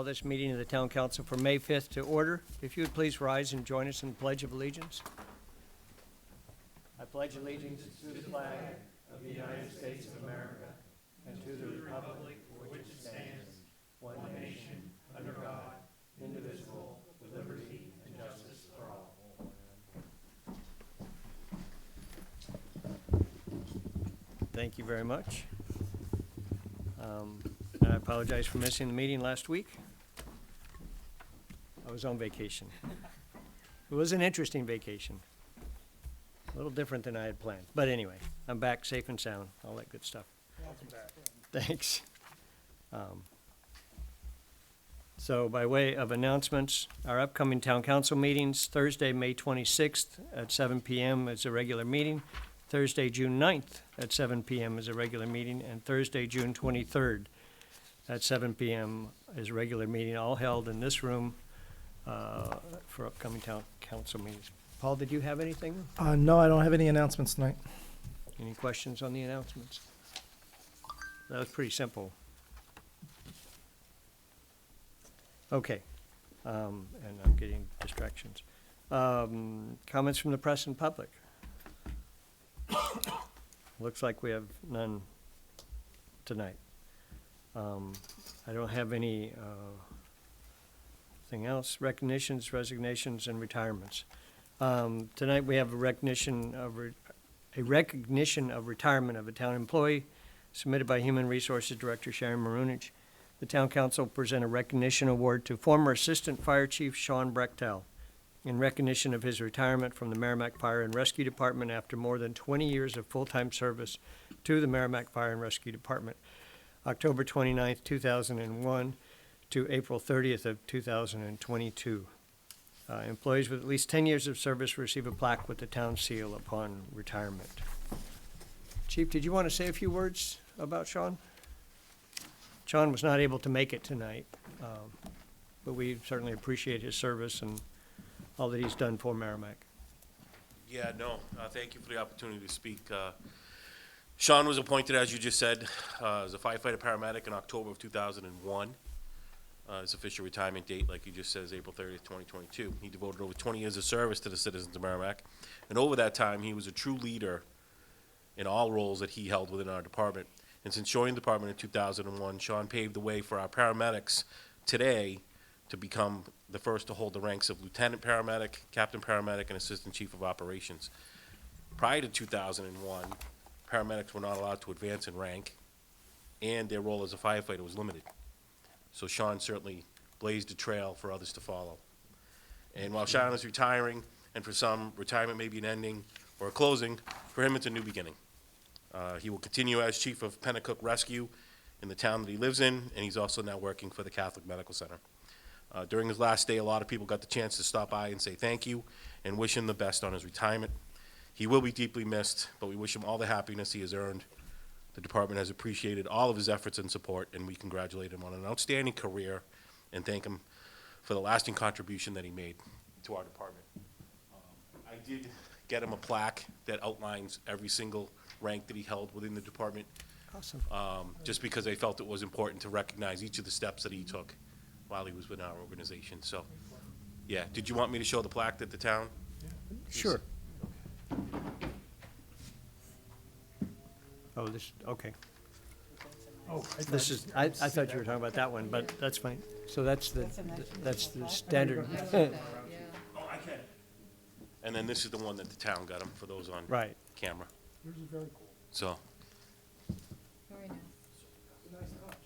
Call this meeting of the Town Council for May 5th to order. If you would please rise and join us in the Pledge of Allegiance. I pledge allegiance to the flag of the United States of America and to the republic for which it stands, one nation, under God, indivisible, with liberty and justice for all. Thank you very much. I apologize for missing the meeting last week. I was on vacation. It was an interesting vacation. A little different than I had planned. But anyway, I'm back safe and sound, all that good stuff. Welcome back. Thanks. So by way of announcements, our upcoming town council meetings, Thursday, May 26th at 7 p.m. is a regular meeting. Thursday, June 9th at 7 p.m. is a regular meeting. And Thursday, June 23rd at 7 p.m. is a regular meeting, all held in this room for upcoming town council meetings. Paul, did you have anything? No, I don't have any announcements tonight. Any questions on the announcements? That was pretty simple. Okay, and I'm getting distractions. Comments from the press and public? Looks like we have none tonight. I don't have any thing else. Recognitions, resignations, and retirements. Tonight we have a recognition of retirement of a town employee submitted by Human Resources Director Sharon Marunich. The Town Council present a recognition award to former Assistant Fire Chief Sean Brechtel in recognition of his retirement from the Merrimack Fire and Rescue Department after more than 20 years of full-time service to the Merrimack Fire and Rescue Department, October 29th, 2001 to April 30th of 2022. Employees with at least 10 years of service receive a plaque with the town seal upon retirement. Chief, did you want to say a few words about Sean? Sean was not able to make it tonight, but we certainly appreciate his service and all that he's done for Merrimack. Yeah, no, thank you for the opportunity to speak. Sean was appointed, as you just said, as a firefighter paramedic in October of 2001. His official retirement date, like you just said, is April 30th, 2022. He devoted over 20 years of service to the citizens of Merrimack, and over that time, he was a true leader in all roles that he held within our department. And since joining the department in 2001, Sean paved the way for our paramedics today to become the first to hold the ranks of lieutenant paramedic, captain paramedic, and assistant chief of operations. Prior to 2001, paramedics were not allowed to advance in rank, and their role as a firefighter was limited. So Sean certainly blazed a trail for others to follow. And while Sean is retiring, and for some, retirement may be an ending or a closing, for him it's a new beginning. He will continue as chief of Pennacook Rescue in the town that he lives in, and he's also now working for the Catholic Medical Center. During his last day, a lot of people got the chance to stop by and say thank you and wish him the best on his retirement. He will be deeply missed, but we wish him all the happiness he has earned. The department has appreciated all of his efforts and support, and we congratulate him on an outstanding career and thank him for the lasting contribution that he made to our department. I did get him a plaque that outlines every single rank that he held within the department. Awesome. Just because I felt it was important to recognize each of the steps that he took while he was with our organization. So, yeah, did you want me to show the plaque at the town? Sure. Oh, okay. Oh, This is, I thought you were talking about that one, but that's fine. So that's the standard. Oh, I can. And then this is the one that the town got him for those on Right. camera. Yours is very cool. So, Very nice. It's a nice touch.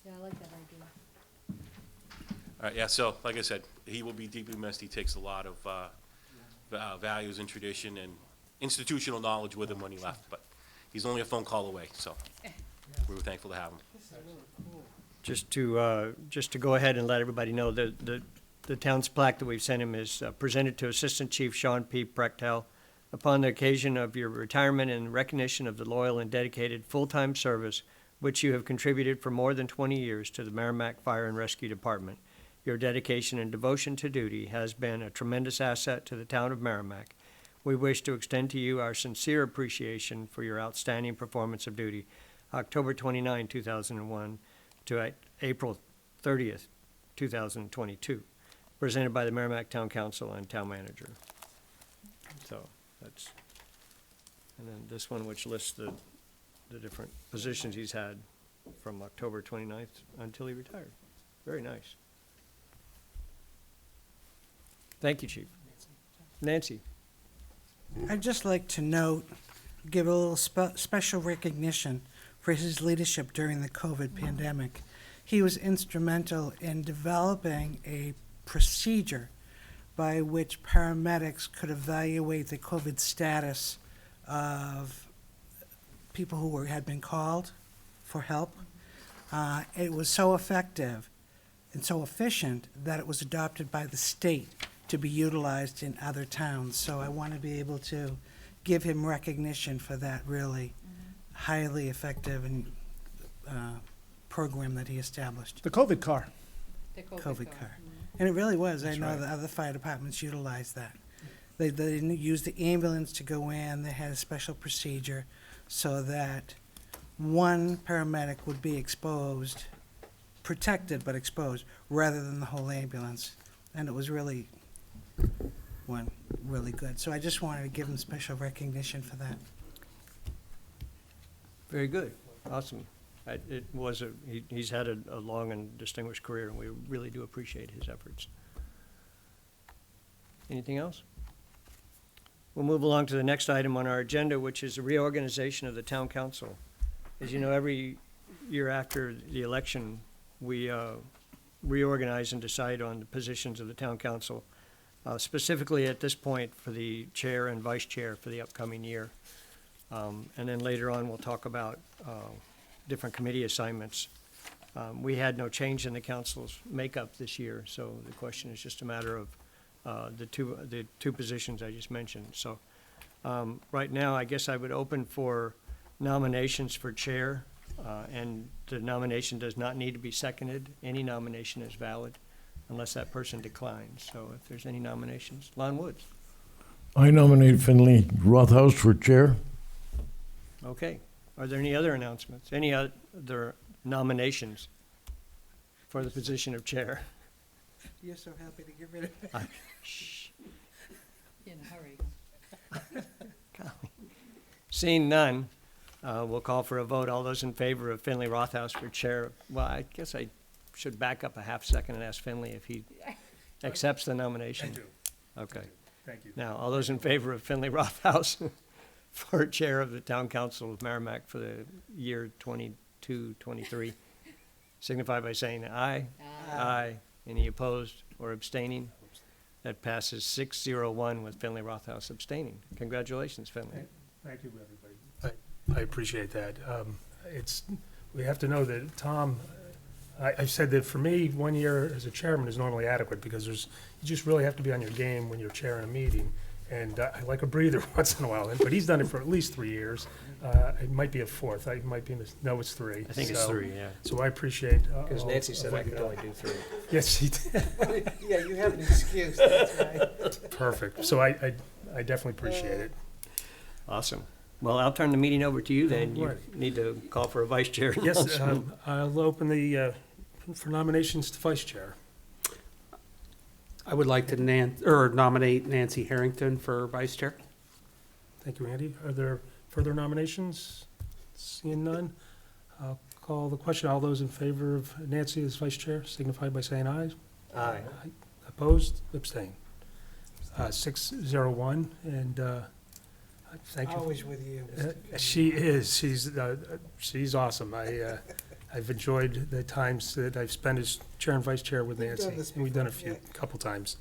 Yeah, I like that idea. all right, yeah, so, like I said, he will be deeply missed. He takes a lot of values and tradition and institutional knowledge with him when he left, but he's only a phone call away, so we were thankful to have him. This is really cool. Just to go ahead and let everybody know, the town's plaque that we've sent him is presented to Assistant Chief Sean P. Brechtel upon the occasion of your retirement and recognition of the loyal and dedicated full-time service which you have contributed for more than 20 years to the Merrimack Fire and Rescue Department. Your dedication and devotion to duty has been a tremendous asset to the town of Merrimack. We wish to extend to you our sincere appreciation for your outstanding performance of duty, October 29, 2001 to April 30th, 2022, presented by the Merrimack Town Council and Town Manager. So that's, and then this one, which lists the different positions he's had from October 29th until he retired. Very nice. Thank you, Chief. Nancy? I'd just like to note, give a little special recognition for his leadership during the COVID pandemic. He was instrumental in developing a procedure by which paramedics could evaluate the COVID status of people who had been called for help. It was so effective and so efficient that it was adopted by the state to be utilized in other towns. So I want to be able to give him recognition for that really highly effective and program that he established. The COVID car. The COVID car. And it really was. I know right. the other fire departments utilized that. They didn't use the ambulance to go in. They had a special procedure so that one paramedic would be exposed, protected but exposed, rather than the whole ambulance. And it was really really good. So I just wanted to give him special recognition for that. Very good. Awesome. It was he's had a long and distinguished career, and we really do appreciate his efforts. Anything else? We'll move along to the next item on our agenda, which is the reorganization of the town council. As you know, every year after the election, we reorganize and decide on the positions of the town council, specifically at this point for the chair and vice chair for the upcoming year. And then later on, we'll talk about different committee assignments. We had no change in the council's makeup this year, so the question is just a matter of the two positions I just mentioned. So right now, I guess I would open for nominations for chair, and the nomination does not need to be seconded. Any nomination is valid unless that person declines. So if there's any nominations, Lon Woods. I nominate Finley Rothaus for chair. Okay. Are there any other announcements? Any other nominations for the position of chair? You're so happy to get rid of it. Shh. In a hurry. Golly. Seeing none, we'll call for a vote. All those in favor of Finley Rothaus for chair? Well, I guess I should back up a half second and ask Finley if he accepts the nomination. I do. Okay. Thank you. Now, all those in favor of Finley Rothaus for chair of the town council of Merrimack for the year 22-23, signify by saying aye. Aye. Any opposed or abstaining? That passes 6-0-1 with Finley Rothaus abstaining. Congratulations, Finley. Thank you, everybody. I appreciate that. We have to know that Tom, I've said that for me, 1 year as a chairman is normally adequate because you just really have to be on your game when you're chairing a meeting. And I like a breather once in a while, but he's done it for at least 3 years. It might be a fourth. I might be no, it's 3. I think it's 3, yeah. So I appreciate. Because Nancy said I could only do 3. Yes, she did. Yeah, you have an excuse, that's right. Perfect. So I definitely appreciate it. Awesome. Well, I'll turn the meeting over to you then. You Right. need to call for a vice chair. Yes, announcement. I'll open for nominations to vice chair. I would like to nominate Nancy Harrington for vice chair. Thank you, Andy. Are there further nominations? Seeing none, I'll call the question. All those in favor of Nancy as vice chair signify by saying aye. Aye. Opposed? Abstain. 6-0-1, and thank you. Always with you, Mr. She is. She's awesome. I've enjoyed the times that I've spent as chair and vice chair with We've done Nancy. this And we've done a before, couple times.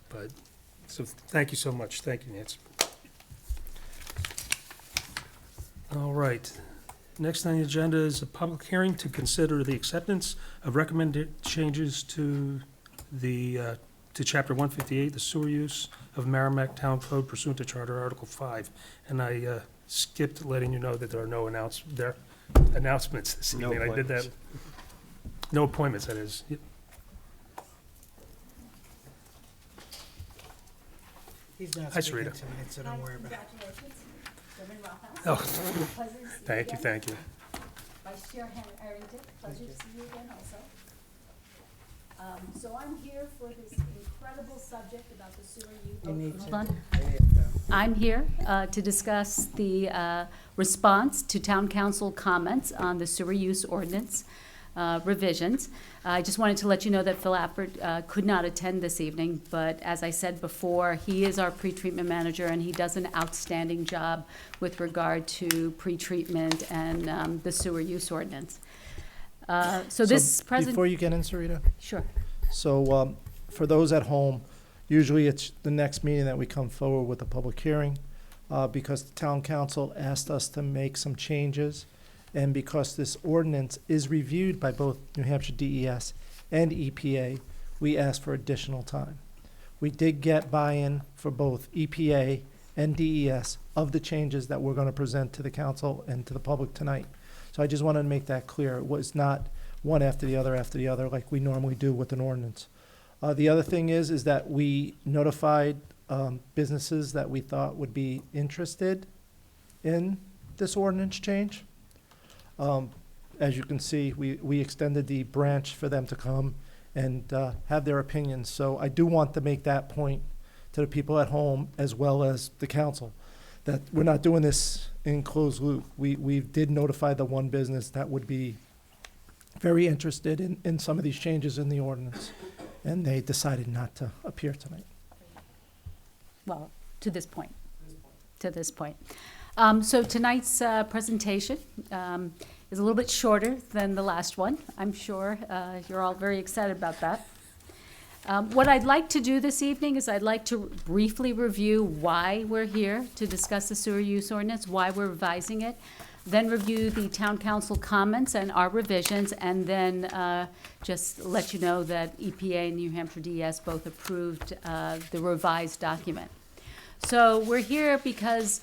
But, so thank you so much. Thank you, Nancy. All right. Next on the agenda is a public hearing to consider the acceptance of recommended changes to to Chapter 158, the sewer use of Merrimack Town Code pursuant to Charter Article 5. And I skipped letting you know that there are no announcements this No evening. I did that. appointments. No appointments, that is. Yep. He's not Hi, speaking Sarita. tonight, so don't worry about it. Congratulations, Chairman Rothaus. Oh, Pleasure to see you thank you, again. thank you. Vice Chair Harrington, pleasure to see you again also. So I'm here for this incredible subject about the sewer You need use. to- Hold on. There you go. I'm here to discuss the response to town council comments on the sewer use ordinance revisions. I just wanted to let you know that Phil Appert could not attend this evening, but as I said before, he is our pretreatment manager, and he does an outstanding job with regard to pretreatment and the sewer use ordinance. So this present, Before you get in, Sarita, sure. so for those at home, usually it's the next meeting that we come forward with a public hearing because the town council asked us to make some changes. And because this ordinance is reviewed by both New Hampshire DES and EPA, we asked for additional time. We did get buy-in for both EPA and DES of the changes that we're going to present to the council and to the public tonight. So I just wanted to make that clear. It was not one after the other like we normally do with an ordinance. The other thing is that we notified businesses that we thought would be interested in this ordinance change. As you can see, we extended the branch for them to come and have their opinions. So I do want to make that point to the people at home as well as the council, that we're not doing this in closed loop. We did notify the one business that would be very interested in some of these changes in the ordinance, and they decided not to appear tonight. Well, to this point. To this point. So tonight's presentation is a little bit shorter than the last one. I'm sure you're all very excited about that. What I'd like to do this evening is I'd like to briefly review why we're here to discuss the sewer use ordinance, why we're revising it, then review the town council comments and our revisions, and then just let you know that EPA and New Hampshire DES both approved the revised document. So we're here because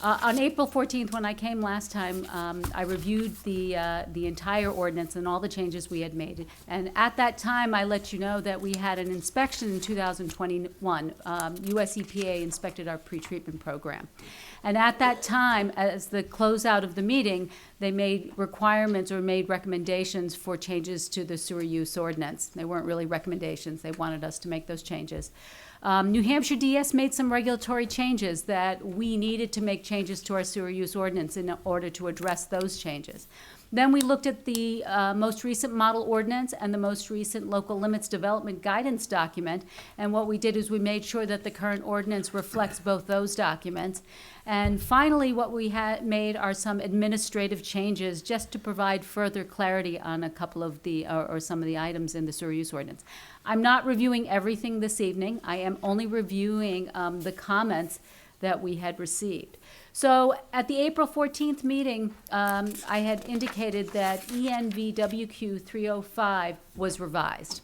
on April 14th, when I came last time, I reviewed the entire ordinance and all the changes we had made. And at that time, I let you know that we had an inspection in 2021. US EPA inspected our pretreatment program. And at that time, as the closeout of the meeting, they made requirements or made recommendations for changes to the sewer use ordinance. They weren't really recommendations. They wanted us to make those changes. New Hampshire DS made some regulatory changes that we needed to make changes to our sewer use ordinance in order to address those changes. Then we looked at the most recent model ordinance and the most recent local limits development guidance document. And what we did is we made sure that the current ordinance reflects both those documents. And finally, what we had made are some administrative changes just to provide further clarity on a couple of the, or some of the items in the sewer use ordinance. I'm not reviewing everything this evening. I am only reviewing the comments that we had received. So at the April 14th meeting, I had indicated that ENVWQ 305 was revised.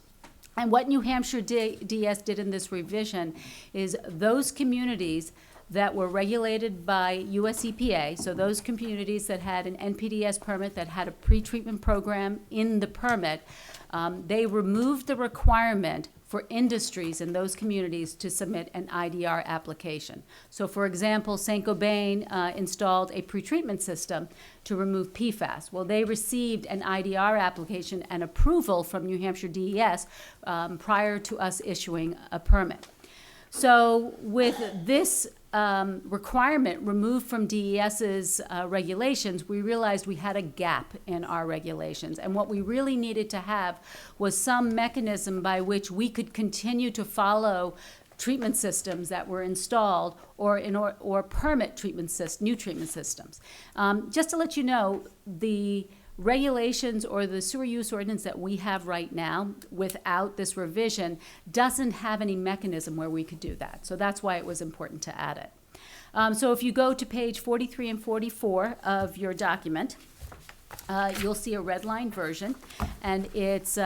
And what New Hampshire DS did in this revision is those communities that were regulated by US EPA, so those communities that had an NPDES permit, that had a pretreatment program in the permit, they removed the requirement for industries in those communities to submit an IDR application. So for example, Saint-Gobain installed a pretreatment system to remove PFAS. Well, they received an IDR application and approval from New Hampshire DES prior to us issuing a permit. So with this requirement removed from DES's regulations, we realized we had a gap in our regulations. And what we really needed to have was some mechanism by which we could continue to follow treatment systems that were installed or permit new treatment systems. Just to let you know, the regulations or the sewer use ordinance that we have right now without this revision doesn't have any mechanism where we could do that. So that's why it was important to add it. So if you go to page 43 and 44 of your document, you'll see a red line version, and it's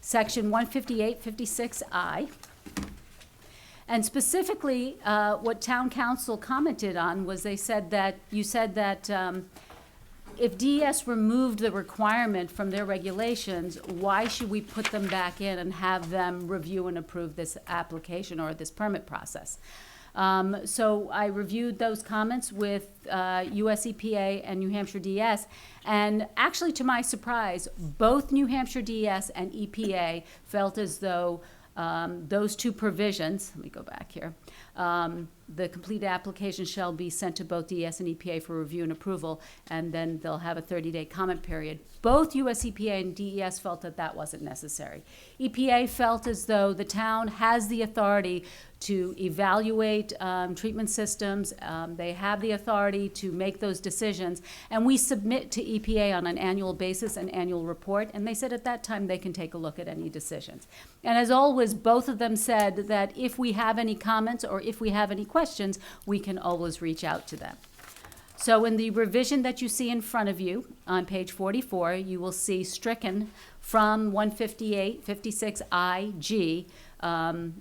section 15856I. And specifically, what town council commented on was they said that, you said that if DES removed the requirement from their regulations, why should we put them back in and have them review and approve this application or this permit process? So I reviewed those comments with US EPA and New Hampshire DS, and actually, to my surprise, both New Hampshire DS and EPA felt as though those two provisions, let me go back here, the completed application shall be sent to both DS and EPA for review and approval, and then they'll have a 30-day comment period. Both US EPA and DES felt that that wasn't necessary. EPA felt as though the town has the authority to evaluate treatment systems. They have the authority to make those decisions, and we submit to EPA on an annual basis an annual report, and they said at that time they can take a look at any decisions. And as always, both of them said that if we have any comments or if we have any questions, we can always reach out to them. So in the revision that you see in front of you on page 44, you will see stricken from 158-56IG,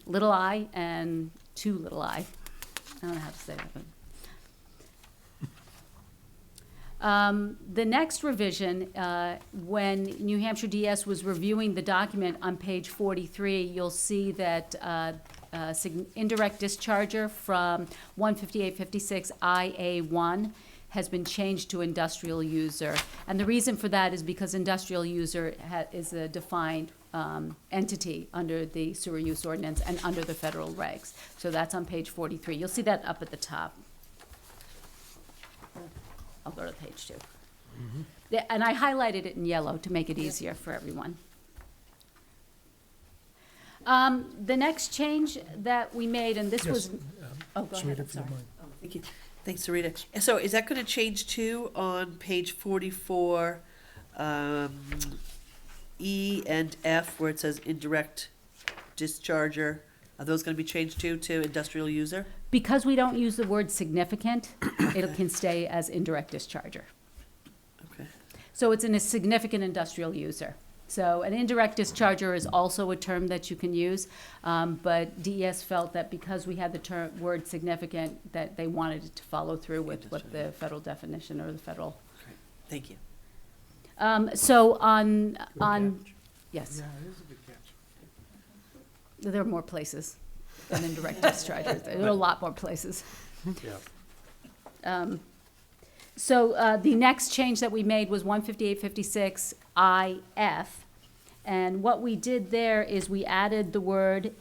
little I and 2 little I. I don't know how to say that. But. The next revision, when New Hampshire DS was reviewing the document on page 43, you'll see that indirect discharger from 158-56IA1 has been changed to industrial user. And the reason for that is because industrial user is a defined entity under the sewer use ordinance and under the federal regs. So that's on page 43. You'll see that up at the top. I'll go to page 2. And I highlighted it in yellow to make it easier for everyone. The next change that we made, and this was, oh, go ahead, I'm sorry. Thank you. Thanks, Sarita. So is that going to change too on page 44, E and F, where it says indirect discharger? Are those going to be changed too to industrial user? Because we don't use the word significant, it can stay as indirect discharger. Okay. So it's in a significant industrial user. So an indirect discharger is also a term that you can use, but DES felt that because we had the word significant, that they wanted it to follow through with what the federal definition or the federal. Okay. Thank you. So on yes. Yeah, it is a good catch. There are more places than indirect dischargers. There are a lot more places. Yeah. So the next change that we made was 158-56 IF. And what we did there is we added the word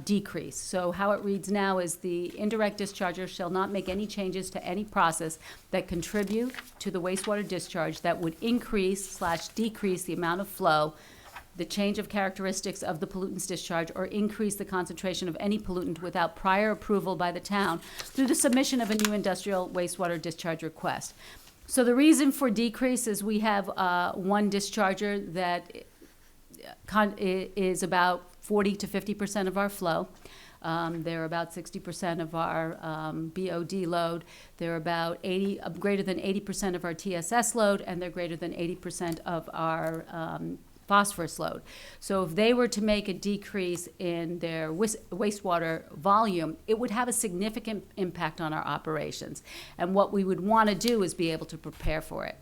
decrease. So how it reads now is the indirect discharger shall not make any changes to any process that contribute to the wastewater discharge that would increase/decrease the amount of flow, the change of characteristics of the pollutant's discharge, or increase the concentration of any pollutant without prior approval by the town through the submission of a new industrial wastewater discharge request. So the reason for decrease is we have one discharger that is about 40 to 50% of our flow. They're about 60% of our BOD load. They're about greater than 80% of our TSS load, and they're greater than 80% of our phosphorus load. So if they were to make a decrease in their wastewater volume, it would have a significant impact on our operations. And what we would want to do is be able to prepare for it.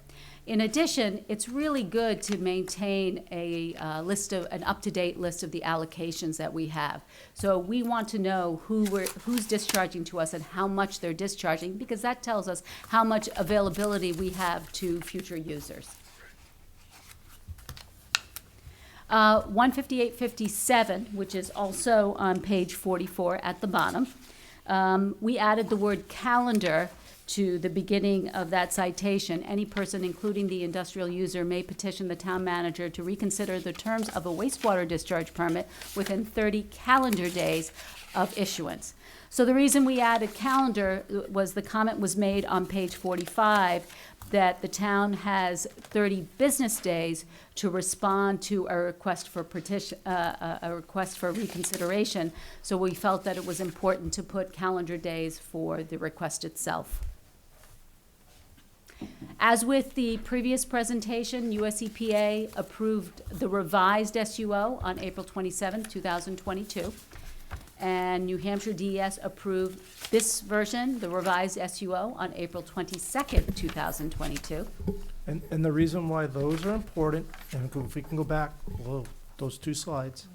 In addition, it's really good to maintain an up-to-date list of the allocations that we have. So we want to know who's discharging to us and how much they're discharging, because that tells us how much availability we have to future users. 158-57, which is also on page 44 at the bottom, we added the word calendar to the beginning of that citation. Any person, including the industrial user, may petition the town manager to reconsider the terms of a wastewater discharge permit within 30 calendar days of issuance. So the reason we added calendar was the comment was made on page 45 that the town has 30 business days to respond to a request for reconsideration. So we felt that it was important to put calendar days for the request itself. As with the previous presentation, US EPA approved the revised SUO on April 27, 2022. And New Hampshire DES approved this version, the revised SUO, on April 22nd, 2022. And the reason why those are important, and if we can go back, those two slides,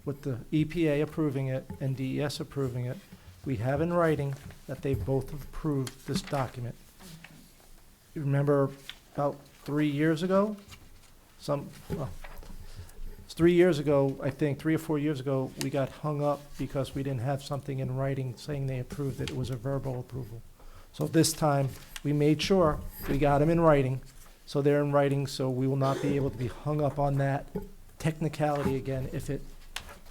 with the EPA approving it and DES approving it, we have in writing that they both approved this document. You remember about 3 years ago, it's 3 years ago, I think, 3 or 4 years ago, we got hung up because we didn't have something in writing saying they approved it. It was a verbal approval. So this time, we made sure we got them in writing. So they're in writing, so we will not be able to be hung up on that technicality again if it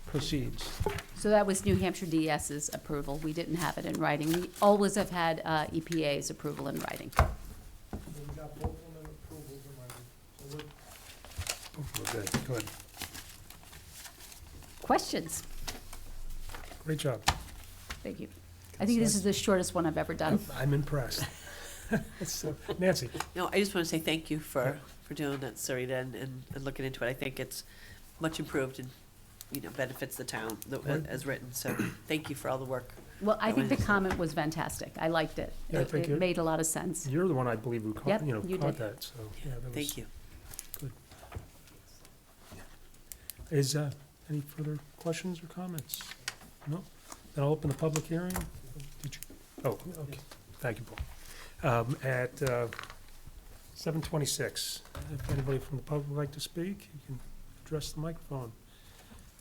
proceeds. So that was New Hampshire DES's approval. We didn't have it in writing. We always have had EPA's approval in writing. We got both of them approvals in writing. So We're good, good. Questions? Great job. Thank you. I think this is the shortest one I've ever done. I'm impressed. So, Nancy? No, I just want to say thank you for doing that, Sarita, and looking into it. I think it's much improved and, benefits the town Right. as written, so thank you for all the work. Well, I think the comment was fantastic. I liked it. Yeah, I think It made a lot of sense. You're the one, I believe, who Yep, caught, you caught did. that, so, yeah, that was. Thank you. Is, any further questions or comments? No? Then I'll open the public hearing. Did you? Oh, okay. Thank you, Paul. At 7:26, if anybody from the public would like to speak, you can address the microphone.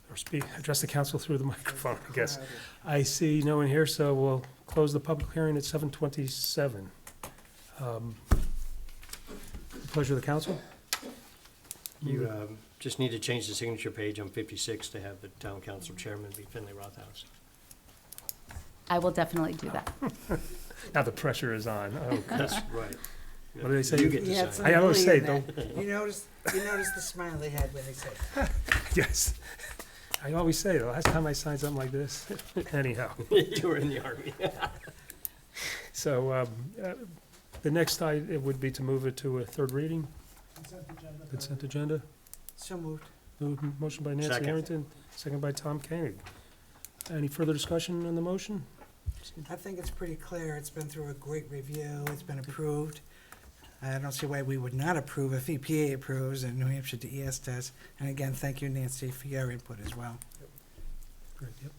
Or address the council through the microphone, I guess. I see no one here, so we'll close the public hearing at 7:27. Pleasure of the council? You just need to change the signature page on 56 to have the town council chairman be Finley Rothaus. I will definitely do that. Now the pressure is on. Oh, God. That's right. What do they say? You get Yeah, to it's sign. I always say, annoying that. You notice the smile they had when they said, Yes. I always say, the last time I signed something like this, anyhow. You were in the army. So the next it would be to move it to a third reading, consent agenda. so moved. Motion by Nancy Second. Harrington, second by Tom Koenig. Any further discussion on the motion? I think it's pretty clear. It's been through a great review. It's been approved. I don't see why we would not approve if EPA approves and New Hampshire DES does. And again, thank you, Nancy, for your input as well. Great, yep.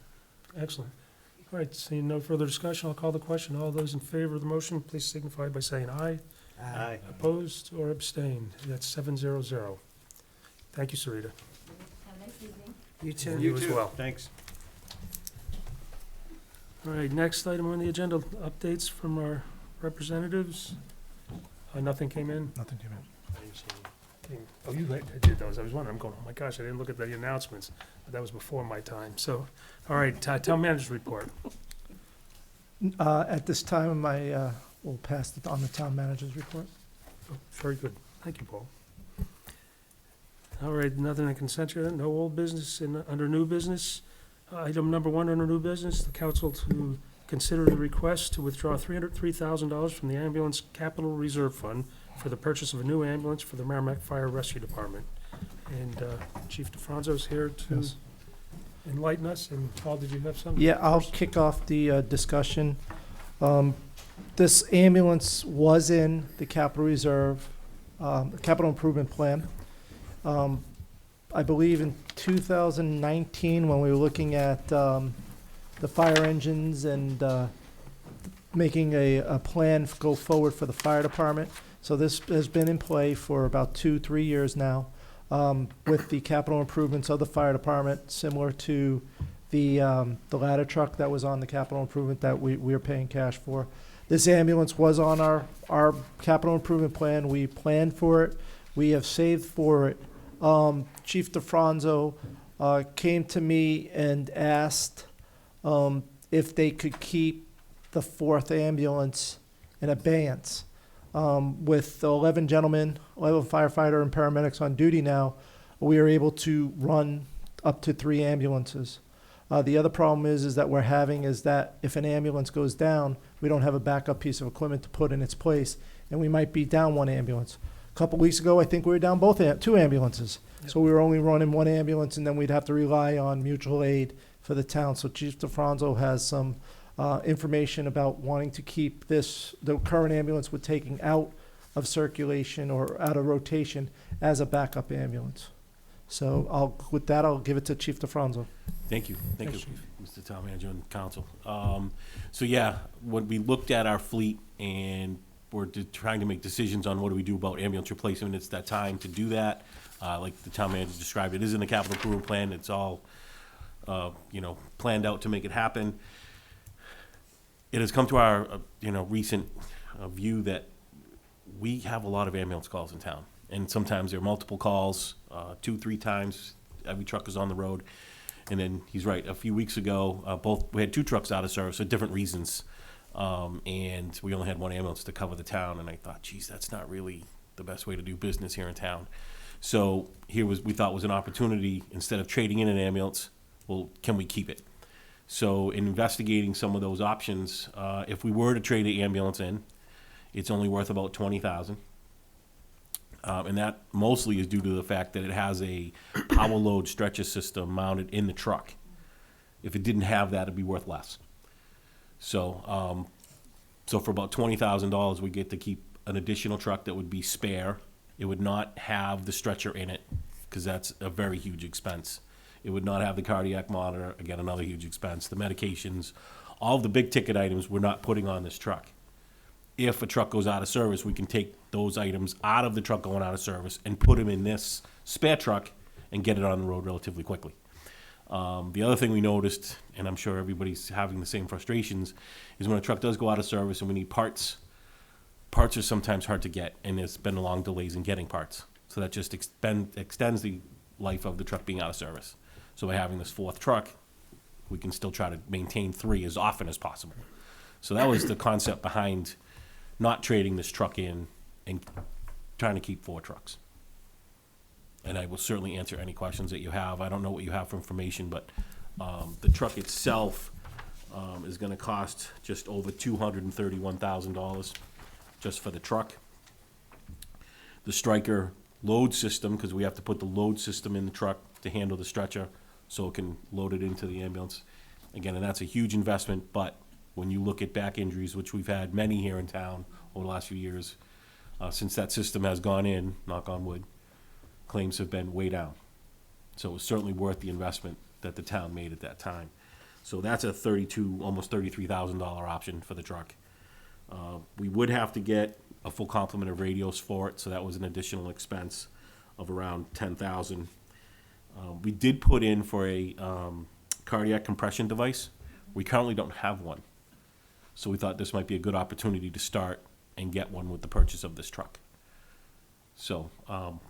Excellent. All right, seeing no further discussion, I'll call the question. All those in favor of the motion, please signify by saying aye. Aye. Opposed or abstained? That's 7-0-0. Thank you, Sarita. Have a nice evening. You too. You as well. Thanks. All right, next item on the agenda, updates from our representatives. Nothing came in? Nothing came in. Oh, you did those. I was wondering, I'm going, oh my gosh, I didn't look at the announcements. But that was before my time. So, all right, town manager's report. At this time, we'll pass it on the town manager's report. Oh, very good. Thank you, Paul. All right, nothing in consent agenda, no old business under new business. Item number 1 under new business, the council to consider the request to withdraw $303,000 from the ambulance capital reserve fund for the purchase of a new ambulance for the Merrimack Fire Rescue Department. And Chief DeFranzo's here to Yes. enlighten us. And Paul, did you have something? Yeah, I'll first? kick off the discussion. This ambulance was in the capital reserve, capital improvement plan. I believe in 2019, when we were looking at the fire engines and making a plan go forward for the fire department. So this has been in play for about 2-3 years now, with the capital improvements of the fire department, similar to the ladder truck that was on the capital improvement that we are paying cash for. This ambulance was on our capital improvement plan. We planned for it. We have saved for it. Chief DeFranzo came to me and asked if they could keep the 4th ambulance in abeyance. With the 11 gentlemen, 11 firefighter and paramedics on duty now, we are able to run up to 3 ambulances. The other problem is that we're having is that if an ambulance goes down, we don't have a backup piece of equipment to put in its place, and we might be down 1 ambulance. A couple weeks ago, I think we were down 2 ambulances. So we were only running 1 ambulance, and then we'd have to rely on mutual aid for the town. So Chief DeFranzo has some information about wanting to keep the current ambulance we're taking out of circulation or out of rotation as a backup ambulance. So with that, I'll give it to Chief DeFranzo. Thank you, Thanks, Mr. Town Manager and Council. So yeah, when we looked at our fleet and we're trying to make decisions on what do we do about ambulance replacement, it's that time to do that. Like the town manager described, it is in the capital improvement plan, it's all, planned out to make it happen. It has come to our, recent view that we have a lot of ambulance calls in town. And sometimes there are multiple calls, 2-3 times, every truck is on the road. And then, he's right, a few weeks ago, we had 2 trucks out of service for different reasons. And we only had 1 ambulance to cover the town, and I thought, geez, that's not really the best way to do business here in town. So we thought was an opportunity, instead of trading in an ambulance, well, can we keep it? So in investigating some of those options, if we were to trade the ambulance in, it's only worth about $20,000. And that mostly is due to the fact that it has a power load stretcher system mounted in the truck. If it didn't have that, it'd be worth less. So, for about $20,000, we get to keep an additional truck that would be spare. It would not have the stretcher in it, because that's a very huge expense. It would not have the cardiac monitor, again, another huge expense. The medications, all of the big ticket items we're not putting on this truck. If a truck goes out of service, we can take those items out of the truck going out of service and put them in this spare truck and get it on the road relatively quickly. The other thing we noticed, and I'm sure everybody's having the same frustrations, is when a truck does go out of service and we need parts, parts are sometimes hard to get, and there's been long delays in getting parts. So that just extends the life of the truck being out of service. So by having this 4th truck, we can still try to maintain 3 as often as possible. So that was the concept behind not trading this truck in and trying to keep 4 trucks. And I will certainly answer any questions that you have. I don't know what you have for information, but the truck itself is gonna cost just over $231,000 just for the truck. The Stryker load system, because we have to put the load system in the truck to handle the stretcher so it can load it into the ambulance. Again, and that's a huge investment, but when you look at back injuries, which we've had many here in town over the last few years, since that system has gone in, knock on wood, claims have been way down. So it was certainly worth the investment that the town made at that time. So that's a almost $33,000 option for the truck. We would have to get a full complement of radios for it, so that was an additional expense of around $10,000. We did put in for a cardiac compression device. We currently don't have one. So we thought this might be a good opportunity to start and get one with the purchase of this truck. So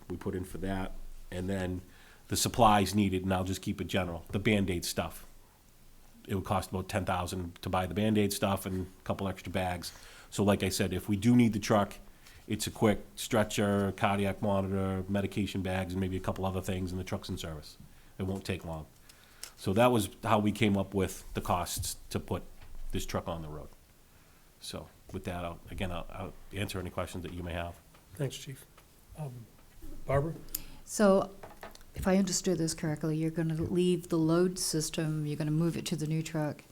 we put in for that. And then the supplies needed, and I'll just keep it general, the Band-Aid stuff. It would cost about $10,000 to buy the Band-Aid stuff and a couple extra bags. So like I said, if we do need the truck, it's a quick stretcher, cardiac monitor, medication bags, and maybe a couple other things, and the truck's in service. It won't take long. So that was how we came up with the costs to put this truck on the road. So with that, I'll answer any questions that you may have. Thanks, Chief. Barbara? So, if I understood this correctly, you're gonna leave the load system, you're gonna move it to the new truck.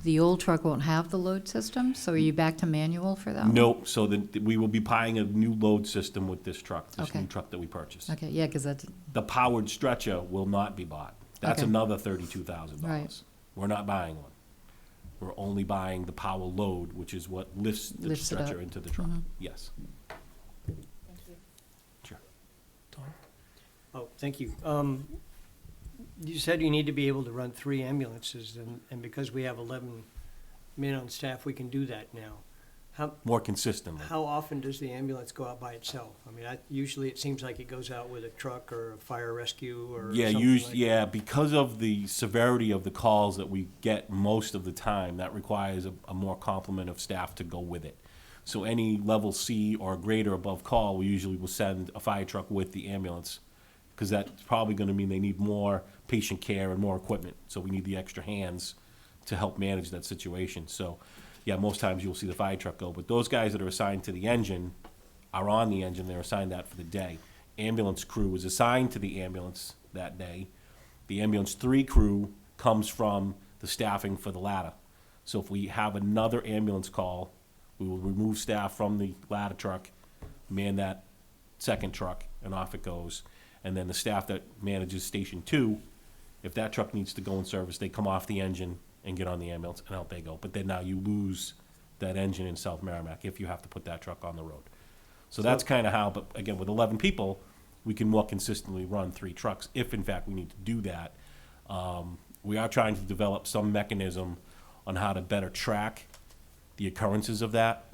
The old truck won't have the load system, so are you back to manual for that one? Nope, so we will be buying a new load system with this truck, this Okay. new truck that we purchased. Okay, yeah, because that's, The powered stretcher will not be bought. That's Okay. another $32,000. Right. We're not buying one. We're only buying the power load, which is what lifts the Lifts it up. stretcher into the truck. Mhm. Yes. Sure. Tom? Oh, thank you. You said you need to be able to run 3 ambulances, and because we have 11 men on staff, we can do that now. More consistently. How often does the ambulance go out by itself? I mean, usually it seems like it goes out with a truck or a fire rescue or Yeah, something like that. yeah, because of the severity of the calls that we get most of the time, that requires a more complement of staff to go with it. So any level C or greater above call, we usually will send a fire truck with the ambulance, because that's probably gonna mean they need more patient care and more equipment. So we need the extra hands to help manage that situation. So, yeah, most times you'll see the fire truck go, but those guys that are assigned to the engine are on the engine, they're assigned that for the day. Ambulance crew is assigned to the ambulance that day. The ambulance 3 crew comes from the staffing for the ladder. So if we have another ambulance call, we will remove staff from the ladder truck, man that second truck, and off it goes. And then the staff that manages Station 2, If that truck needs to go in service, they come off the engine and get on the ambulance, and out they go. But then now you lose that engine in South Merrimack if you have to put that truck on the road. So that's kind of how, but again, with 11 people, we can more consistently run 3 trucks if in fact we need to do that. We are trying to develop some mechanism on how to better track the occurrences of that.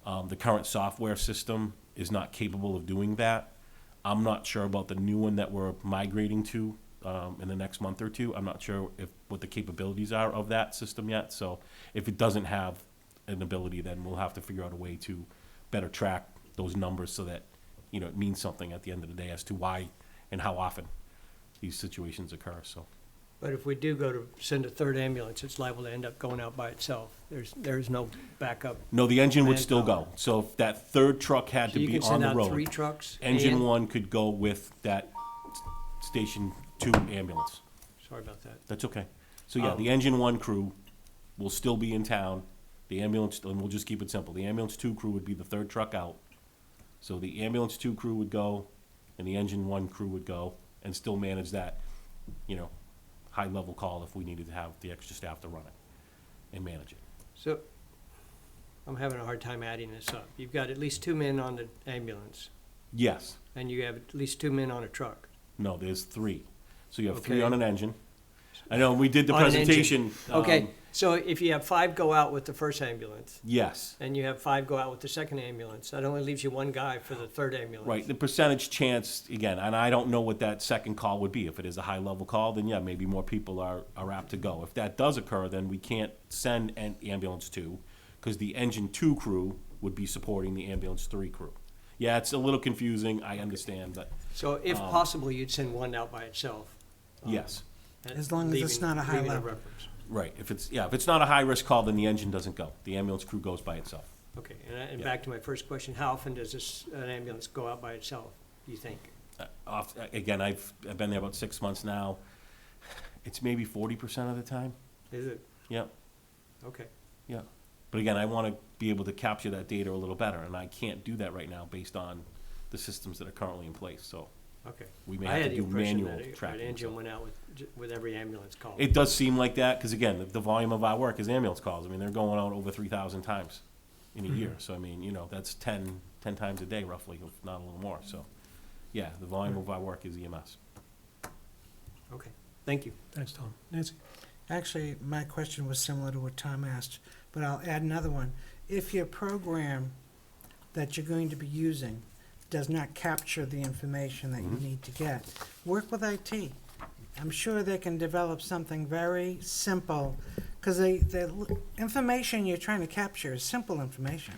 The current software system is not capable of doing that. I'm not sure about the new one that we're migrating to in the next month or two. I'm not sure what the capabilities are of that system yet. So if it doesn't have an ability, then we'll have to figure out a way to better track those numbers so that, it means something at the end of the day as to why and how often these situations occur, so. But if we do go to send a third ambulance, it's liable to end up going out by itself. There's no backup. No, the engine would still manpower. go. So if that third truck had So to you be can on send the out road, 3 trucks? engine and- 1 could go with that Station 2 ambulance. Sorry about that. That's okay. So yeah, the engine 1 crew will still be in town. The ambulance, and we'll just keep it simple, the ambulance 2 crew would be the third truck out. So the ambulance 2 crew would go, and the engine 1 crew would go, and still manage that, high-level call if we needed to have the extra staff to run it and manage it. So, I'm having a hard time adding this up. You've got at least 2 men on the ambulance, Yes. and you have at least 2 men on a truck. No, there's 3. So you have 3 Okay. on an engine. I know, we did the On an engine. presentation. Okay, so if you have 5 go out with the first ambulance, Yes. and you have 5 go out with the second ambulance, that only leaves you 1 guy for the third ambulance. Right, the percentage chance, again, and I don't know what that second call would be. If it is a high-level call, then yeah, maybe more people are apt to go. If that does occur, then we can't send an ambulance 2, because the engine 2 crew would be supporting the ambulance 3 crew. Yeah, it's a little confusing, I understand, but So if possible, you'd send 1 out by itself. yes. and As long as it's leaving- not a high leaving level. reference. Right, if it's not a high-risk call, then the engine doesn't go. The ambulance crew goes by itself. Okay, and Yeah. back to my first question, how often does an ambulance go out by itself, do you think? Again, I've been there about 6 months now. It's maybe 40% of the time. Is it? Yep. Okay. Yeah. But again, I want to be able to capture that data a little better, and I can't do that right now based on the systems that are currently in place, so Okay. we may I have had to the do impression manual that tracking. an engine so. went out with every ambulance call. It does seem like that, because again, the volume of our work is ambulance calls. I mean, they're going out over 3,000 times in a year, so I mean, that's 10 times a day roughly, if not a little more, so. Yeah, the volume of our work is EMS. Okay, thank you. Thanks, Tom. Nancy? Actually, my question was similar to what Tom asked, but I'll add another one. If your program that you're going to be using does not capture the information that you need to get, work with IT. I'm sure they can develop something very simple, because the information you're trying to capture is simple information.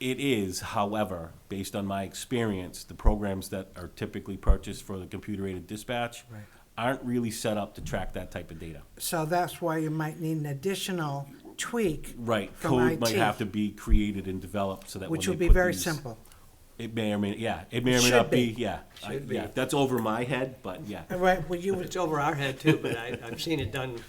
It is, however, based on my experience, the programs that are typically purchased for the computer-aided dispatch Right. aren't really set up to track that type of data. So that's why you might need an additional tweak, Right, From code might IT. have to be created and developed so that when which they would be put very these- simple. It may or may, it may or may Should not be, be. yeah. Should be. Yeah, that's over my head, but yeah. Right, well, It's over our head too, but I've seen it done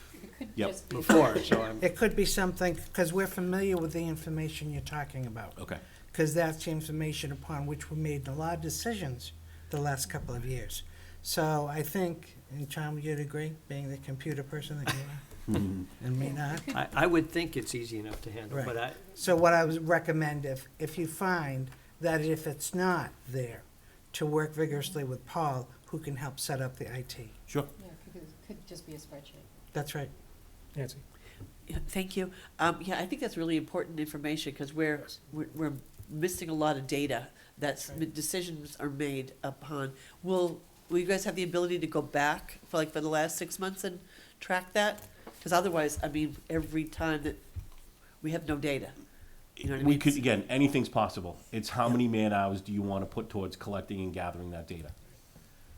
Yep, before, so I'm, it could be something, because we're familiar with the information you're talking about. okay. Because that's the information upon which we made a lot of decisions the last couple of years. So I think, and Tom, you'd agree, being the computer person that you are, and me not. I would think it's easy enough to handle, Right. but So what I would recommend, if you find that if it's not there, to work vigorously with Paul, who can help set up the IT. Sure. Yeah, could just be a spreadsheet. That's right. Nancy? Yeah, thank you. Yeah, I think that's really important information, because we're missing a lot of data that's, decisions are made upon. Will you guys have the ability to go back for the last 6 months and track that? Because otherwise, I mean, every time that, we have no data. You know what I We mean? could, again, anything's possible. It's how many man-hours do you want to put towards collecting and gathering that data?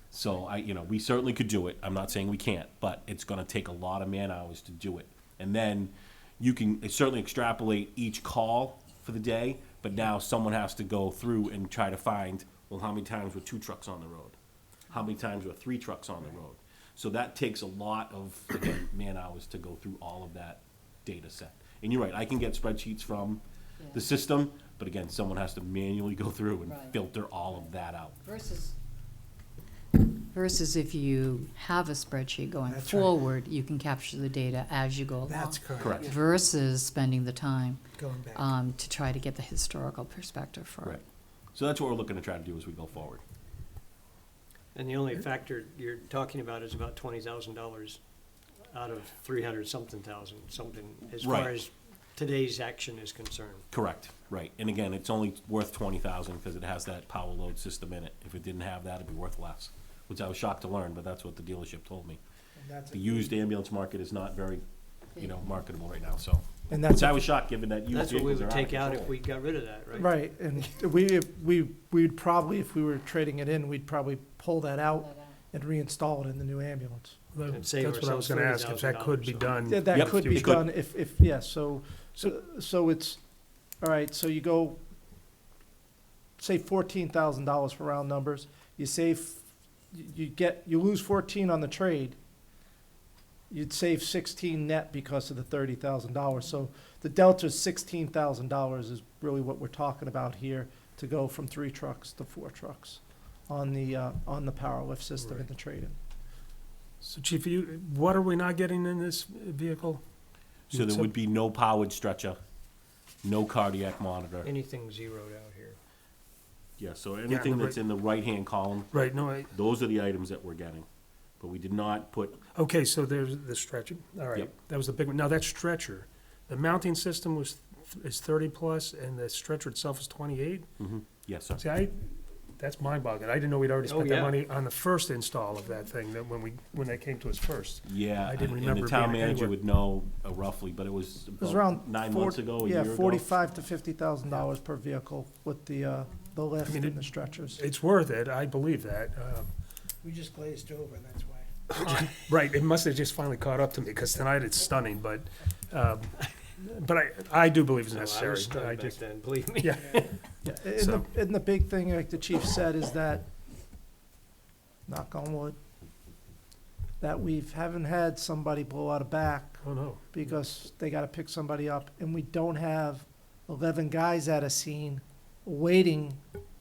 So we certainly could do it. I'm not saying we can't, but it's gonna take a lot of man-hours to do it. And then you can certainly extrapolate each call for the day, but now someone has to go through and try to find, well, how many times were 2 trucks on the road? How many times were 3 trucks on the road? So that takes a lot of, again, man-hours to go through all of that data set. And you're right, I can get spreadsheets from the system, but again, someone has to manually go through and Right. filter all of that out. Versus Versus if you have a spreadsheet going That's right. forward, you can capture the data as you go along. That's correct. Correct. Versus spending the time Going back. to try to get the historical perspective for Right. it. So that's what we're looking to try to do as we go forward. And the only factor you're talking about is about $20,000 out of 300-something thousand, something, as far Right. as today's action is concerned. Correct, right. And again, it's only worth 20,000 because it has that power load system in it. If it didn't have that, it'd be worth less, which I was shocked to learn, but that's what the dealership told me. And that's The a- used ambulance market is not very, marketable right now, so. And that's Which a- I was shocked, given that used That's what we vehicles are would out of take out if control. we got rid of that, right? Right, and we'd probably, if we were trading it in, we'd probably pull that out and reinstall it in the new ambulance. And save That's what I was ourselves gonna ask, if that could be $30,000, done. Yeah, that Yep, could be it could. done if, yeah, so it's, all right, so you go, say $14,000 for round numbers, you save, you lose 14 on the trade, you'd save 16 net because of the $30,000. So the delta's $16,000 is really what we're talking about here, to go from 3 trucks to 4 trucks on the power lift system in the trade-in. So Chief, what are we not getting in this vehicle? So there would be no powered stretcher, no cardiac monitor. Anything zeroed out here. Yeah, so anything that's in the right-hand column, Right, no, those are the items that we're getting. But we did not put, okay, so there's the stretcher, all right. Yep. That was the big one. Now, that stretcher, the mounting system is 30 plus, and the stretcher itself is 28? yes, sir. See, that's mind-boggling. I didn't know we'd already Oh, spent that yeah. money on the first install of that thing, that when they came to us first. Yeah, I didn't and remember the town being manager anywhere. would know roughly, but it was It was about around 9 months ago, a year Yeah, ago. $45,000 to $50,000 per vehicle with the lift I mean, and the stretchers. It's worth it, I believe that. We just glazed over, that's why. Right, it must have just finally caught up to me, because tonight it's stunning, but I do believe it's No, I necessary. was stunned I back just, then, believe me. yeah, Yeah, and So- the big thing, like the chief said, is that, knock on wood, that we haven't had somebody blow out a back oh no. because they gotta pick somebody up, and we don't have 11 guys at a scene waiting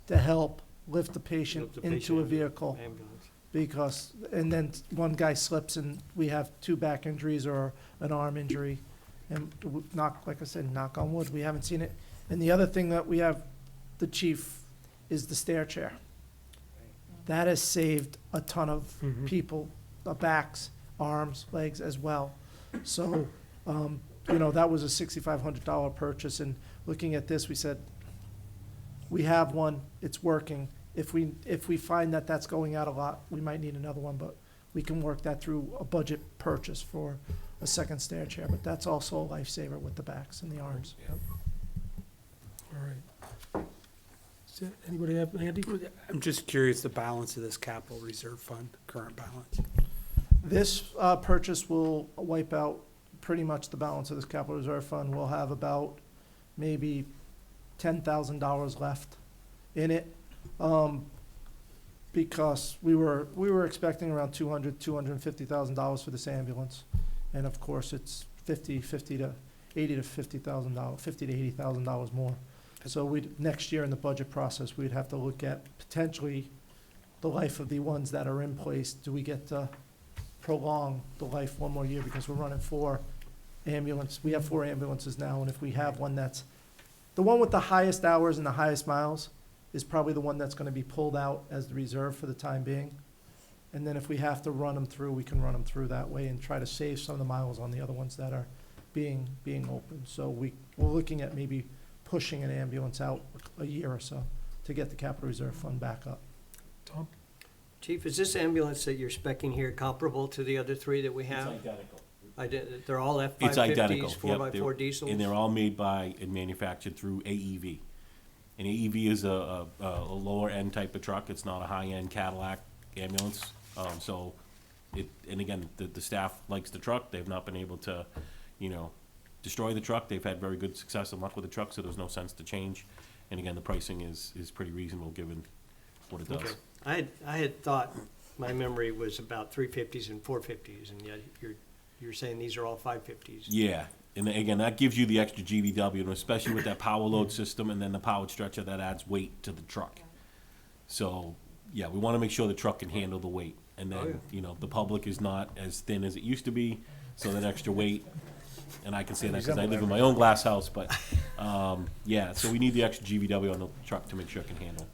to help lift the patient Lift the into a patient vehicle. Ambulance. Because, and then one guy slips and we have 2 back injuries or an arm injury. And like I said, knock on wood, we haven't seen it. And the other thing that we have, the chief, is the stair chair. That has saved a ton of Mhm. people, backs, arms, legs as well. So, that was a $6,500 purchase, and looking at this, we said, we have one, it's working. If we find that that's going out a lot, we might need another one, but we can work that through a budget purchase for a second stair chair. But that's also a lifesaver with the backs and the arms. Yep. All right. Anybody have, Andy? I'm just curious, the balance of this capital reserve fund, current balance. This purchase will wipe out pretty much the balance of this capital reserve fund. We'll have about maybe $10,000 left in it. Because we were expecting around $250,000 for this ambulance. And of course, it's $50 to $80,000 more. So next year in the budget process, we'd have to look at potentially the life of the ones that are in place. Do we get to prolong the life one more year, because we're running 4 ambulance, we have 4 ambulances now, and if we have one that's, the one with the highest hours and the highest miles is probably the one that's gonna be pulled out as the reserve for the time being. And then if we have to run them through, we can run them through that way and try to save some of the miles on the other ones that are being opened. So we're looking at maybe pushing an ambulance out a year or so to get the capital reserve fund back up. Tom? Chief, is this ambulance that you're specing here comparable to the other 3 that we have? identical. They're all It's identical. F-550s, Yep, 4x4 diesels? And they're all made by and manufactured through AEV. And AEV is a lower end type of truck. It's not a high end Cadillac ambulance. And again, the staff likes the truck. They've not been able to, destroy the truck. They've had very good success and luck with the truck, so there's no sense to change. And again, the pricing is pretty reasonable given what it Okay. does. I had thought, my memory was about 350s and 450s, and yet you're saying these are all 550s. Yeah, and again, that gives you the extra GVW, and especially with that power load system and then the powered stretcher, that adds weight to the truck. So, yeah, we want to make sure the truck can handle the weight. And Oh, then, the public is not as thin as it used to be, so that extra weight, and I can say that because I live in my own glass house, but, yeah, so we need the extra GVW on the truck to make sure it can handle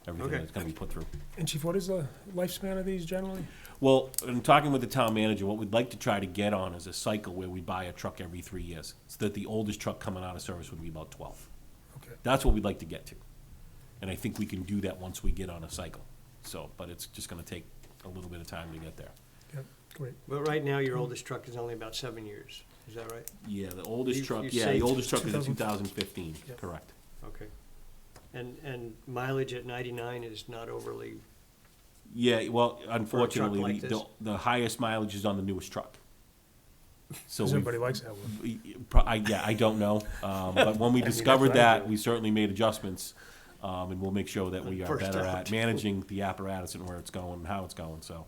everything Okay. that's gonna be put through. And Chief, what is the lifespan of these generally? Well, in talking with the town manager, what we'd like to try to get on is a cycle where we buy a truck every 3 years, so that the oldest truck coming out of service would be about 12. Okay. That's what we'd like to get to. And I think we can do that once we get on a cycle. So, but it's just gonna take a little bit of time to get there. Yep, great. But right now, your oldest truck is only about 7 years. Is that right? Yeah, the oldest You- truck, you yeah, the saved oldest truck is a 2000 2015, Yep. correct. Okay. And mileage at 99 is not overly, Yeah, well, unfortunately, like the, this? the highest mileage is on the newest truck. So Because we've- everybody likes that one. I don't know, but when we that's discovered what I that, do. we certainly made adjustments, and we'll make sure that we are First better out. at managing the apparatus and where it's going and how it's going, so.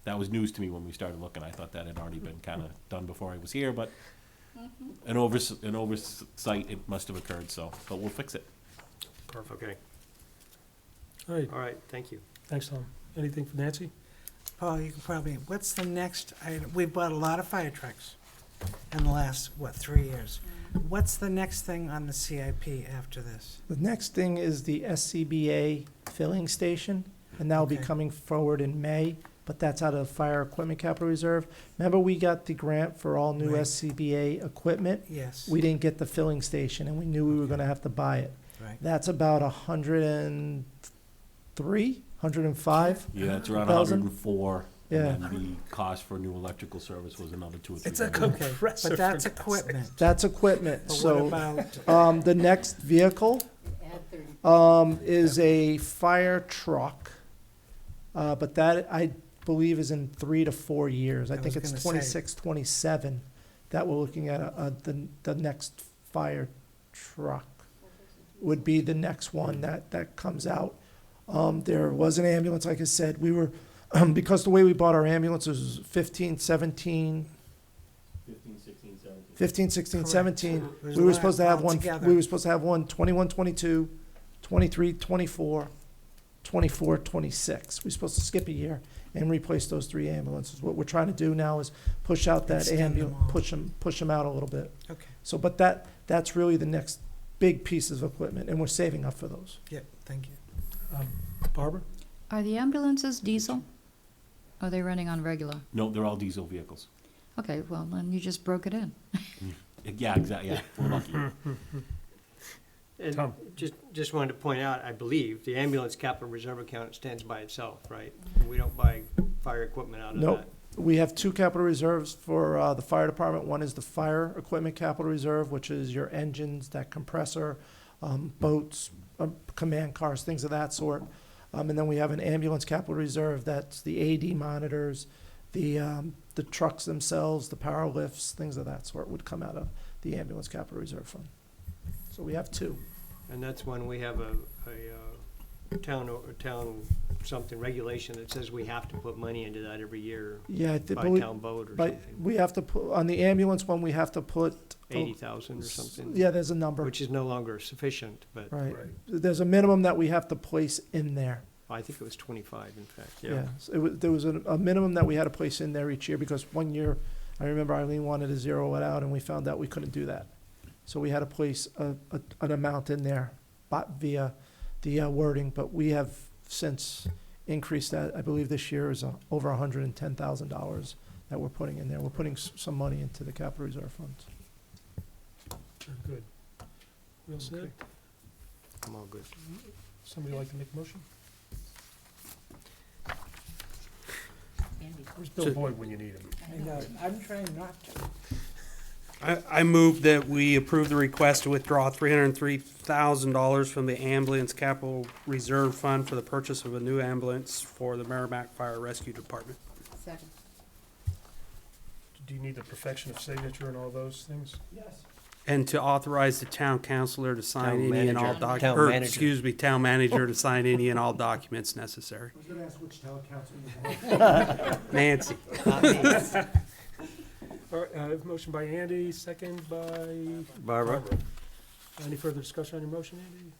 That was news to me when we started looking, I thought that had already been kinda done before I was here, but an oversight, it must have occurred, so, but we'll fix it. Perfect. okay. All right, All right, thank you. thanks, Tom. Anything for Nancy? Paul, you can probably, what's the next item? We've bought a lot of fire trucks in the last, 3 years? What's the next thing on the CIP after this? The next thing is the SCBA filling station, and that'll be Okay. coming forward in May, but that's out of Fire Equipment Capital Reserve. Remember, we got the grant for all new Right. SCBA equipment? Yes. We didn't get the filling station, and we knew we were gonna have to buy it. Right. That's about 103, 105. Yeah, it's around 1,000? 104, Yeah. and then the cost for new electrical service was another 2 or 3. It's a grand. Okay, compressor. but that's for God's equipment. That's equipment, But what so, about, the next vehicle, is a fire truck. But that, I believe, is in 3 to 4 years. I I think was it's gonna say- 26, 27 that we're looking at, the next fire truck would be the next one that comes out. There was an ambulance, like I said, we were, because the way we bought our ambulances was 15, 17, 15, 16, 17. 15, 16, Correct. 17. There's We a were lot supposed to have one, altogether. we were supposed to have one 21, 22, 23, 24, 24, 26. We're supposed to skip a year and replace those 3 ambulances. What we're trying to do now is push out that Extend them all. push them out a little bit. okay, So, but that's really the next big piece of equipment, and we're saving up for those. yeah, thank you. Barbara? Are the ambulances diesel? Are they running on regular? No, they're all diesel vehicles. Okay, well, then you just broke it in. Yeah, exactly, yeah, we're lucky. And Tom. just wanted to point out, I believe, the ambulance capital reserve account stands by itself, right? We don't buy fire equipment out of Nope. that. We have 2 capital reserves for the fire department. One is the fire equipment capital reserve, which is your engines, that compressor, boats, command cars, things of that sort. And then we have an ambulance capital reserve, that's the AD monitors, the trucks themselves, the power lifts, things of that sort would come out of the ambulance capital reserve fund. So we have 2. And that's when we have a town something regulation that says we have to put money into that every year Yeah, by town vote or but something. we have to put, on the ambulance one, we have to put. 80,000 or something. Yeah, there's a number, Which is no longer sufficient, but right. Right. There's a minimum that we have to place in there. I think it was 25, in fact, Yeah, yeah. so there was a minimum that we had to place in there each year, because one year, I remember Eileen wanted to zero it out, and we found out we couldn't do that. So we had to place an amount in there, via the wording, but we have since increased that. I believe this year is over $110,000 that we're putting in there. We're putting some money into the capital reserve funds. Very good. We all set? Okay. I'm all good. Somebody like to make a motion? Where's Bill Boyd when you need him? I know, I'm trying not to. I move that we approve the request to withdraw $303,000 from the ambulance capital reserve fund for the purchase of a new ambulance for the Merrimack Fire Rescue Department. Second. Do you need the perfection of signature and all those things? Yes. And to authorize the town councilor to sign Town any and all manager. Town or, manager. excuse me, town manager to sign any and all documents necessary. I was gonna ask which town council you want. Nancy. All right, motion by Andy, second by Barbara? Any further discussion on your motion, Andy?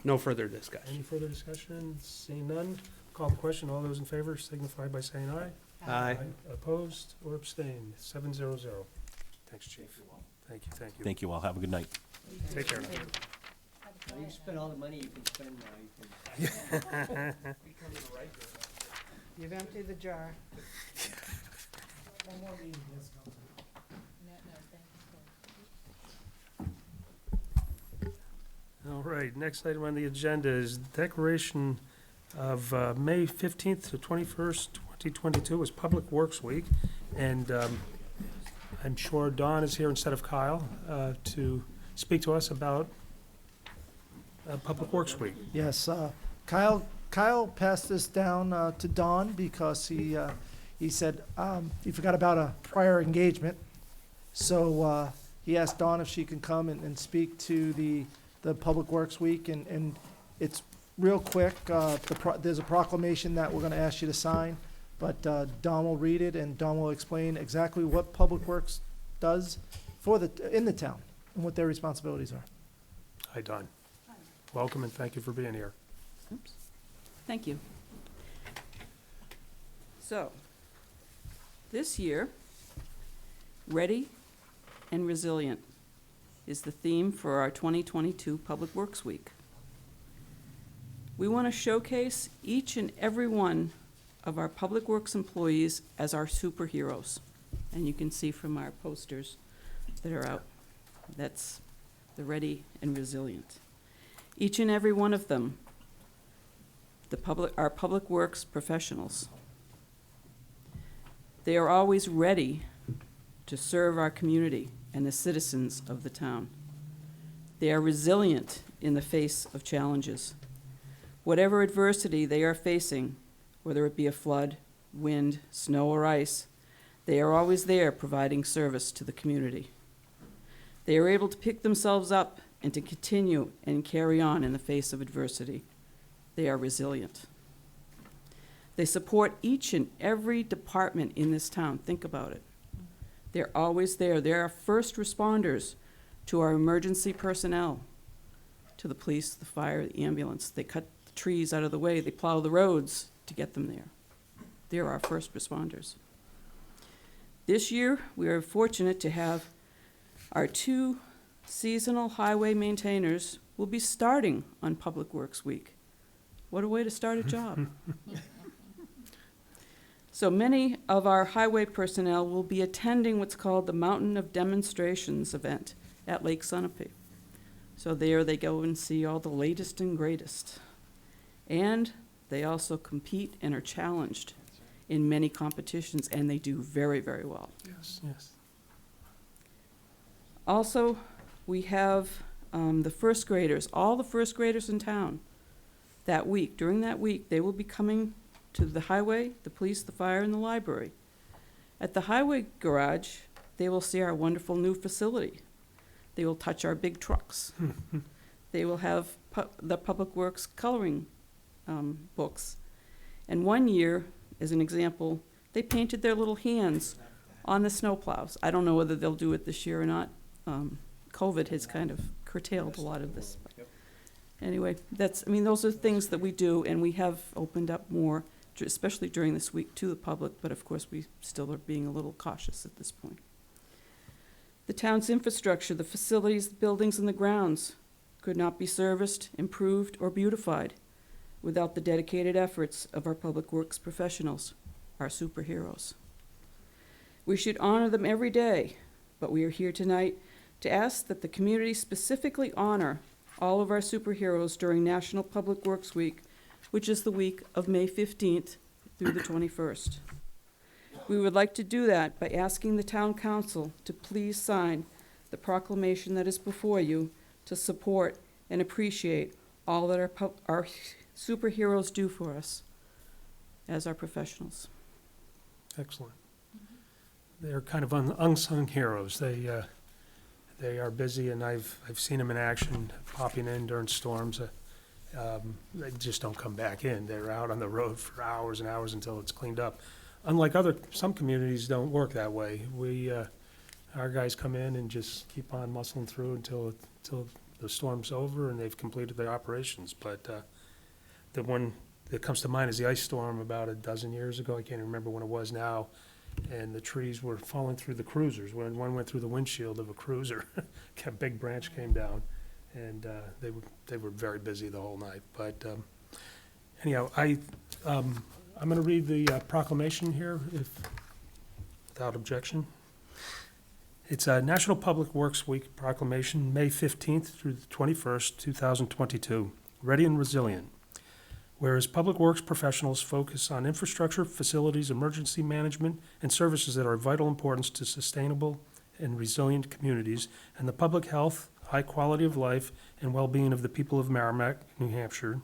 No further discussion. Any further discussion? Seeing none, Call the question. All those in favor signify by saying aye. Aye. Opposed or abstained? 700. Thanks, Chief. Thank you, thank you. Thank you all. Have a good night. Take care now. Now you've spent all the money you can spend now. You can. You've emptied the jar. All right, next item on the agenda is declaration of May 15th to 21st, 2022 is Public Works Week. And I'm sure Dawn is here instead of Kyle to speak to us about Public Works Week. Yes, Kyle passed this down to Don because he said he forgot about a prior engagement. So he asked Dawn if she can come and speak to the Public Works Week, and it's real quick. There's a proclamation that we're going to ask you to sign, but Dawn will read it, and Dawn will explain exactly what Public Works does in the town and what their responsibilities are. Hi, Dawn. Welcome and thank you for being here. Oops. Thank you. So, this year, Ready and Resilient is the theme for our 2022 Public Works Week. We want to showcase each and every one of our Public Works employees as our superheroes. And you can see from our posters that are out, that's the Ready and Resilient. Each and every one of them, our Public Works professionals. They are always ready to serve our community and the citizens of the town. They are resilient in the face of challenges. Whatever adversity they are facing, whether it be a flood, wind, snow, or ice, they are always there providing service to the community. They are able to pick themselves up and to continue and carry on in the face of adversity. They are resilient. They support each and every department in this town. Think about it. They're always there. They're our first responders to our emergency personnel, to the police, the fire, the ambulance. They cut the trees out of the way. They plow the roads to get them there. They're our first responders. This year, we are fortunate to have our 2 seasonal highway maintainers will be starting on Public Works Week. What a way to start a job. So many of our highway personnel will be attending what's called the Mountain of Demonstrations event at Lake Sunapee. So there they go and see all the latest and greatest. And they also compete and are challenged in many competitions, and they do very, very well. Yes, yes. Also, we have the first graders, all the first graders in town that week. During that week, they will be coming to the highway, the police, the fire, and the library. At the highway garage, they will see our wonderful new facility. They will touch our big trucks. They will have the Public Works coloring books. And one year, as an example, they painted their little hands on the snowplows. I don't know whether they'll do it this year or not. COVID has kind of curtailed a lot of this. Anyway, those are things that we do, and we have opened up more, especially during this week, to the public, but of course we still are being a little cautious at this point. The town's infrastructure, the facilities, the buildings, and the grounds could not be serviced, improved, or beautified without the dedicated efforts of our Public Works professionals, our superheroes. We should honor them every day, but we are here tonight to ask that the community specifically honor all of our superheroes during National Public Works Week, which is the week of May 15th through the 21st. We would like to do that by asking the town council to please sign the proclamation that is before you to support and appreciate all that our superheroes do for us as our professionals. Excellent. They're kind of unsung heroes. They are busy, and I've seen them in action, popping in during storms. They just don't come back in. They're out on the road for hours and hours until it's cleaned up. Unlike some communities don't work that way. Our guys come in and just keep on muscling through until the storm's over and they've completed their operations. But when that comes to mind is the ice storm about a dozen years ago. I can't even remember when it was now. And the trees were falling through the cruisers. When one went through the windshield of a cruiser, a big branch came down, and they were very busy the whole night. But anyhow, I'm going to read the proclamation here, without objection. It's a National Public Works Week proclamation, May 15th through the 21st, 2022. Ready and resilient. Whereas public works professionals focus on infrastructure, facilities, emergency management, and services that are of vital importance to sustainable and resilient communities, and the public health, high quality of life, and well-being of the people of Merrimack, New Hampshire.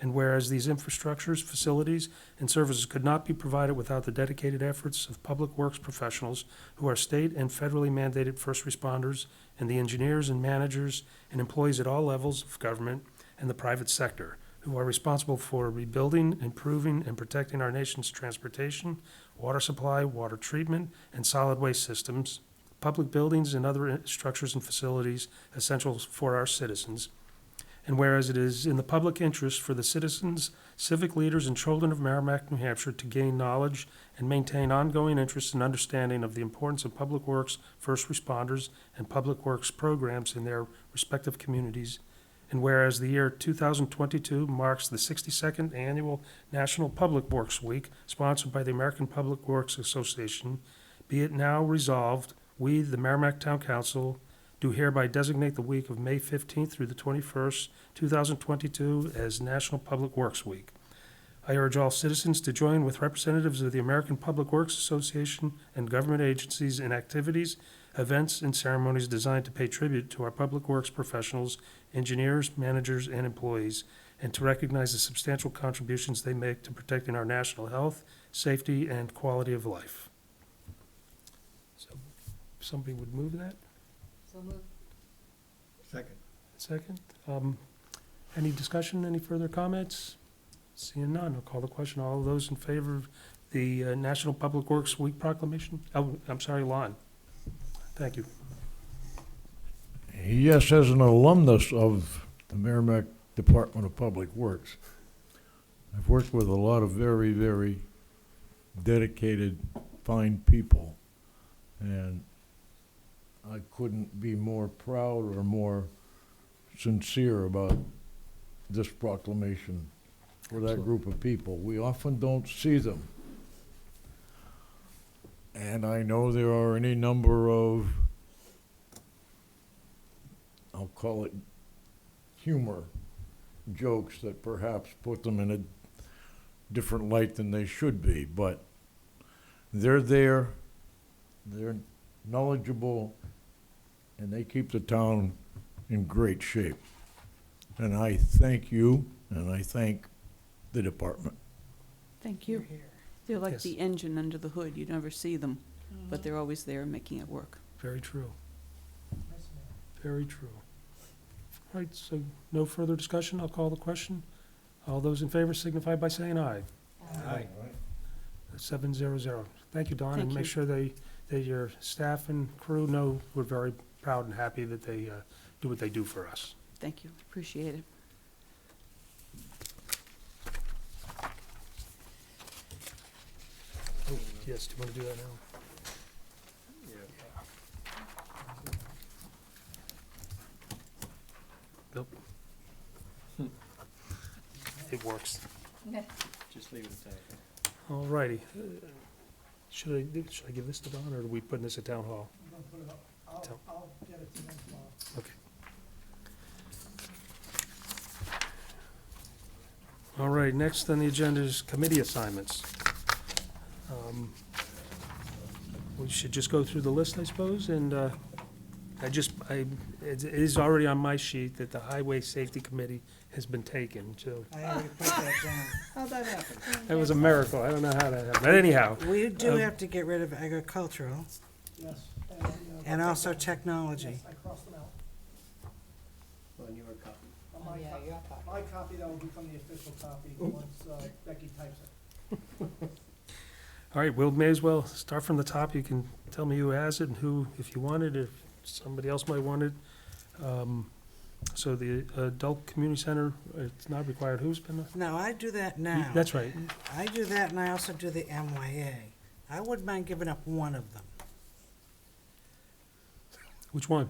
And whereas these infrastructures, facilities, and services could not be provided without the dedicated efforts of public works professionals who are state and federally mandated first responders, and the engineers and managers and employees at all levels of government and the private sector, who are responsible for rebuilding, improving, and protecting our nation's transportation, water supply, water treatment, and solid waste systems, public buildings and other structures and facilities essential for our citizens. And whereas it is in the public interest for the citizens, civic leaders, and children of Merrimack, New Hampshire to gain knowledge and maintain ongoing interest and understanding of the importance of public works, first responders, and public works programs in their respective communities. And whereas the year 2022 marks the 62nd Annual National Public Works Week, sponsored by the American Public Works Association, be it now resolved, we, the Merrimack Town Council, do hereby designate the week of May 15th through the 21st, 2022 as National Public Works Week. I urge all citizens to join with representatives of the American Public Works Association and government agencies in activities, events, and ceremonies designed to pay tribute to our public works professionals, engineers, managers, and employees, and to recognize the substantial contributions they make to protecting our national health, safety, and quality of life. So, if somebody would move that? So moved. Second. Any discussion, any further comments? Seeing none, I'll call the question. All of those in favor of the National Public Works Week proclamation? Oh, I'm sorry, Lon. Thank you. Yes, as an alumnus of the Merrimack Department of Public Works, I've worked with a lot of very, very dedicated, fine people, and I couldn't be more proud or more sincere about this proclamation for that group of people. We often don't see them. And I know there are any number of, I'll call it humor jokes that perhaps put them in a different light than they should be, but they're there, they're knowledgeable, and they keep the town in great shape. And I thank you, and I thank the department. Thank you. They're like Yes. the engine under the hood. You never see them, but they're always there making it work. Very true. Very true. All right, so no further discussion. I'll call the question. All those in favor signify by saying aye. Aye. 700. Thank you, Don, Thank and make you. sure that your staff and crew know we're very proud and happy that they do what they do for us. Thank you. Appreciate it. Oh, yes, do you want to do that now? Nope. It works. Just leave it at that. All righty. Should I give this to Don, or are we putting this at Town Hall? I'll get it to them tomorrow. Okay. All right, next on the agenda is committee assignments. We should just go through the list, I suppose, and it is already on my sheet that the Highway Safety Committee has been taken, so I already put that down. How'd that happen? that was a miracle. I don't know how that happened, but anyhow. We do Um, have to get rid of agricultural Yes. and also technology. I crossed them out. On your copy. On my copy. My copy, that will become the official copy once Becky types it. All right, we may as well start from the top. You can tell me who has it and who, if you want it, if somebody else might want it. So the adult community center, it's not required, who's been? No, I do that now. That's right. I do that, and I also do the MYA. I wouldn't mind giving up one of them. Which one?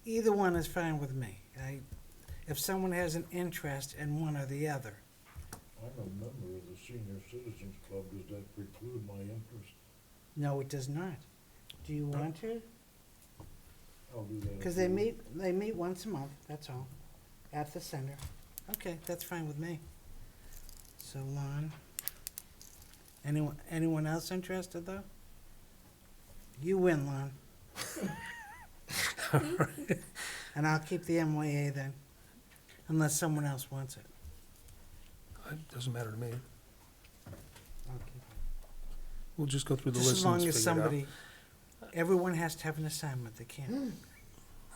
Either one is fine with me. If someone has an interest in one or the other. I'm a member of the Senior Citizens Club. Does that preclude my interest? No, it does not. Do you want to? I'll do that. Because they meet once a month, that's all, at the center. Okay, that's fine with me. So, Lon, anyone else interested, though? You win, Lon. And I'll keep the MYA then, unless someone else wants it. It doesn't matter to me. I'll keep it. We'll just go through the Just list as and long figure as it out. somebody, everyone has to have an assignment, they can't.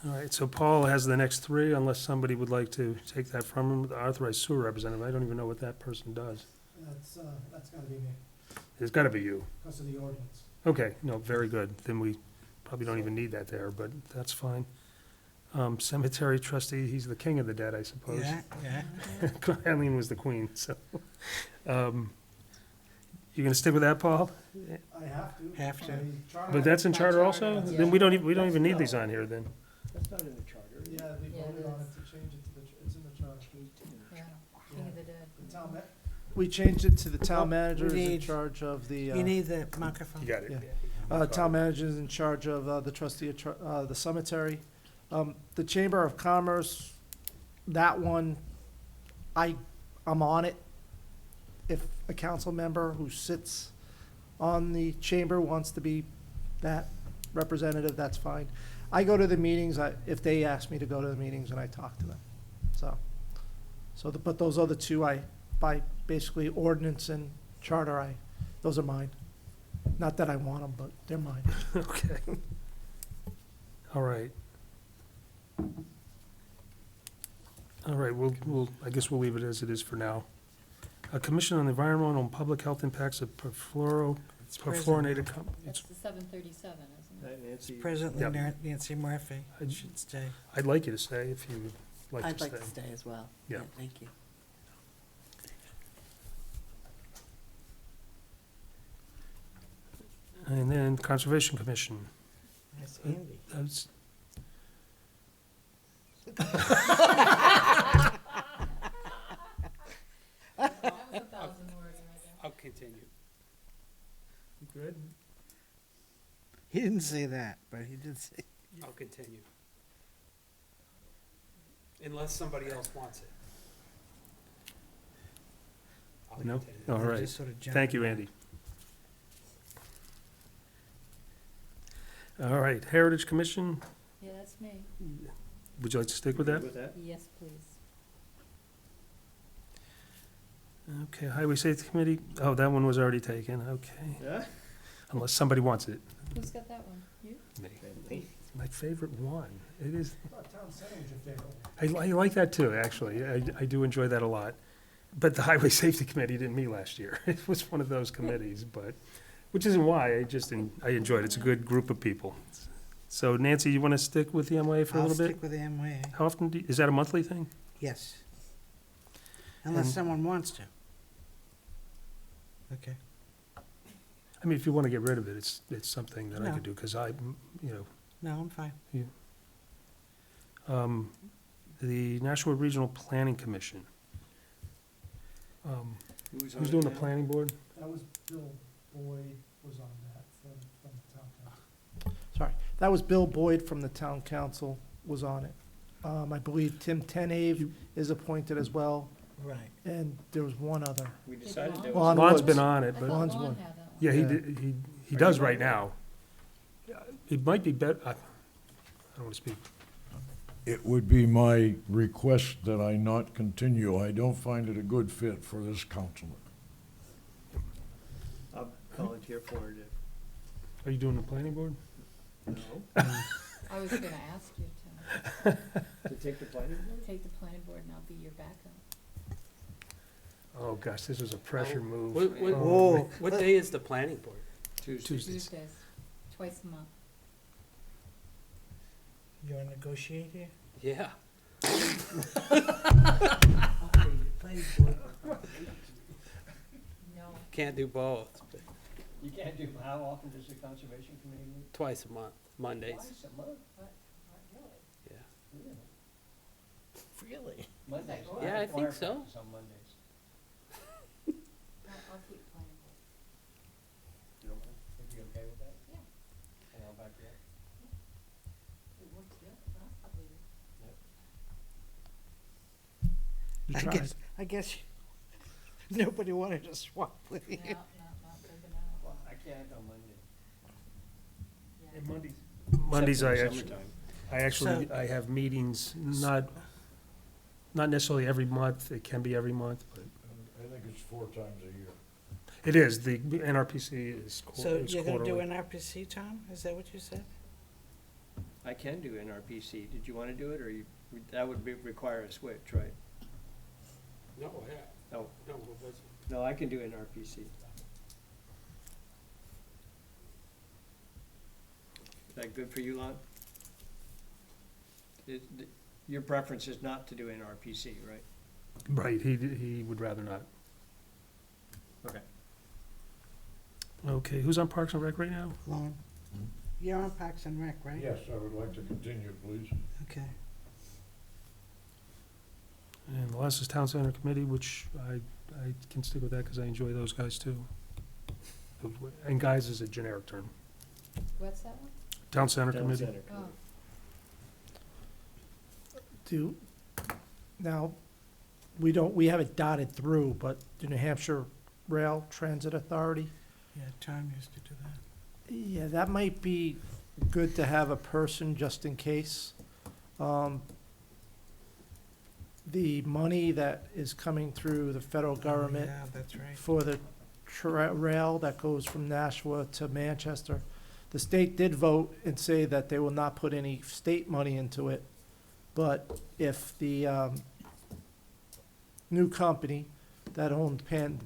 All right, so Paul has the next three, unless somebody would like to take that from him. The authorized sewer representative, I don't even know what that person does. That's gotta be me, It's gotta be you. because of the ordinance. Okay, no, very good. Then we probably don't even need that there, but that's fine. Cemetery trustee, he's the king of the dead, I suppose. Yeah. Eileen was the queen, so. You gonna stick with that, Paul? I have to. Have to. But that's in charter also? Then we don't even need these on here then. That's not in the charter. Yeah, we Yeah, it voted on is. it to change it to the, it's in the charter. Yeah, King of the Dead. The town We changed it to the town manager is in need- charge of the, You need the microphone. You got it. yeah. Town manager is in charge of, the trustee of, the cemetery. The Chamber of Commerce, that one, I'm on it. If a council member who sits on the chamber wants to be that representative, that's fine. I go to the meetings, if they ask me to go to the meetings and I talk to them, but those other two, by basically ordinance and charter, those are mine. Not that I want them, but they're mine. Okay. All right. All right, I guess we'll leave it as it is for now. A commission on the environmental and public health impacts of It's perfluorinated, That's the 737, isn't it? Nancy, Presently Yep. Nancy Murphy I'd- should stay. I'd like you to stay if you would like I'd to like stay. to stay as well. Yeah. Thank you. And then Conservation Commission. That's Andy. That's, That was 1,000 words right there. I'll continue. good. He didn't say that, but he did say. I'll continue. Unless somebody else wants it. I'll No? continue. All They right. just sort of jumped Thank you, in. Andy. All right, Heritage Commission, Yeah, that's me. would you like to stick with that? With that? Yes, please. Okay, Highway Safety Committee, oh, that one was already taken, okay. Yeah? Unless somebody wants it. Who's got that one? You? Me. My favorite one. It is, Town center was your favorite. I like that too, actually. I do enjoy that a lot. But the Highway Safety Committee didn't meet last year. It was one of those committees, but, which isn't why, I enjoyed it. It's a good group of people. So Nancy, you want to stick with the MOA for a I'll little bit? stick with the MYA, How often is that a monthly thing? yes. Unless And- someone wants to. Okay. I mean, if you want to get rid of it, it's something that I No. could do, because you No, I'm fine. know, the Nashua Regional Planning Commission. Who's doing the planning board? That was Bill Boyd was on that from the town council. Sorry, that was Bill Boyd from the town council was on it. I believe Tim Tenave is appointed as well, Right. and there was one other. We decided there Lon was. Lon's Woods. been on I it, thought but, Lon's Lon one. had that one. yeah, Yeah. he does right now. It might be better, I don't want to speak. It would be my request that I not continue. I don't find it a good fit for this councilman. I'll volunteer for it Are you doing the planning board? if, I was gonna ask you to to take the planning board? take the planning board and I'll be your backup. Oh, gosh, this was a pressure move. Oh. What day is the planning board? Tuesdays. Tuesdays, twice a month. You want to negotiate here? Yeah. Can't do both, but You can't do, how often does the Conservation Committee meet? twice a month, Mondays. Twice a month? Yeah. Really? Really? Mondays? Yeah, I think so. On Mondays. I'll keep playing. You don't mind? If you okay with that? Yeah. And I'll back you up. It works good the last couple of years. You tried. I guess nobody wanted to swap with you. Well, I can't on Monday. And Mondays, Except in the I actually, So- I have meetings, not necessarily every month, it can be every month, but I think it's 4 times a year. it is, the NRPC is So is you're gonna do quarterly. an RPC, Tom? Is that what you said? I can do NRPC. Did you want to do it, or you, that would require a switch, right? No, yeah. No. No, it wasn't. No, I can do NRPC. Is that good for you, Lon? Your preference is not to do NRPC, right? Right, he would rather not. Okay. Okay, who's on Parks and Rec right now? Lon? You're on Parks and Rec, right? Yes, I would like to continue, please. Okay. And the last is Town Center Committee, which I can stick with that because I enjoy those guys too. And guys is a generic term. What's that one? Town Center Town Committee. Center Oh. Committee. Now, we have it dotted through, but the New Hampshire Rail Transit Authority, Yeah, Tom used to do that. yeah, that might be good to have a person just in case. The money that is coming through the federal government Yeah, that's right. for the rail that goes from Nashua to Manchester, the state did vote and say that they will not put any state money into it. But if the new company that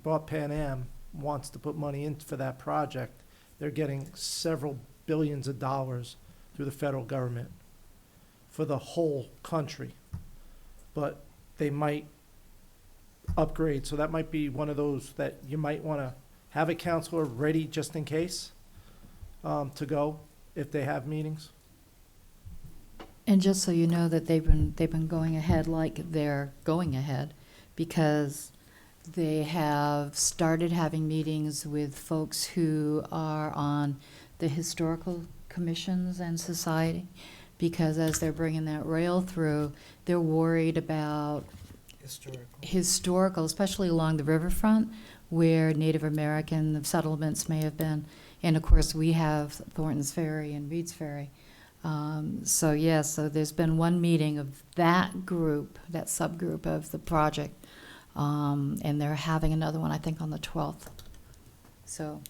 bought Pan Am wants to put money in for that project, they're getting several billions of dollars through the federal government for the whole country. But they might upgrade, so that might be one of those that you might want to have a counselor ready just in case to go if they have meetings. And just so you know that they've been going ahead like they're going ahead, because they have started having meetings with folks who are on the historical commissions and society, because as they're bringing that rail through, they're worried about historical, especially along the riverfront where Native American settlements may have been. And of course, we have Thornton's Ferry and Reed's Ferry. So there's been one meeting of that group, that subgroup of the project, and they're having another one, I think, on the 12th. So,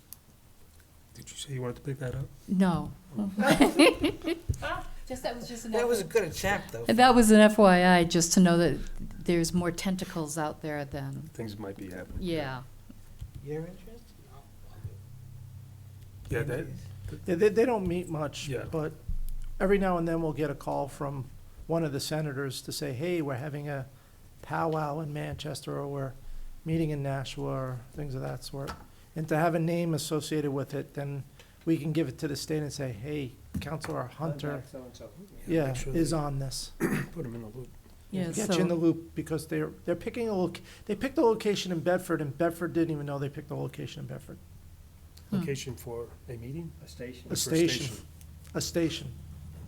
Did you say you wanted to pick that up? no. That was a good chat, though. That was an FYI, just to know that there's more tentacles out there than, Things might be happening. yeah. Your interest? Yeah, that, Yeah, they don't meet much, Yeah. but every now and then we'll get a call from one of the senators to say, hey, we're having a powwow in Manchester, or we're meeting in Nashua, or things of that sort. And to have a name associated with it, then we can give it to the state and say, hey, Councilor Hunter, Contact so-and-so. yeah, make sure is they- on this. put them in the loop. Yeah, Get you in the so, loop, because they're picking they picked a location in Bedford, and Bedford didn't even know they picked a location in Bedford. Location for a meeting? A station. A For station, a station.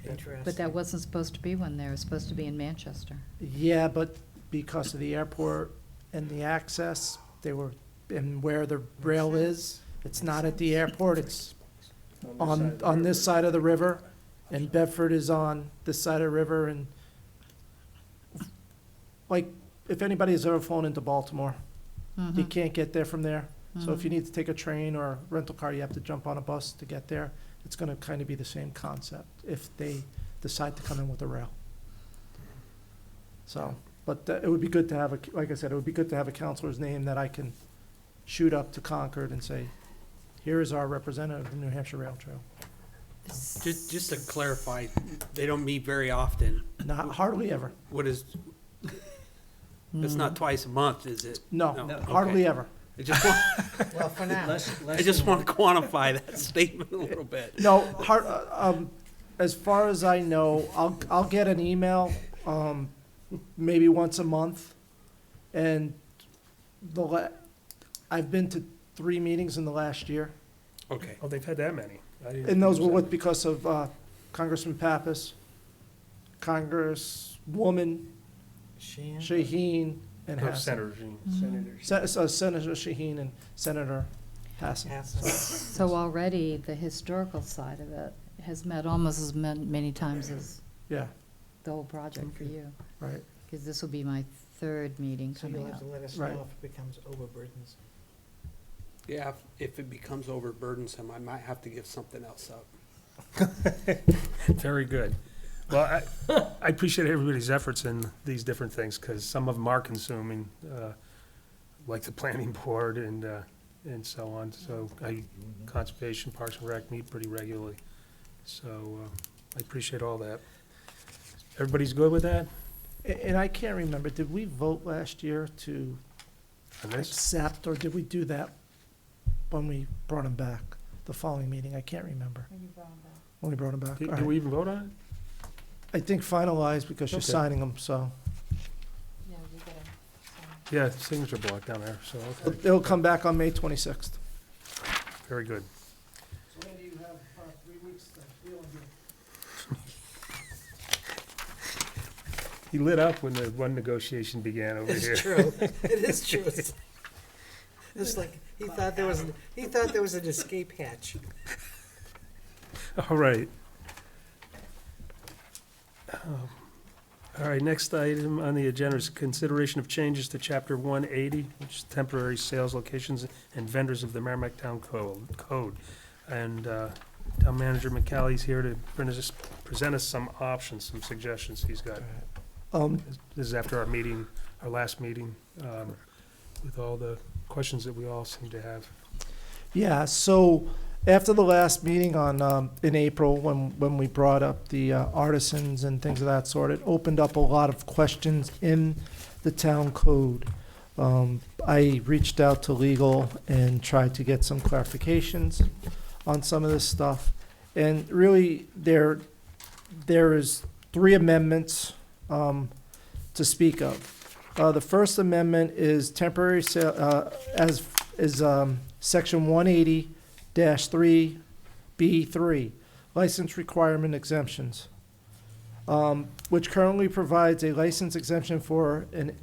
Interesting. but that wasn't supposed to be one there, it was supposed to be in Manchester. Yeah, but because of the airport and the access, they were, and where the rail is, it's not at the airport, it's on this side of the river, and Bedford is on this side of the river, and like, if anybody's ever flown into Baltimore, you Mhm. can't get there from there. So if you Mhm. need to take a train or a rental car, you have to jump on a bus to get there. It's gonna kind of be the same concept if they decide to come in with a rail. So, but it would be good to have like I said, it would be good to have a counselor's name that I can shoot up to Concord and say, here is our representative of the New Hampshire Rail Trail. Just to clarify, they don't meet very often. Not hardly ever. What is, It's not twice a month, is it? No, No, hardly okay. ever. I just want, Well, for now. I just want to quantify that statement a little bit. No, as far as I know, I'll get an email, maybe once a month. And I've been to 3 meetings in the last year. Okay. Oh, they've had that many. I didn't And those were realize with, because of Congressman Pappas, Congresswoman Shaheen, and that. Oh, Hassan. Senator Jean. Senator Shaheen and Senator Hassan. So already, the historical side of it has met almost as many times as Yeah, the whole project for you. right. Because this will be my 3rd meeting coming up. let us Right. know if it becomes overburdensome. Yeah, if it becomes overburdensome, I might have to give something else up. Very good. Well, I appreciate everybody's efforts in these different things, because some of them are consuming, like the planning board and so on. So Conservation, Parks and Rec meet pretty regularly. So I appreciate all that. Everybody's good with that? And I can't remember, did we vote last year to On this? accept, or did we do that when we brought him back, the following meeting? I can't remember. When we brought him back. Did All did right. we even vote on I think finalized because you're Okay. signing them, so. it? Yeah, signature block down there, so, okay, It'll come back on May 26th. very good. So Andy, you have 3 weeks to deal with it. He lit up when the one negotiation began over here. It's true. It is true. It's like, he thought there was an escape hatch. All right. All right, next item on the agenda is consideration of changes to Chapter 180, which is temporary sales locations and vendors of the Merrimack Town Code. And Town Manager McCally's here to present us some options, some suggestions he's got. This is after our meeting, our last meeting, with all the questions that we all seem to have. Yeah, so after the last meeting on, in April, when we brought up the artisans and things of that sort, it opened up a lot of questions in the town code. I reached out to legal and tried to get some clarifications on some of this stuff. And really, there is 3 amendments to speak of. The first amendment is temporary sale, section 180-3B3, license requirement exemptions, which currently provides a license exemption for an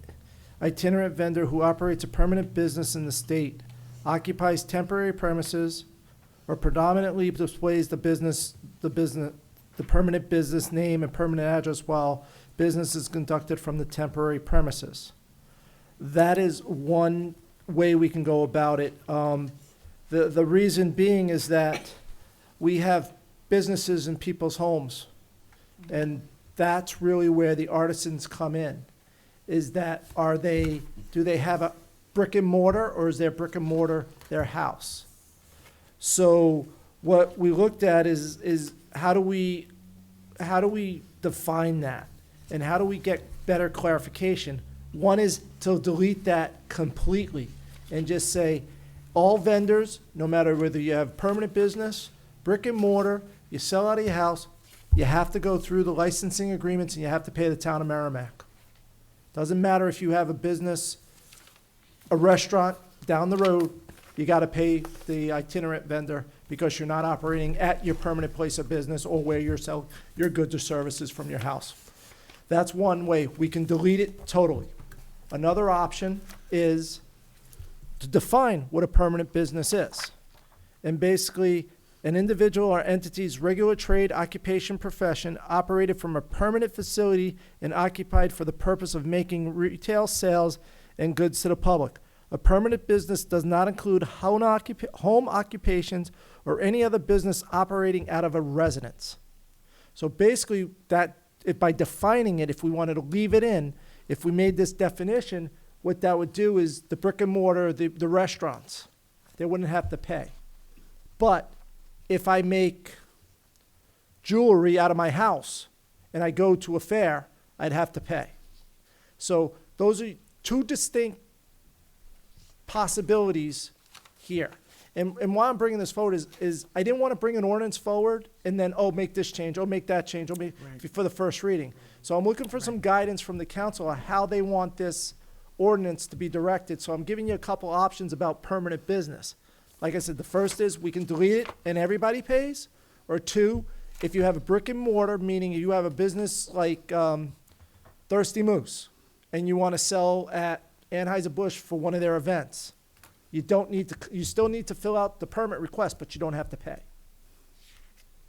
itinerant vendor who operates a permanent business in the state, occupies temporary premises, or predominantly displays the permanent business name and permanent address while business is conducted from the temporary premises. That is one way we can go about it. The reason being is that we have businesses in people's homes, and that's really where the artisans come in. Is that, do they have a brick and mortar, or is their brick and mortar their house? So what we looked at is how do we define that? And how do we get better clarification? One is to delete that completely and just say, all vendors, no matter whether you have permanent business, brick and mortar, you sell out of your house, you have to go through the licensing agreements and you have to pay the town of Merrimack. Doesn't matter if you have a business, a restaurant down the road, you gotta pay the itinerant vendor because you're not operating at your permanent place of business or where you sell your goods or services from your house. That's one way. We can delete it totally. Another option is to define what a permanent business is. And basically, an individual or entity's regular trade, occupation, profession operated from a permanent facility and occupied for the purpose of making retail sales and goods to the public. A permanent business does not include home occupations or any other business operating out of a residence. So basically, by defining it, if we wanted to leave it in, if we made this definition, what that would do is the brick and mortar, the restaurants, they wouldn't have to pay. But if I make jewelry out of my house and I go to a fair, I'd have to pay. So those are two distinct possibilities here. And why I'm bringing this forward is I didn't want to bring an ordinance forward and then, oh, make this change, oh, make that change, oh, make, for the first reading. So I'm looking for some guidance from the council on how they want this ordinance to be directed. So I'm giving you a couple options about permanent business. Like I said, the first is we can delete it and everybody pays. Or two, if you have a brick and mortar, meaning you have a business like Thirsty Moose, and you want to sell at Anheuser-Busch for one of their events, you still need to fill out the permit request, but you don't have to pay.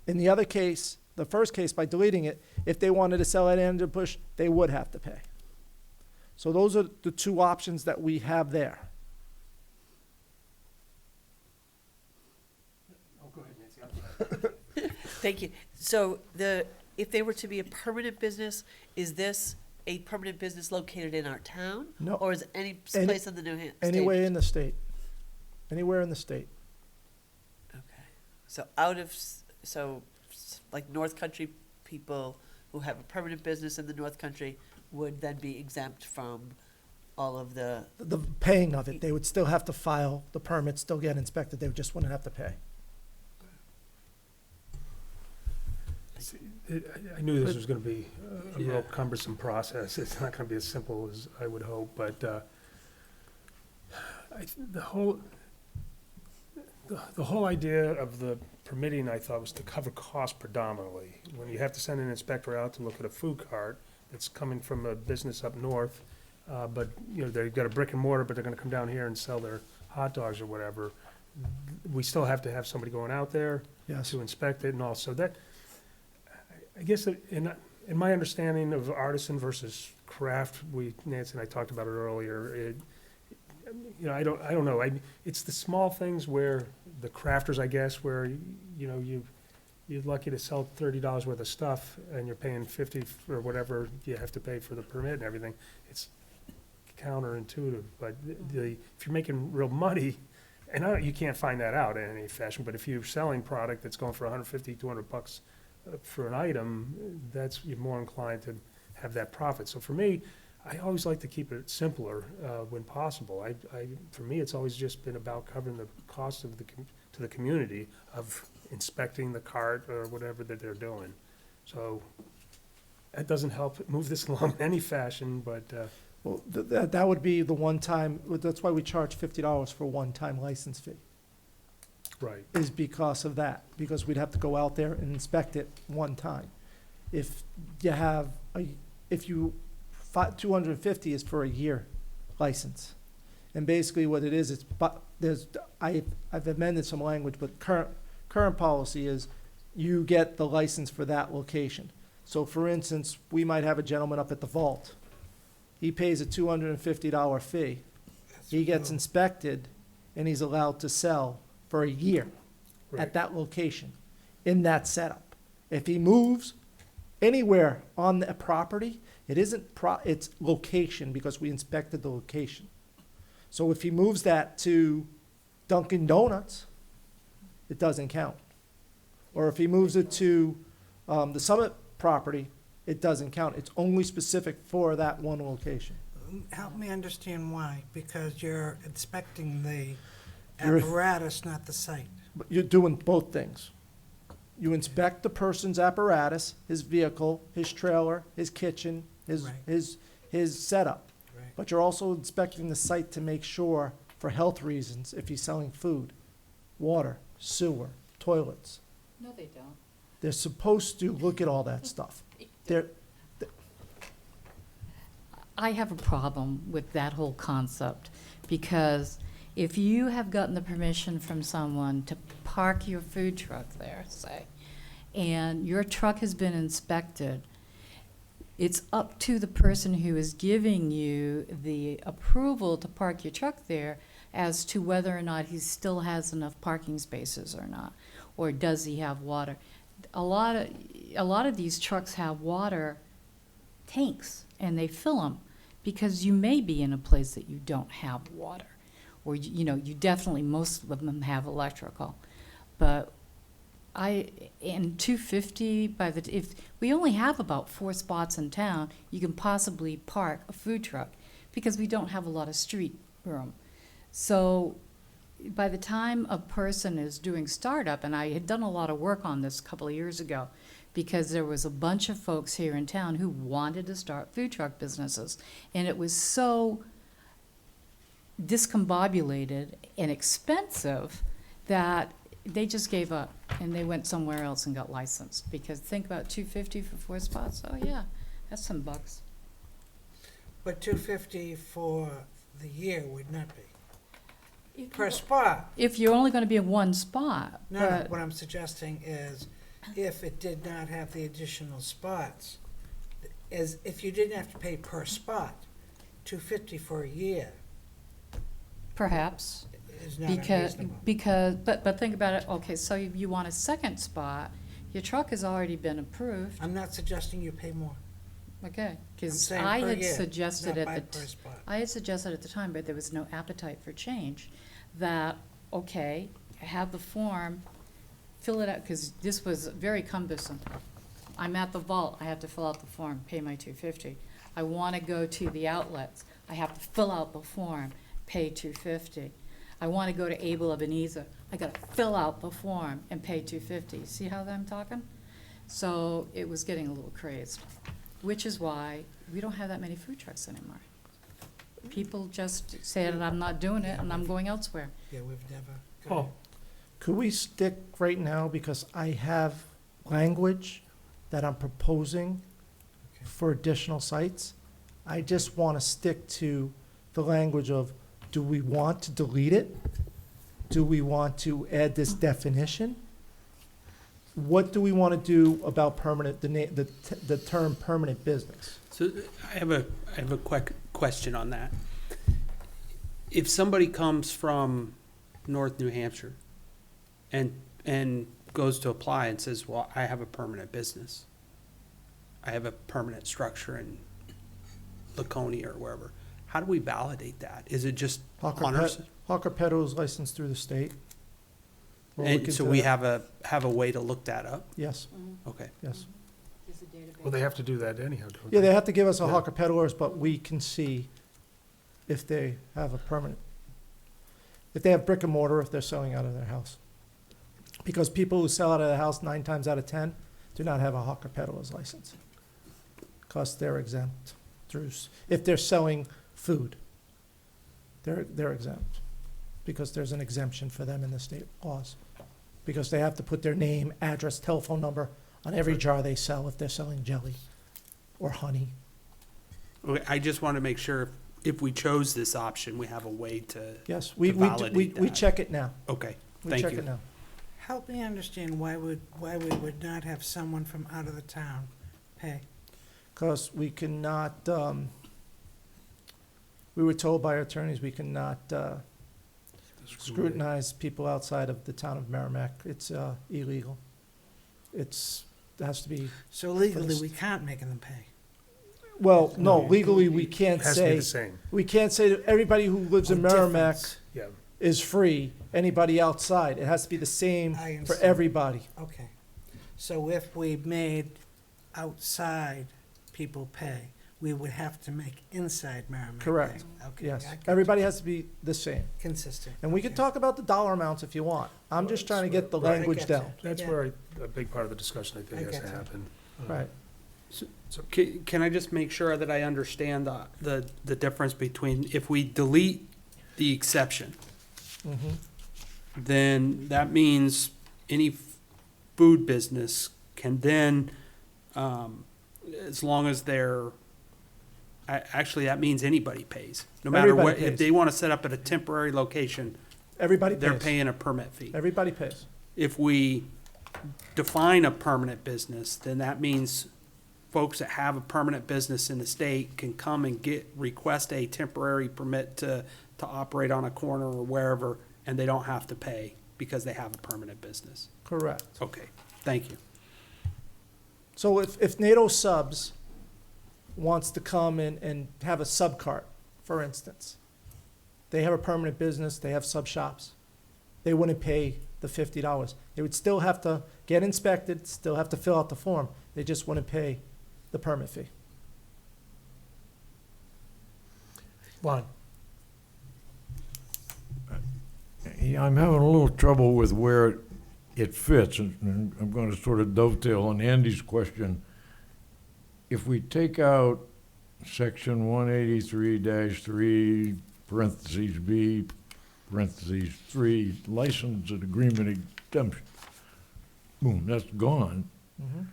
In the other case, the first case, by deleting it, if they wanted to sell at Anheuser-Busch, they would have to pay. So those are the two options that we have there. Oh, go ahead, Nancy. Thank you. So if they were to be a permanent business, is this a permanent business located in our town? No. Or is it any place in the New Hampshire? Anywhere in the state. Anywhere in the state. Okay. So like North Country people who have a permanent business in the North Country would then be exempt from all of the, The paying of it, they would still have to file the permit, still get inspected, they just wouldn't have to pay. I knew this was gonna be a real cumbersome process. It's not gonna be as simple as I would hope, but, the whole idea of the permitting, I thought, was to cover costs predominantly. When you have to send an inspector out to look at a food cart that's coming from a business up north, but, you know, they've got a brick and mortar, but they're gonna come down here and sell their hot dogs or whatever, we still have to have somebody going out there Yes. to inspect it and all. So that, I guess in my understanding of artisan versus craft, Nancy and I talked about it earlier, you know, I don't know. It's the small things where the crafters, I guess, where, you know, you're lucky to sell $30 worth of stuff and you're paying 50 or whatever you have to pay for the permit and everything. It's counterintuitive, but if you're making real money, and you can't find that out in any fashion, but if you're selling product that's going for $150, $200 for an item, you're more inclined to have that profit. So for me, I always like to keep it simpler when possible. For me, it's always just been about covering the cost of to the community of inspecting the cart or whatever that they're doing. So that doesn't help move this along in any fashion, but Well, that would be the one-time, that's why we charge $50 for a one-time license fee, right. is because of that, because we'd have to go out there and inspect it one time. If you have, 250 is for a year license. And basically what it is, I've amended some language, but current policy is you get the license for that location. So for instance, we might have a gentleman up at the vault. He pays a $250 fee. He gets inspected, and he's allowed to sell for a year Right. at that location, in that setup. If he moves anywhere on the property, it isn't it's location, because we inspected the location. So if he moves that to Dunkin' Donuts, it doesn't count. Or if he moves it to the Summit property, it doesn't count. It's only specific for that one location. Help me understand why, because you're inspecting the You're- apparatus, not the site. But you're doing both things. You inspect the person's apparatus, his vehicle, his trailer, his kitchen, Right. his setup. Right. But you're also inspecting the site to make sure, for health reasons, if he's selling food, water, sewer, toilets. No, they don't. They're supposed to look at all that stuff. I have a problem with that whole concept, because if you have gotten the permission from someone to park your food truck there, say, and your truck has been inspected, it's up to the person who is giving you the approval to park your truck there as to whether or not he still has enough parking spaces or not, or does he have water. A lot of these trucks have water tanks, and they fill them because you may be in a place that you don't have water, or you definitely, most of them have electrical. But in 250, if we only have about 4 spots in town, you can possibly park a food truck, because we don't have a lot of street room. So by the time a person is doing startup, and I had done a lot of work on this a couple of years ago, because there was a bunch of folks here in town who wanted to start food truck businesses. And it was so discombobulated and expensive that they just gave up and they went somewhere else and got licensed. Because think about $250 for 4 spots. Oh yeah, that's some bucks. But $250 for the year would not be per spot. If you're only going to be in one spot. No, but- what I'm suggesting is, if it did not have the additional spots, is if you didn't have to pay per spot, $250 for a year Perhaps. is not Because, unreasonable. but think about it, okay, so you want a second spot, your truck has already been approved, I'm not suggesting you pay more. okay? I'm Because saying I per had year, suggested not at by the, per spot. I had suggested at the time, but there was no appetite for change, that, okay, have the form, fill it out, because this was very cumbersome. I'm at the vault, I have to fill out the form, pay my $250. I want to go to the outlets, I have to fill out the form, pay $250. I want to go to Able Ebenezer, I got to fill out the form and pay $250. See how I'm talking? So it was getting a little crazed, which is why we don't have that many food trucks anymore. People just say that I'm not doing it and I'm going elsewhere. Yeah, we've never. Paul, Could we stick right now, because I have language that I'm proposing Okay. for additional sites. I just want to stick to the language of, do we want to delete it? Do we want to add this definition? What do we want to do about permanent, the term permanent business? So I have a quick question on that. If somebody comes from North New Hampshire and goes to apply and says, well, I have a permanent business, I have a permanent structure in Laconia or wherever, how do we validate that? Is it just honors? Hawker Pedal is licensed through the state. We'll look And so into we that. have a way to look that up? Yes, Okay. yes. well, they have to do that anyhow, don't Yeah, they have to give us a Yeah. Hawker Pedalers, but we can see if they have a permanent, if they have brick and mortar, if they're selling out of their house. Because people who sell out of their house 9 times out of 10 do not have a Hawker Peddler's license. Because they're exempt through, if they're selling food, they're exempt. Because there's an exemption for them in the state laws. Because they have to put their name, address, telephone number on every jar they sell if they're selling jelly or honey. Okay, I just want to make sure if we chose this option, we have a way to, Yes, To we validate that. check it now. okay, We thank check you. it now. Help me understand why we would not have someone from out of the town pay. Because we cannot, we were told by our attorneys, we cannot scrutinize people outside of the town of Merrimack. It's illegal. It has to be, So legally, we can't make them pay. well, no, No, legally, we can't It has to be say, the same. we can't say that everybody who lives in Oh, Merrimack difference. Yeah, is free, anybody outside. It has to be the same I for understand. everybody. Okay. So if we made outside people pay, we would have to make inside Merrimack pay. Correct. Okay. Yes, I got everybody you. has to be the same. Consistent. And we can Okay. talk about the dollar amounts if you want. I'm just trying to get the Right, I language get down. that's Yeah. where a big part of the discussion, I think, I has get to that. happen. Right. So, Can I just make sure that I understand the difference between, if we delete the exception, Mhm. then that means any food business can then, as long as they're, actually, that means anybody pays. No matter Everybody what, if pays. they want to set up at a temporary location, Everybody they're pays. paying a permit fee. Everybody pays. If we define a permanent business, then that means folks that have a permanent business in the state can come and request a temporary permit to operate on a corner or wherever, and they don't have to pay because they have a permanent business. Correct. Okay, thank you. So if NATO Subs wants to come and have a sub cart, for instance, they have a permanent business, they have sub shops, they wouldn't pay the $50. They would still have to get inspected, still have to fill out the form. They just wouldn't pay the permit fee. Lon? Yeah, I'm having a little trouble with where it fits, and I'm going to sort of dovetail on Andy's question. If we take out section 183-3, parentheses B, parentheses 3, license and agreement exemption, boom, that's gone. Mhm.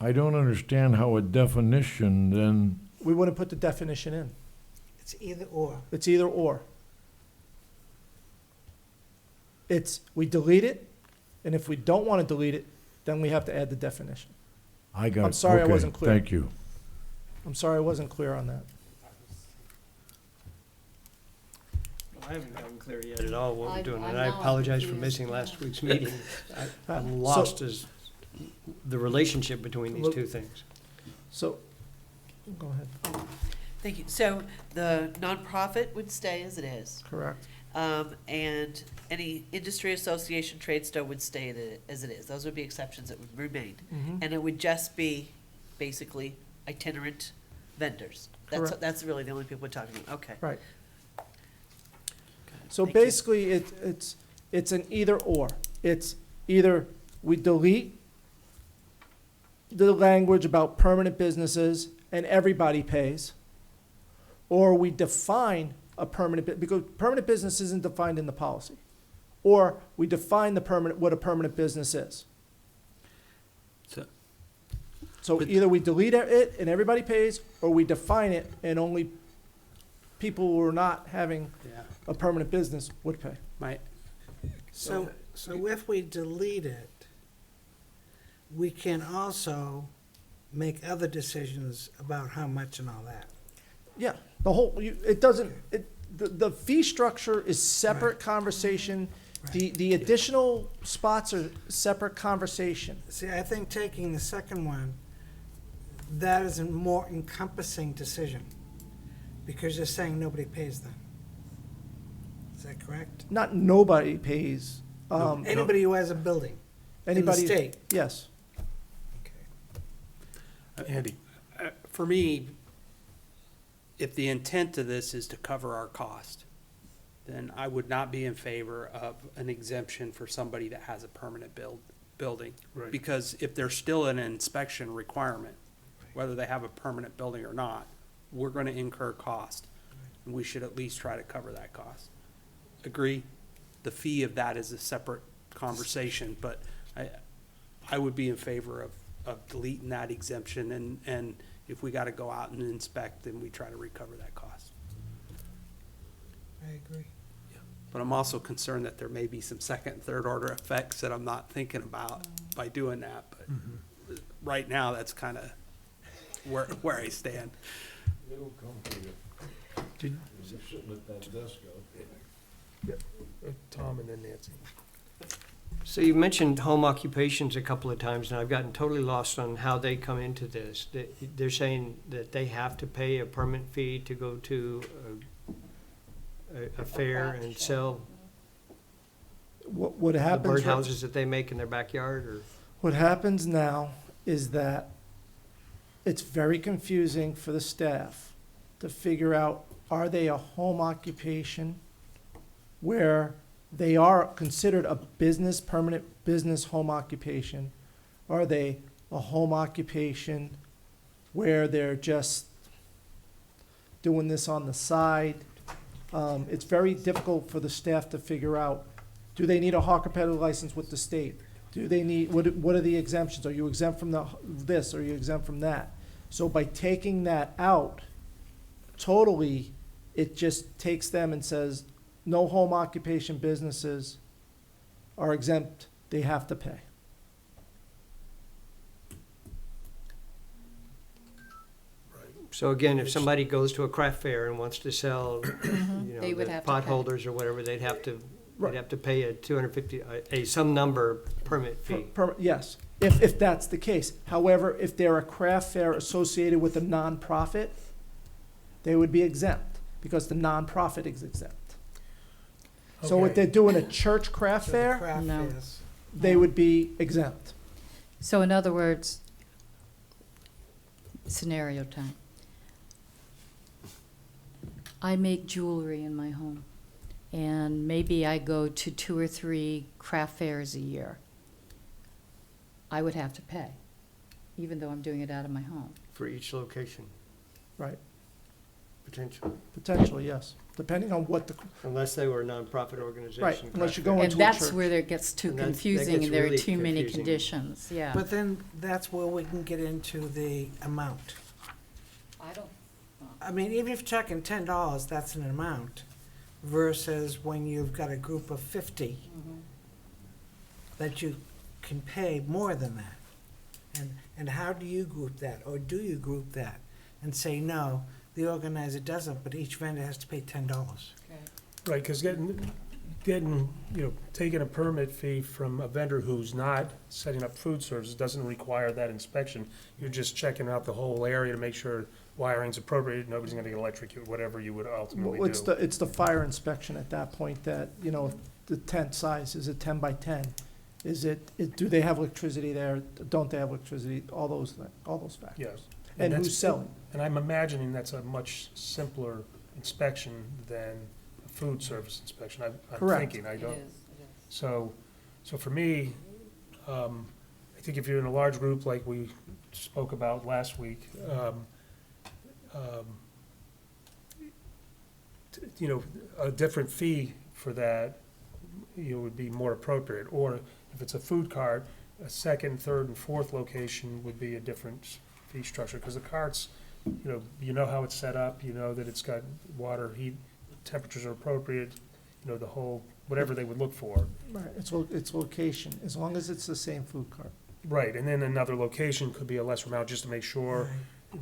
I don't understand how a definition then, We wouldn't put the definition in. It's either or. It's either or. We delete it, and if we don't want to delete it, then we have to add the definition. I got. I'm sorry I okay, wasn't clear. Thank you. I'm sorry I wasn't clear on that. I haven't gotten clear yet at all what we're I'm- doing, I'm and I now apologize for confused. missing last week's meeting. I'm So- lost as the relationship between these Look- two things. So, go ahead. Thank you. So the nonprofit would stay as it is, Correct. and any industry association, trade store would stay as it is. Those would be exceptions that would remain. Mhm. And it would just be basically itinerant vendors. Correct. That's really the only people we're talking about. Okay. Right. So Thank you. basically, it's an either or. It's either we delete the language about permanent businesses and everybody pays, or we define a because permanent business isn't defined in the policy. Or we define what a permanent business is. So- So But- either we delete it and everybody pays, or we define it and only people who are not having Yeah, a permanent business would pay. So if we delete it, we can also make other decisions about how much and all that. Yeah, the fee structure is separate conversation. The additional spots are separate conversation. See, I think taking the second one, that is a more encompassing decision, because you're saying nobody pays them. Is that correct? Not nobody pays, Anybody who has a building in the anybody. state. Yes. Andy? For me, if the intent of this is to cover our cost, then I would not be in favor of an exemption for somebody that has a permanent building. Right. Because if there's still an inspection requirement, whether they have a permanent building or not, we're gonna incur cost. And we should at least try to cover that cost. Agree? The fee of that is a separate conversation, but I would be in favor of deleting that exemption, and if we gotta go out and inspect, then we try to recover that cost. I agree. But I'm also concerned that there may be some second and third order effects that I'm not thinking about by doing that, but right now, that's kinda where I stand. It'll come to you. Did- You're sitting at that desk out there. Tom and then Nancy. So you mentioned home occupations a couple of times, and I've gotten totally lost on how they come into this. They're saying that they have to pay a permit fee to go to a fair and sell What the happens? birdhouses that they make in their backyard, or? What happens now is that it's very confusing for the staff to figure out, are they a home occupation where they are considered a business, permanent business home occupation? Are they a home occupation where they're just doing this on the side? It's very difficult for the staff to figure out, do they need a hawker peddler license with the state? Do they need, what are the exemptions? Are you exempt from this? Are you exempt from that? So by taking that out totally, it just takes them and says, no home occupation businesses are exempt, they have to pay. So again, if somebody goes to a craft fair and wants to sell, They would the have to pot pay. holders or whatever, they'd have to Right. pay a 250, some number permit fee. Yes, if that's the case. However, if they're a craft fair associated with a nonprofit, they would be exempt, because the nonprofit is exempt. So if Okay. they're doing a church craft So the fair, craft No. fairs. they would be exempt. So in other words, scenario time. I make jewelry in my home, and maybe I go to 2 or 3 craft fairs a year. I would have to pay, even though I'm doing it out of my home. For each location, Right, potentially, potentially, yes, depending on what the, unless they were a nonprofit organization. right, unless you go And into a that's church. where it gets too And that confusing, gets and there are really too many confusing. conditions, yeah. But then that's where we can get into the amount. I don't, I mean, even if you're talking $10, that's an amount, versus when you've got a group of 50, that you can pay more than that. And how do you group that, or do you group that and say, no, the organizer doesn't, but each vendor has to pay $10? Right, because taking a permit fee from a vendor who's not setting up food services doesn't require that inspection. You're just checking out the whole area to make sure wiring's appropriate, nobody's gonna get electrocuted, whatever you would ultimately Well, do. it's the fire inspection at that point that, you know, the tent size, is it 10 by 10? Is do they have electricity there? Don't they have electricity? All those factors. Yes. And that's- who's selling? And I'm imagining that's a much simpler inspection than a food service inspection. I'm Correct. thinking, I don't. So for me, I think if you're in a large group like we spoke about last week, a different fee for that, would be more appropriate. Or if it's a food cart, a second, third, and fourth location would be a different fee structure, because the carts, you know how it's set up, you know that it's got water, heat, temperatures are appropriate, the whole, whatever they would look for. Right, it's location, as long as it's the same food cart. Right, and then another location could be a lesser amount, just to make sure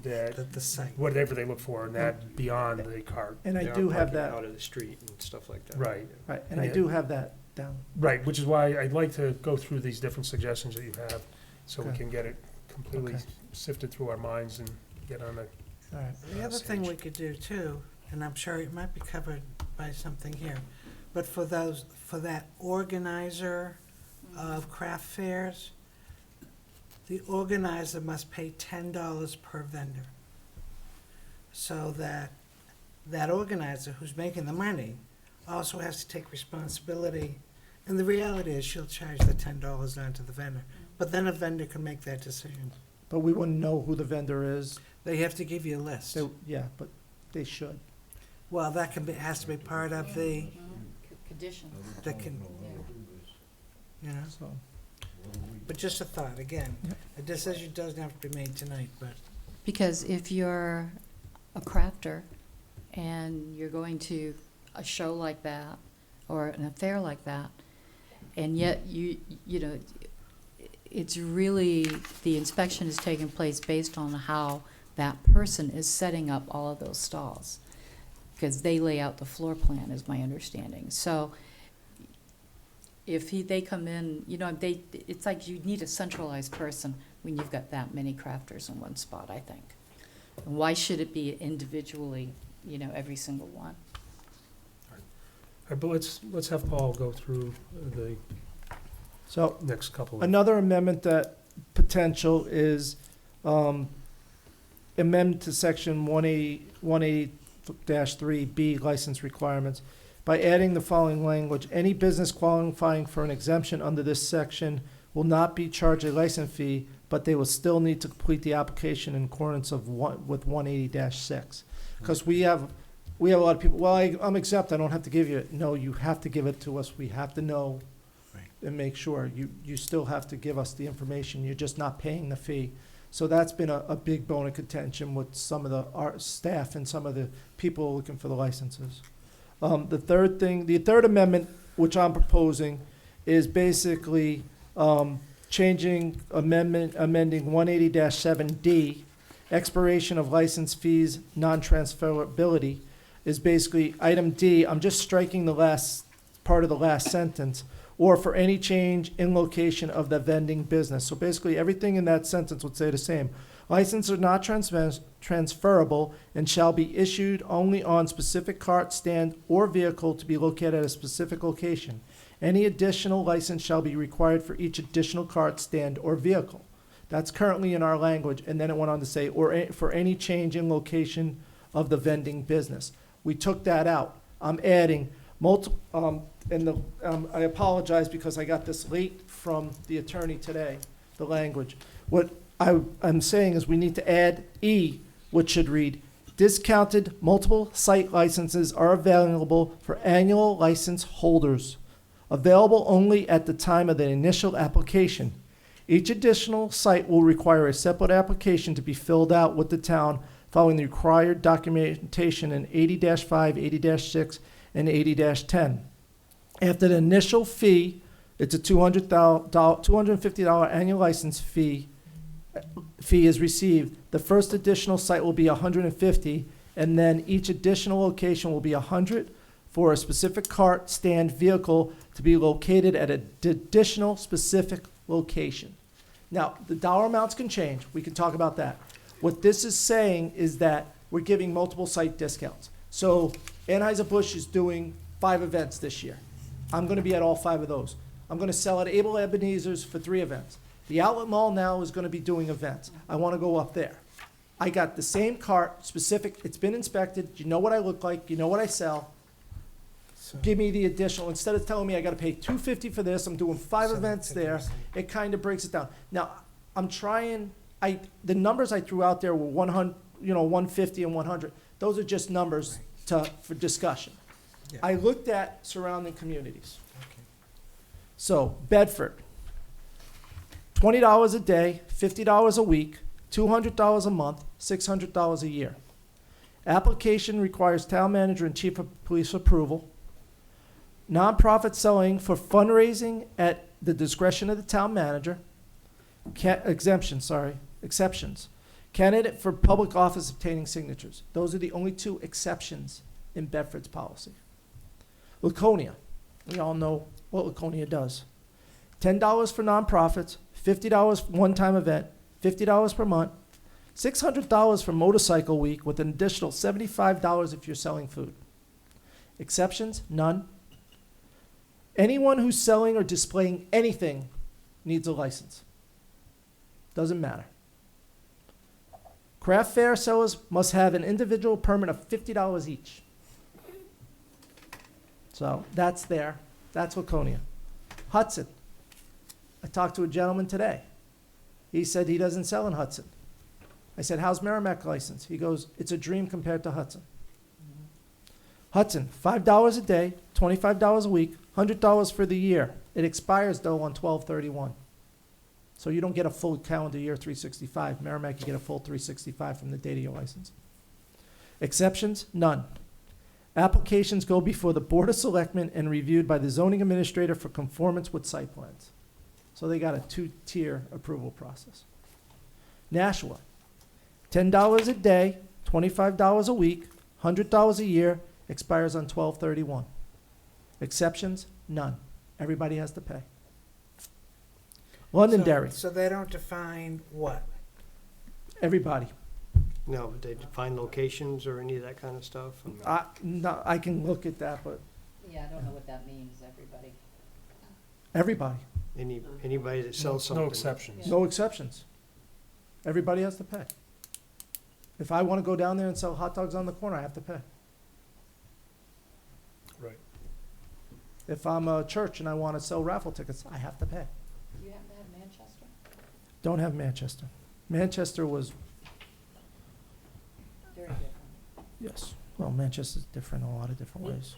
that That the site. whatever they look for, and that beyond the cart. And I They are do have parking that, out of the street and stuff like that. Right, right, and I do have that down. right, which is why I'd like to go through these different suggestions that you have, so we Okay. can get it completely Okay. sifted through our minds and get on the, All right, The other thing we could do too, and I'm sure it might be covered by something here, but for that organizer of craft fairs, the organizer must pay $10 per vendor. So that organizer who's making the money also has to take responsibility. And the reality is she'll charge the $10 onto the vendor, but then a vendor can make that decision. but we wouldn't know who the vendor is. They have to give you a list. Yeah, but they should. Well, that has to be part of the, Conditions. you know. So, But just a thought, again, a decision doesn't have to be made tonight, but Because if you're a crafter and you're going to a show like that or an affair like that, and yet it's really, the inspection is taking place based on how that person is setting up all of those stalls. Because they lay out the floor plan, is my understanding. So if they come in, it's like you need a centralized person when you've got that many crafters in one spot, I think. And why should it be individually, every single one? all right, but let's have Paul go through the so next couple of. another amendment that potential is amendment to section 180-3B license requirements by adding the following language: any business qualifying for an exemption under this section will not be charged a license fee, but they will still need to complete the application in accordance with 180-6. Because we have a lot of people, well, I'm exempt, I don't have to give you it. No, you have to give it to us. We have to know and make sure. You still have to give us the information. You're just not paying the fee. So that's been a big bone of contention with some of our staff and some of the people looking for the licenses. The third amendment, which I'm proposing, is basically amending 180-7D, expiration of license fees, non-transferability, is basically item D. I'm just striking the last part of the last sentence, or for any change in location of the vending business. So basically, everything in that sentence would say the same. Licenses are not transferable and shall be issued only on specific cart, stand, or vehicle to be located at a specific location. Any additional license shall be required for each additional cart, stand, or vehicle. That's currently in our language, and then it went on to say, or for any change in location of the vending business. We took that out. I'm adding I apologize because I got this late from the attorney today, the language. What I'm saying is we need to add E, which should read, discounted multiple site licenses are available for annual license holders, available only at the time of the initial application. Each additional site will require a separate application to be filled out with the town following the required documentation in 80-5, 80-6, and 80-10. After the initial fee, it's a $250 annual license fee is received. The first additional site will be $150, and then each additional location will be $100 for a specific cart stand vehicle to be located at an additional specific location. Now, the dollar amounts can change. We can talk about that. What this is saying is that we're giving multiple site discounts. So Anheuser-Busch is doing 5 events this year. I'm going to be at all 5 of those. I'm going to sell at Able Ebenezer's for 3 events. The outlet mall now is going to be doing events. I want to go up there. I got the same cart, specific, it's been inspected, you know what I look like, you know what I sell. Give me the additional, instead of telling me I got to pay $250 for this, I'm doing 5 events there, it kind of breaks it down. Now, I'm trying, the numbers I threw out there were 100, 150 and 100. Those are just numbers for discussion. Yeah. I looked at surrounding communities. So Bedford, $20 a day, $50 a week, $200 a month, $600 a year. Application requires town manager and chief of police approval. Nonprofit selling for fundraising at the discretion of the town manager. Exceptions. Candidate for public office obtaining signatures. Those are the only 2 exceptions in Bedford's policy. Laconia. We all know what Laconia does. $10 for nonprofits, $50 one-time event, $50 per month, $600 for motorcycle week with an additional $75 if you're selling food. Exceptions? None. Anyone who's selling or displaying anything needs a license. Doesn't matter. Craft fair sellers must have an individual permit of $50 each. So that's there. That's Laconia. Hudson. I talked to a gentleman today. He said he doesn't sell in Hudson. I said, how's Merrimack license? He goes, it's a dream compared to Hudson. Hudson, $5 a day, $25 a week, $100 for the year. It expires, though, on 12/31. So you don't get a full calendar year 365. Merrimack, you get a full 365 from the date of your license. Exceptions? None. Applications go before the Board of Selectmen and reviewed by the zoning administrator for conformance with site plans. So they got a 2-tier approval process. Nashua, $10 a day, $25 a week, $100 a year, expires on 12/31. Exceptions? None. Everybody has to pay. Londonderry, So they don't define what? everybody. No, but they define locations or any of that kind of stuff? No, I can look at that, but Yeah, I don't know what that means, everybody. everybody, Anybody that sells something? No exceptions. no exceptions. Everybody has to pay. If I want to go down there and sell hot dogs on the corner, I have to pay. Right. If I'm a church and I want to sell raffle tickets, I have to pay. Do you happen to have Manchester? Don't have Manchester. Manchester was, Very different. yes, well, Manchester's different in a lot of different ways.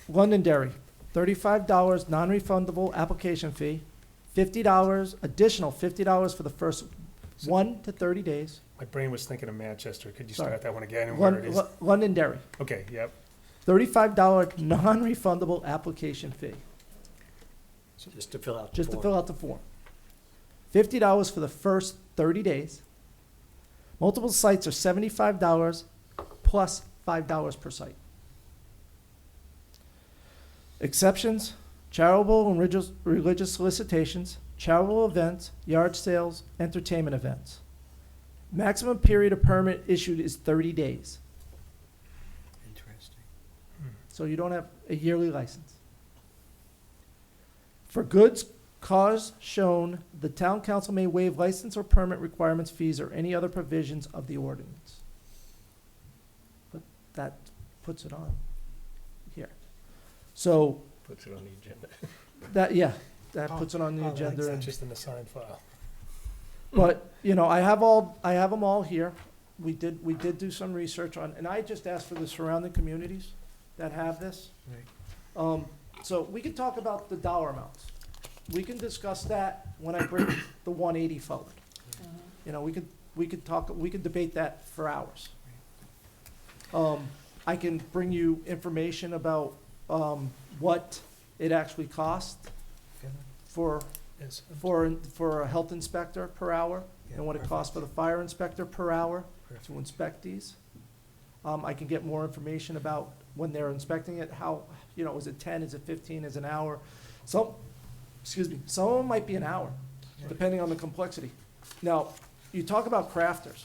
Londonderry, $35 non-refundable application fee, $50, additional $50 for the first 1 to 30 days. My brain was thinking of Manchester. Could you Sorry. start that one again and where it is? Londonderry, Okay, yep. $35 non-refundable application fee, Just to fill out the just to form. fill out the form. $50 for the first 30 days. Multiple sites are $75 plus $5 per site. Exceptions, charitable and religious solicitations, charitable events, yard sales, entertainment events. Maximum period of permit issued is 30 days. Interesting. So you don't have a yearly license. For goods, cause shown, the town council may waive license or permit requirements, fees, or any other provisions of the ordinance. But that puts it on here. So Puts it on the agenda. that, yeah, that puts it on the agenda. It's and- not just an assigned file. But, you know, I have them all here. We did do some research on, and I just asked for the surrounding communities that have this. So we can talk about the dollar amounts. We can discuss that when I bring the 180 forward. You know, we could debate that for hours. I can bring you information about, what it actually cost for Yes. for a health inspector per hour, and what it costs for the fire inspector per hour to inspect these. I can get more information about when they're inspecting it, how, you know, is it 10, is it 15, is it an hour? Some of them might be an hour, depending on the complexity. Now, you talk about crafters,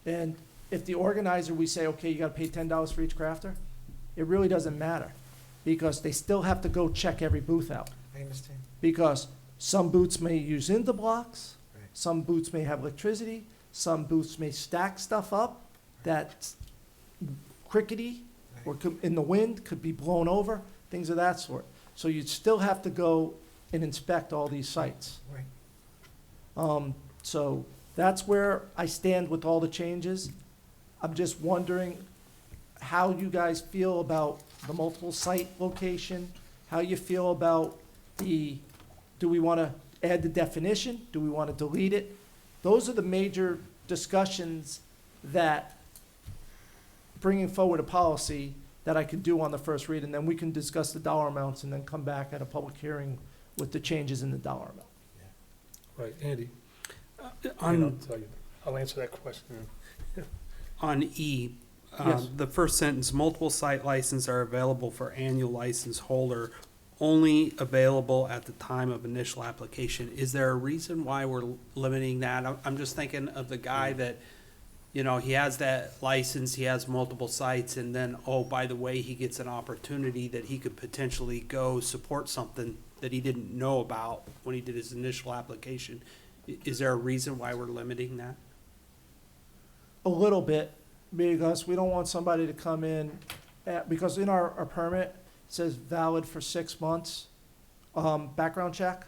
and if the organizer, we say, okay, you gotta pay $10 for each crafter, it really doesn't matter, because they still have to go check every booth out. I understand. Because some booths may use interblocks, Right. some booths may have electricity, some booths may stack stuff up that's crickety, or in the wind, could be blown over, things of that sort. So you'd still have to go and inspect all these sites. Right. So that's where I stand with all the changes. I'm just wondering how you guys feel about the multiple site location, how you feel about do we want to add the definition? Do we want to delete it? Those are the major discussions that bringing forward a policy that I could do on the first read, and then we can discuss the dollar amounts and then come back at a public hearing with the changes in the dollar amount. Right, Andy, and I'll On, tell you, I'll answer that question. on E, Yes. the first sentence, multiple site licenses are available for annual license holder, only available at the time of initial application. Is there a reason why we're limiting that? I'm just thinking of the guy that, you know, he has that license, he has multiple sites, and then, oh, by the way, he gets an opportunity that he could potentially go support something that he didn't know about when he did his initial application. Is there a reason why we're limiting that? A little bit, because we don't want somebody to come in, because in our permit, it says valid for 6 months, background check.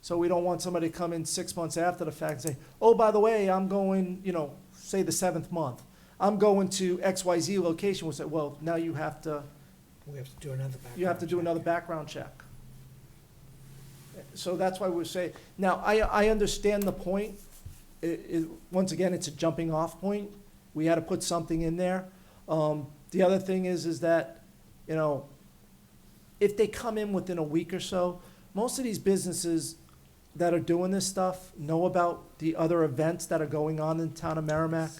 So we don't want somebody to come in 6 months after the fact and say, oh, by the way, I'm going, you know, say the 7th month, I'm going to XYZ location. We'll say, well, now you have to do another background. you have to do another background check. So that's why we say, now, I understand the point. Once again, it's a jumping off point. We had to put something in there. The other thing is that, you know, if they come in within a week or so, most of these businesses that are doing this stuff know about the other events that are going on in the town of Merrimack.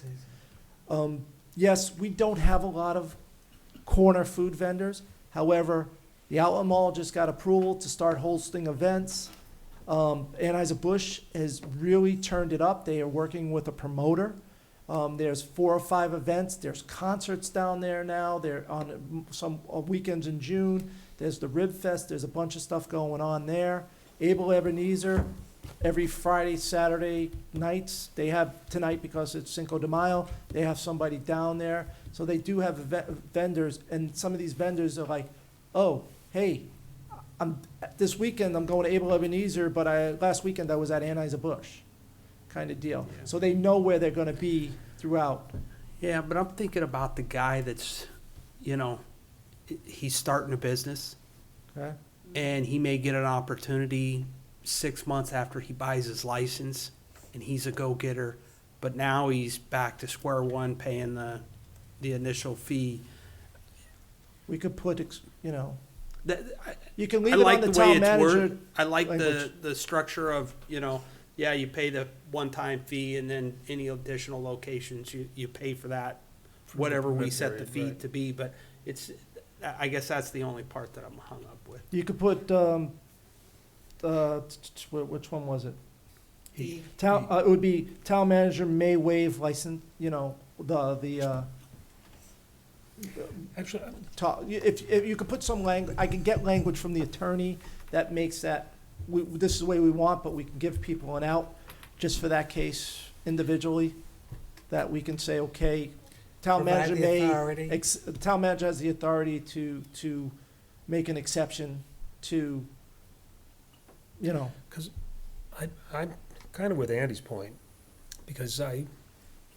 Yes, we don't have a lot of corner food vendors. However, the Outlet Mall just got approval to start hosting events. Anheuser-Busch has really turned it up. They are working with a promoter. There's 4 or 5 events. There's concerts down there now. They're on some weekends in June. There's the Rib Fest. There's a bunch of stuff going on there. Abel Ebenezer, every Friday, Saturday nights, they have tonight because it's Cinco de Mayo. They have somebody down there. So they do have vendors, and some of these vendors are like, oh, hey, this weekend I'm going to Abel Ebenezer, but last weekend I was at Anheuser-Busch, kind of deal. Yeah. So they know where they're going to be throughout. Yeah, but I'm thinking about the guy that's, you know, he's starting a business, Okay? and he may get an opportunity 6 months after he buys his license, and he's a go-getter, but now he's back to square one paying the initial fee. We could put, you know, That, you can leave I it on like the the way town it's manager. worded. I like language. the structure of, you know, yeah, you pay the one-time fee, and then any additional locations, you pay for that, whatever we permit set the period, fee right. to be, but it's, I guess that's the only part that I'm hung up with. You could put, which one was it? Town, it would be town manager may waive license, you know, Actually, if you could put some I can get language from the attorney that makes that, this is the way we want, but we can give people an out just for that case individually, that we can say, okay, town Provide manager the may, authority. the town manager has the authority to make an exception to, you know, I'm kind of with Andy's point, because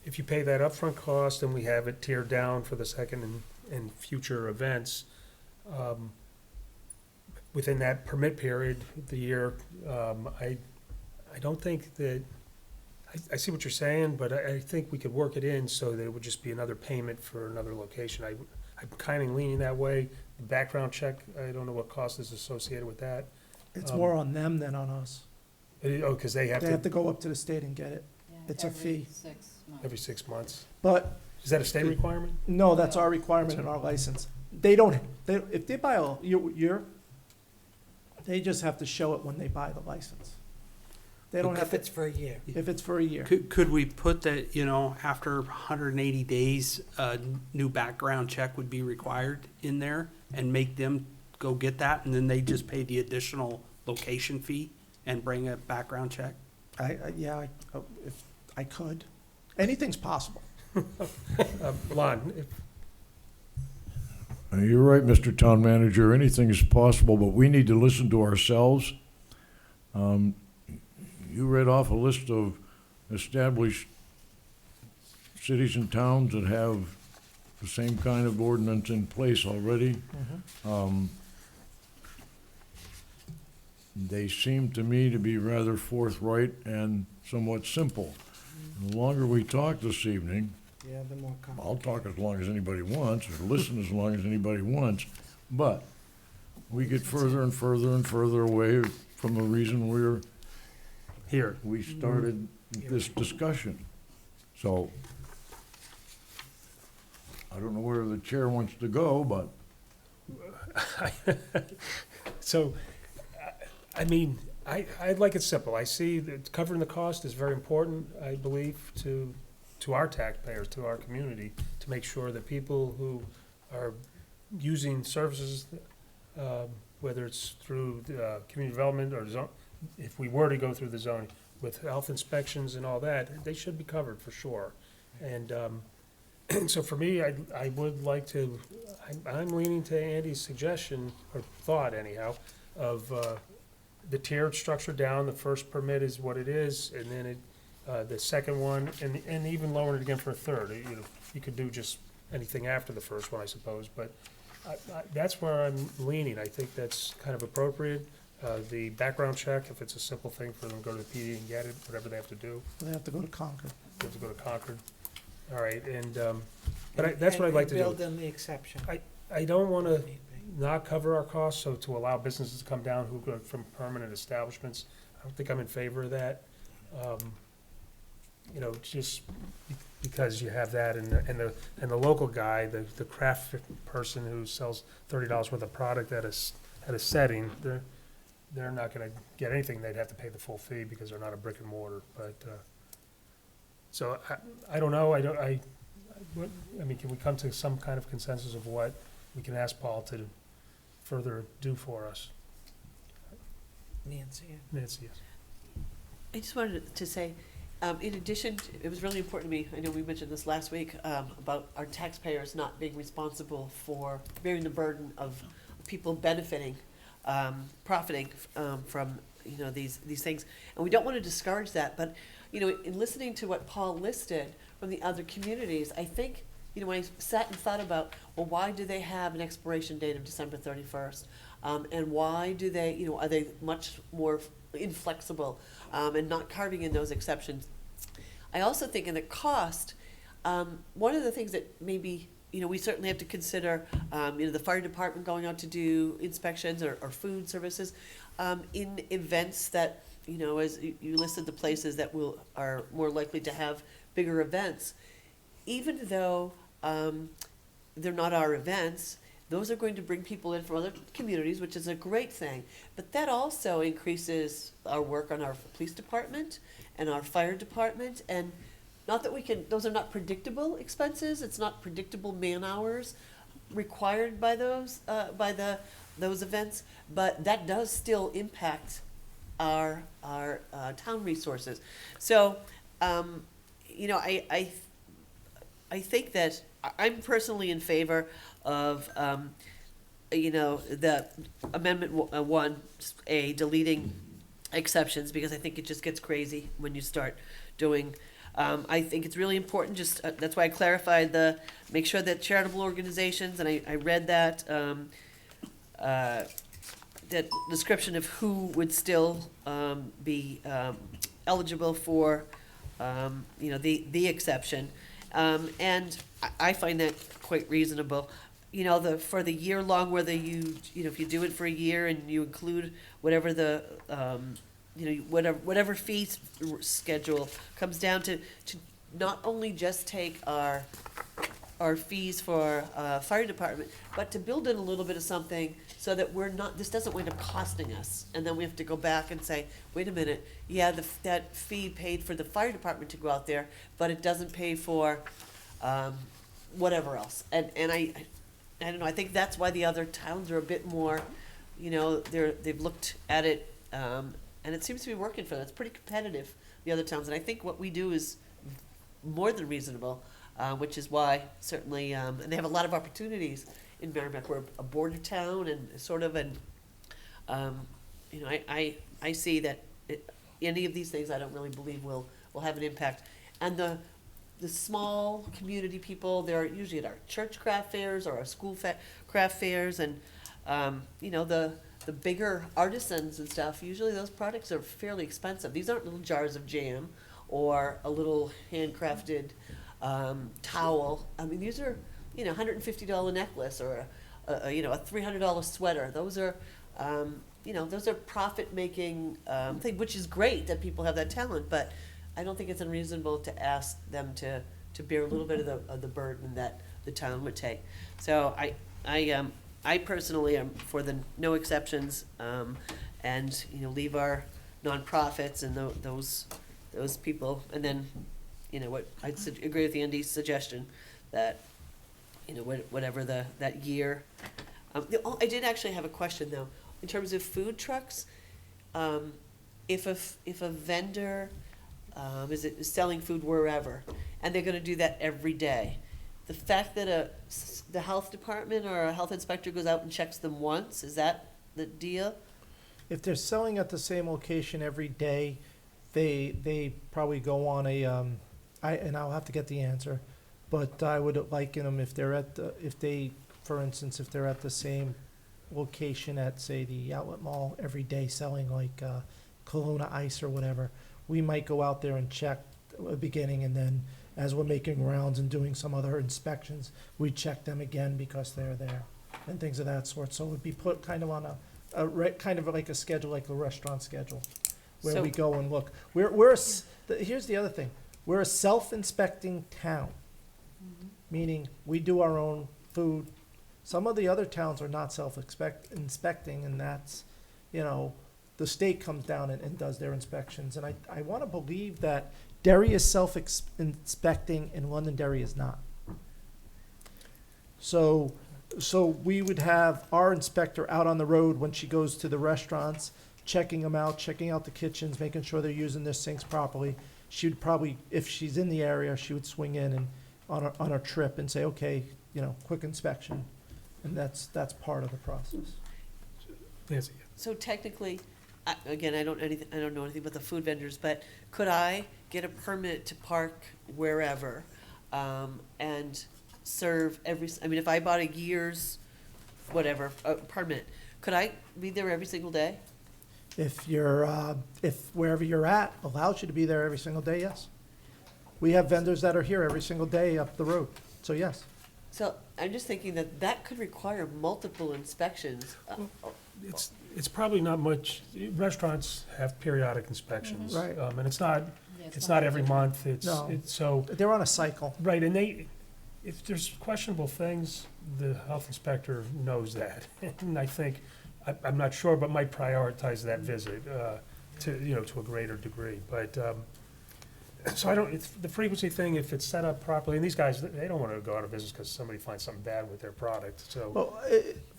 if you pay that upfront cost and we have it tiered down for the second and future events, within that permit period, the year, I don't think that, I see what you're saying, but I think we could work it in so that it would just be another payment for another location. I'm kind of leaning that way. The background check, I don't know what cost is associated with that. it's more on them than on us. Because they have They have to, to go up to the state and get it. It's a fee. every 6 months. But Is that a state requirement? no, that's our requirement in our license. They don't, if they buy a year, they just have to show it when they buy the license. They don't have If to, it's for a year. if it's for a year. Could we put that, after 180 days, a new background check would be required in there and make them go get that, and then they just pay the additional location fee and bring a background check? If I could. Anything's possible. Lon, You're right, Mr. Town Manager, anything is possible, but we need to listen to ourselves. You read off a list of established cities and towns that have the same kind of ordinance in place already. They seem to me to be rather forthright and somewhat simple. The longer we talk this evening, Yeah, the more complicated. I'll talk as long as anybody wants, or listen as long as anybody wants, but we get further and further and further away from the reason here, we started this discussion. So, I don't know where the chair wants to go, but so, I like it simple. I see that covering the cost is very important, I believe, to our taxpayers, to our community, to make sure that people who are using services, whether it's through community development or zone, if we were to go through the zoning with health inspections and all that, they should be covered for sure. And so for me, I would like to, I'm leaning to Andy's suggestion, or thought anyhow, of the tiered structure down. The first permit is what it is, and then the second one, and even lowering it again for a third. You could do just anything after the first one, I suppose, but that's where I'm leaning. I think that's kind of appropriate. The background check, if it's a simple thing for them to go to the PD and get it, whatever they have to do, They have to go to Concord. they have to go to Concord. All right, and, but that's what I'd like to do. Build in the exception. I don't want to not cover our costs, so to allow businesses to come down who go from permanent establishments, I don't think I'm in favor of that. Just because you have that, and the local guy, the craft person who sells $30 worth of product at a setting, they're not gonna get anything. They'd have to pay the full fee because they're not a brick and mortar, but, so I don't know, can we come to some kind of consensus of what we can ask Paul to further do for us? Nancy. Nancy, yes. I just wanted to say, in addition, it was really important to me, I know we mentioned this last week, about our taxpayers not being responsible for bearing the burden of people benefiting, profiting from, these things. And we don't want to discourage that, but, in listening to what Paul listed from the other communities, I think, when I sat and thought about, well, why do they have an expiration date of December 31st? And why do they, are they much more inflexible and not carving in those exceptions? I also think in the cost, one of the things that maybe, we certainly have to consider, the fire department going out to do inspections or food services in events that, as you listed the places that are more likely to have bigger events. Even though they're not our events, those are going to bring people in from other communities, which is a great thing. But that also increases our work on our police department and our fire department. And not that those are not predictable expenses. It's not predictable man hours required by those events. But that does still impact our town resources. So, I think that I'm personally in favor of, the amendment 1A, deleting exceptions, because I think it just gets crazy when you start doing, I think it's really important, just, that's why I clarified make sure that charitable organizations, and I read that, that description of who would still, be, eligible for, the exception. And I find that quite reasonable. For the year long, whether if you do it for a year and you include whatever the, whatever fees schedule comes down to not only just take our fees for, fire department, but to build in a little bit of something so that this doesn't wind up costing us. And then we have to go back and say, wait a minute, yeah, that fee paid for the fire department to go out there, but it doesn't pay for, whatever else. And I don't know, I think that's why the other towns are a bit more, they've looked at it, and it seems to be working for them. It's pretty competitive, the other towns, and I think what we do is more than reasonable, which is why certainly, and they have a lot of opportunities in Merrimack. We're a border town and sort of I see that any of these things I don't really believe will have an impact. And the small community people, they're usually at our church craft fairs or our school craft fairs, and the bigger artisans and stuff, usually those products are fairly expensive. These aren't little jars of jam or a little handcrafted towel. I mean, these are $150 necklace or a $300 sweater. Those are those are profit making thing, which is great that people have that talent, but I don't think it's unreasonable to ask them to bear a little bit of the burden that the town would take. So I personally am for the no exceptions, and leave our nonprofits and those people, and then what I'd agree with Andy's suggestion that whatever that year. I did actually have a question though in terms of food trucks. If a vendor is selling food wherever, and they're going to do that every day, the fact that the health department or a health inspector goes out and checks them once, is that the deal? If they're selling at the same location every day, they probably go on and I'll have to get the answer, but I would liken them if they're for instance, if they're at the same location at, say, the outlet mall every day selling like Kelowna ice or whatever, we might go out there and check at the beginning, and then as we're making rounds and doing some other inspections, we check them again because they're there and things of that sort. So it would be put kind of on kind of like a schedule, like the restaurant schedule, where we go and look. Here's the other thing. We're a self-inspecting town, meaning we do our own food. Some of the other towns are not self-inspecting, and that's, the state comes down and does their inspections. And I want to believe that Derry is self-inspecting and Londonderry is not. So we would have our inspector out on the road when she goes to the restaurants, checking them out, checking out the kitchens, making sure they're using their sinks properly. She would probably, if she's in the area, she would swing in and on a trip and say, okay, quick inspection. And that's part of the process. Nancy? So technically, again, I don't know anything about the food vendors, but could I get a permit to park wherever, and serve if I bought a year's, permit, could I be there every single day? If wherever you're at allows you to be there every single day, yes. We have vendors that are here every single day up the road, so yes. So I'm just thinking that could require multiple inspections. It's probably not much. Restaurants have periodic inspections. Right. And it's not every month. So They're on a cycle. right, and if there's questionable things, the health inspector knows that. And I think, I'm not sure, but might prioritize that visit to a greater degree. But so it's the frequency thing. If it's set up properly, and these guys, they don't want to go out of business because somebody finds something bad with their product. So Well,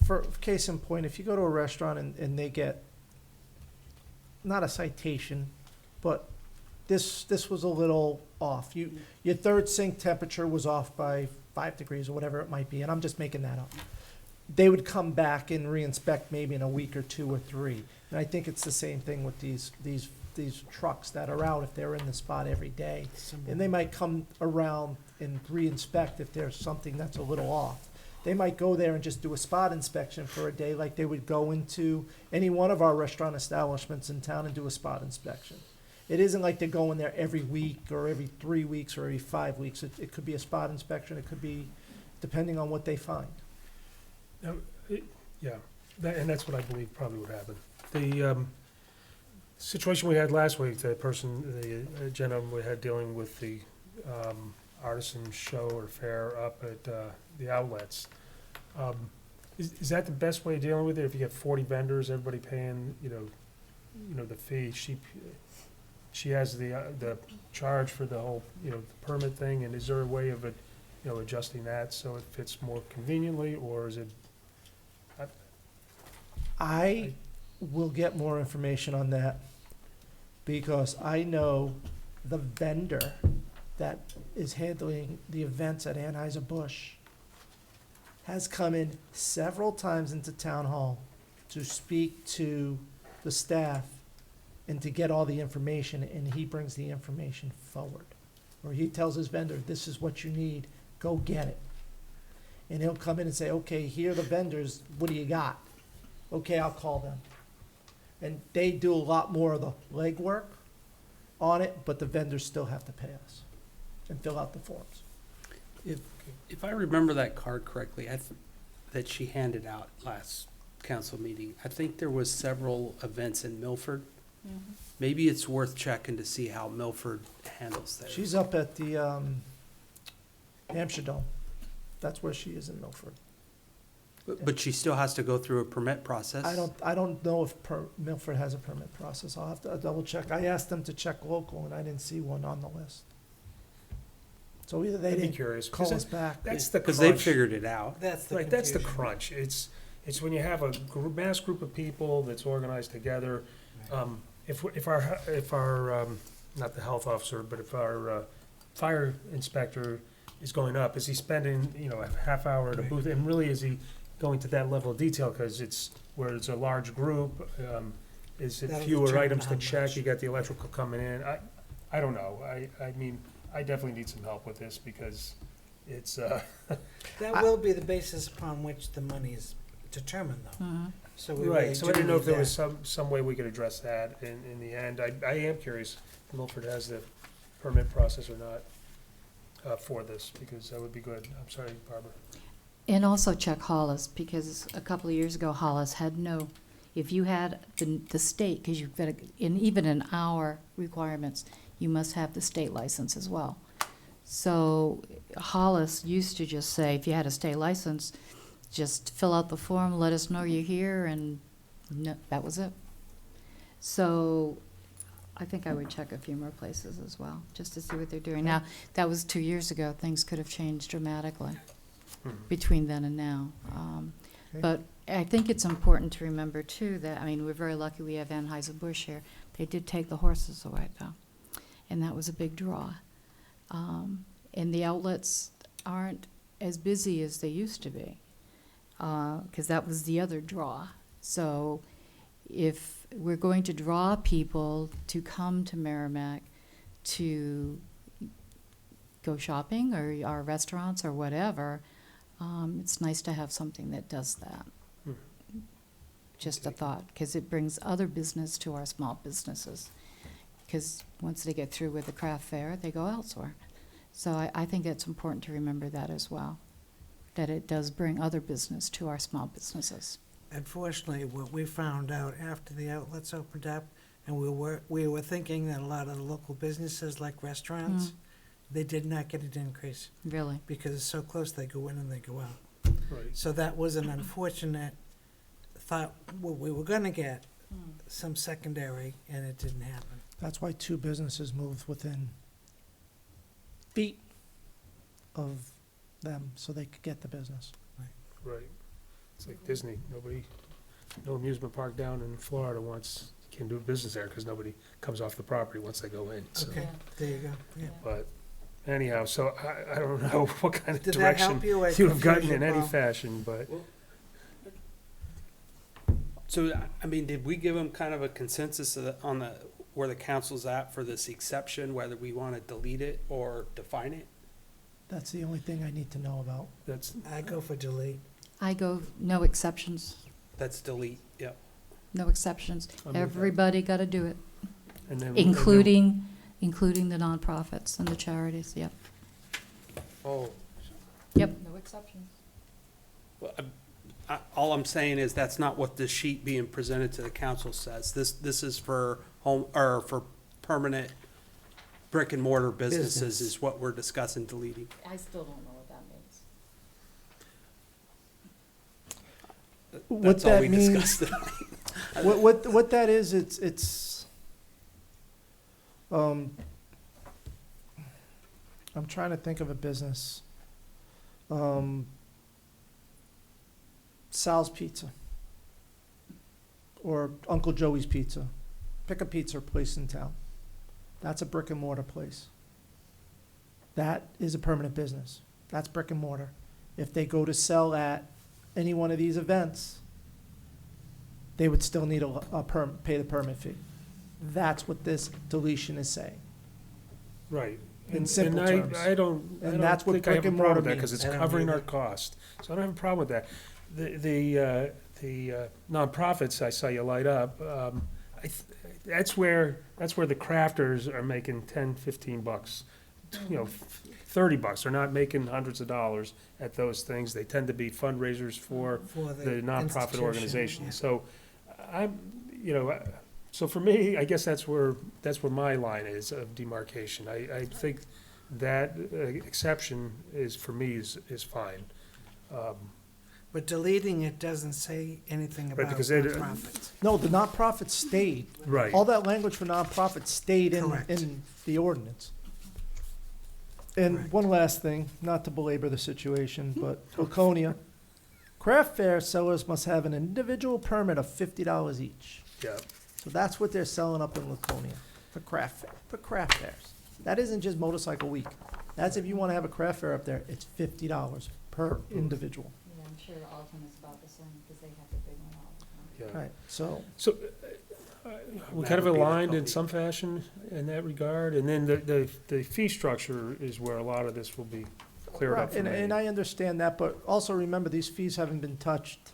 for case in point, if you go to a restaurant and they get, not a citation, but this was a little off. Your third sink temperature was off by 5 degrees or whatever it might be, and I'm just making that up. They would come back and re-inspect maybe in a week or 2 or 3. And I think it's the same thing with these trucks that are out if they're in the spot every day. And they might come around and re-inspect if there's something that's a little off. They might go there and just do a spot inspection for a day, like they would go into any one of our restaurant establishments in town and do a spot inspection. It isn't like they're going there every week or every 3 weeks or every 5 weeks. It could be a spot inspection. It could be depending on what they find. Yeah, and that's what I believe probably would happen. The situation we had last week, the gentleman we had dealing with the artisan show or fair up at the outlets, is that the best way of dealing with it? If you have 40 vendors, everybody paying, the fee, she has the charge for the whole, the permit thing, and is there a way of it, adjusting that so it fits more conveniently, or is it? I will get more information on that because I know the vendor that is handling the events at Anheuser-Busch has come in several times into town hall to speak to the staff and to get all the information, and he brings the information forward. Or he tells his vendor, this is what you need, go get it. And he'll come in and say, okay, here are the vendors, what do you got? Okay, I'll call them. And they do a lot more of the legwork on it, but the vendors still have to pay us and fill out the forms. If I remember that card correctly, that she handed out last council meeting, I think there was several events in Milford. Mm-hmm. Maybe it's worth checking to see how Milford handles theirs. She's up at the Hampshire Dome. That's where she is in Milford. But she still has to go through a permit process? I don't know if Milford has a permit process. I'll have to double check. I asked them to check local, and I didn't see one on the list. So either they I'd be didn't cause call us back. That's the Because crunch. they figured it out. That's the Right, that's the confusion. crunch. It's when you have a mass group of people that's organized together. If our not the health officer, but if our fire inspector is going up, is he spending, a half hour at a booth? And really, is he going to that level of detail? Because it's where it's a large group, is it That'll fewer determine items how to check? much. You got the electrical coming in. I don't know. I mean, I definitely need some help with this because it's, That will be the basis upon which the money is determined, though. Mhm. So we really right. So I do didn't know if need there was that. some way we could address that in the end. I am curious if Milford has the permit process or not for this, because that would be good. I'm sorry, Barbara. And also check Hollis, because a couple of years ago, Hollis had no, if you had the state, because you've got, even in our requirements, you must have the state license as well. So Hollis used to just say, if you had a state license, just fill out the form, let us know you're here, and that was it. So I think I would check a few more places as well, just to see what they're doing. Now, that was 2 years ago. Things could have changed dramatically between then and now. Okay. But I think it's important to remember, too, that, we're very lucky we have Anheuser-Busch here. They did take the horses away, though, and that was a big draw. And the outlets aren't as busy as they used to be, because that was the other draw. So if we're going to draw people to come to Merrimack to go shopping or our restaurants or whatever, it's nice to have something that does that. Just a thought, because it brings other business to our small businesses. Because once they get through with the craft fair, they go elsewhere. So I think it's important to remember that as well, that it does bring other business to our small businesses. Unfortunately, what we found out after the outlets opened up, and we were thinking that a lot of the local businesses like restaurants, they did not get an increase Really. because it's so close, they go in and they go out. Right. So that was an unfortunate thought, what we were gonna get, some secondary, and it didn't happen. That's why 2 businesses moved within feet of them so they could get the business. Right. It's like Disney. No amusement park down in Florida can do business there because nobody comes off the property once they go in. So. Okay, there you go, yeah. But Anyhow, so I don't know what kind of Did that direction help you? you have gotten in Confusion, any Paul? fashion, but So, I mean, did we give them kind of a consensus on the, where the council's at for this exception, whether we want to delete it or define it? That's the only thing I need to know about. that's, I go for delete. I go, no exceptions, That's delete, yep. no exceptions. I'm with that. Everybody got to do it, and then. including the nonprofits and the charities, yep. Oh. Yep. No exceptions. Well, all I'm saying is that's not what this sheet being presented to the council says. This is for home, or for permanent brick and mortar businesses Business. is what we're discussing deleting. I still don't know what that means. What That's all that we means- discussed tonight. What that is, it's, I'm trying to think of a business. Sal's Pizza. Or Uncle Joey's Pizza. Pick a pizza place in town. That's a brick and mortar place. That is a permanent business. That's brick and mortar. If they go to sell at any one of these events, they would still need pay the permit fee. That's what this deletion is saying. Right. In And- simple and terms. I don't And that's what think I have a brick and problem with mortar that, because it's means. I don't covering our either. cost. So I don't have a problem with that. The nonprofits I saw you light up, that's where the crafters are making 10, 15 bucks, $30. They're not making hundreds of dollars at those things. They tend to be fundraisers for the nonprofit institution, organization. yeah. So so for me, I guess that's where my line is of demarcation. I think that exception for me is fine. But deleting it doesn't say anything Right, about because they- nonprofits. No, the nonprofit stayed. Right. All that language for nonprofit stayed Correct. in the ordinance. And Correct. one last thing, not to belabor the situation, but Laconia, craft fair sellers must have an individual permit of $50 each. Yeah. So that's what they're selling up in Laconia for craft fairs. That isn't just motorcycle week. That's if you want to have a craft fair up there, it's $50 per individual. Yeah, I'm sure Alton is about the same, because they have the big one all the time. Yeah. Right, so, So we kind of That would be the aligned in copy. some fashion in that regard, and then the fee structure is where a lot of this will be cleared up right, for and me. I understand that, but also remember, these fees haven't been touched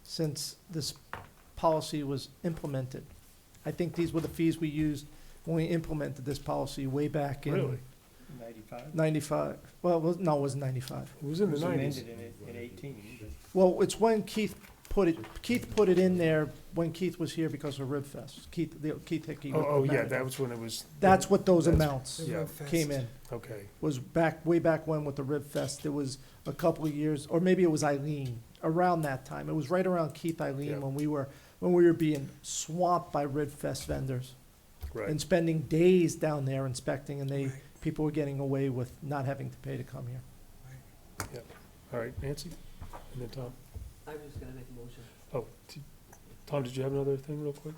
since this policy was implemented. I think these were the fees we used when we implemented this policy way back in Really? 95? 95. Well, no, it wasn't 95. It was in the It was 90s. amended in 18. Well, it's when Keith put it in there when Keith was here because of Rib Fest. Keith Hickey. was the Oh, yeah, manager. that was when it was. That's what those that's- amounts The Yeah. Rib Fest. came in, Okay, was way back when with the Rib Fest. There was a couple of years, or maybe it was Eileen, around that time. It was right around Keith Eileen Yeah. when we were being swamped by Rib Fest vendors right. and spending days down there inspecting, and Right. people were getting away with not having to pay to come here. All right, Nancy? And then Tom? I was gonna make a motion. Oh, Tom, did you have another thing real quick?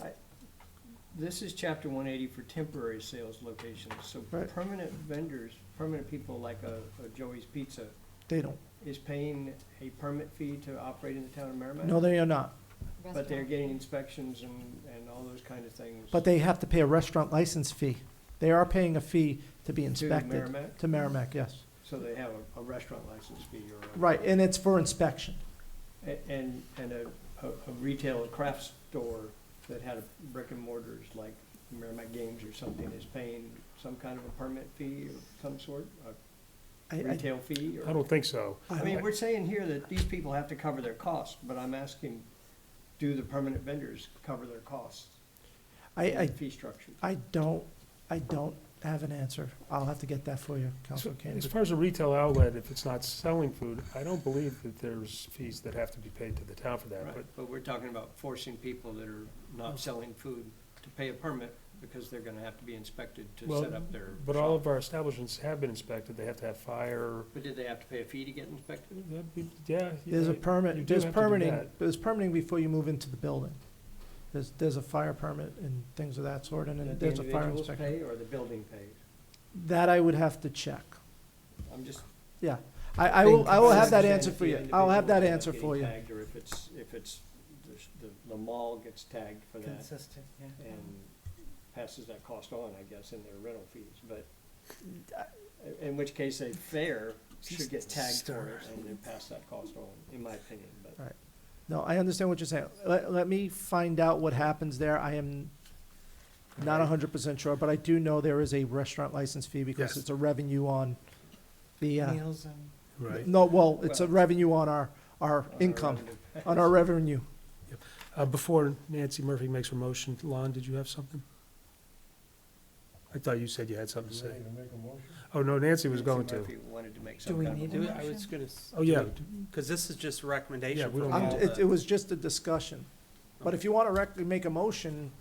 This is chapter 180 for temporary sales locations. So Right. permanent vendors, permanent people like a Joey's Pizza They don't. is paying a permit fee to operate in the town of Merrimack? No, they are not. But they're getting inspections and all those kind of things. But they have to pay a restaurant license fee. They are paying a fee to be To inspected. Merrimack? To Merrimack, yes. So they have a restaurant license fee or a. Right, and it's for inspection. And a retail, a craft store that had a brick and mortars like Merrimack Games or something is paying some kind of a permit fee of some sort, a I- retail fee I or? don't think so. I mean, we're saying here that these people have to cover their costs, but I'm asking, do the permanent vendors cover their costs? I Fee structure. don't have an answer. I'll have to get that for you, So, Councilor as Kane. far as a retail outlet, if it's not selling food, I don't believe that there's fees that have to be paid to the town for that, but Right, but we're talking about forcing people that are not selling food to pay a permit because they're gonna have to be inspected to Well, set up their But all shop. of our establishments have been inspected, they have to have fire, But did they have to pay a fee to get inspected? yeah. There's a you permit, do there's have to do permitting, that. there's permitting before you move into the building. There's a fire permit and things of that sort, and then That the there's a fire individuals inspection. pay or the building pays? That I would have to check. I'm just. Yeah. I will have that answer for you. I'll have that answer for you. Or if it's, the mall gets tagged for that Consistent, yeah. and passes that cost on, I guess, in their rental fees, but in which case a fair should get tagged for it and then pass that cost on, in my opinion, but. Right. No, I understand what you're saying. Let me find out what happens there. I am not 100% sure, but I do know there is a restaurant license fee because Yes. it's a revenue on the, Meals and. Right. no, well, it's a revenue on our income, on our revenue. Before Nancy Murphy makes her motion, Lon, did you have something? I thought you said you had something to say. Oh, no, Nancy was going to. Murphy wanted to make Do some we kind of need a- a I was gonna. Oh, yeah. Because this is just a Yeah, recommendation we from don't all need- It the. was just a discussion. But if you want to make a motion,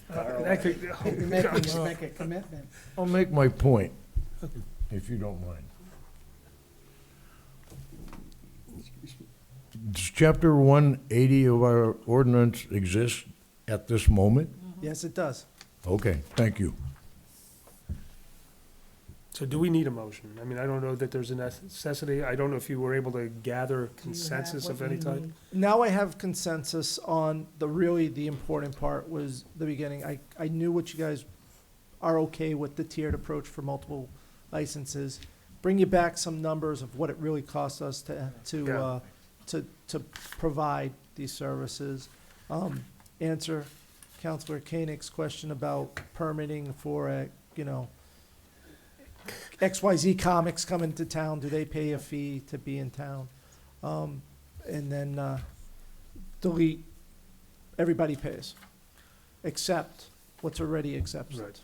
That could- You're making us make a commitment. I'll make my point, if you don't mind. Does Chapter 180 of our ordinance exist at this moment? yes, it does. Okay, thank you. So do we need a motion? I mean, I don't know that there's a necessity. I don't know if you were able to gather Do you have consensus of what any you type. need? Now I have consensus on the important part was the beginning. I knew what you guys are okay with the tiered approach for multiple licenses. Bring you back some numbers of what it really costs us to provide these services. Answer Counselor Koenig's question about permitting for a, XYZ Comics coming to town, do they pay a fee to be in town? And then delete, everybody pays, except what's already accepted. Right.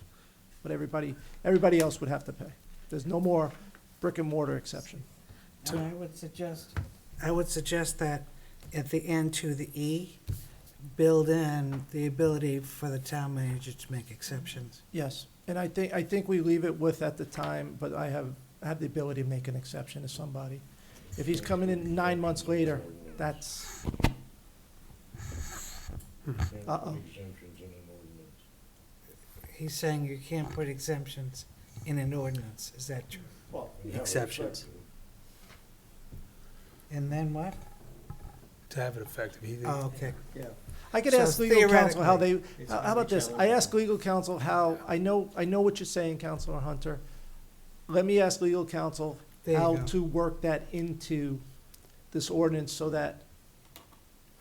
But everybody else would have to pay. There's no more brick and mortar exception. And I would suggest that at the end to the E, build in the ability for the town manager to make exceptions. Yes, and I think we leave it with at the time, but I have the ability to make an exception to somebody. If he's coming in 9 months later, that's, uh-oh. He's saying you can't put exemptions in an ordinance, is that true? Exceptions. And then what? To have it effective. Oh, okay. Yeah. I could So ask legal counsel how they, It's how gonna about be this? I challenging. ask legal counsel how, I know what you're saying, Counselor Hunter. Let me ask legal counsel There you how go. to work that into this ordinance so that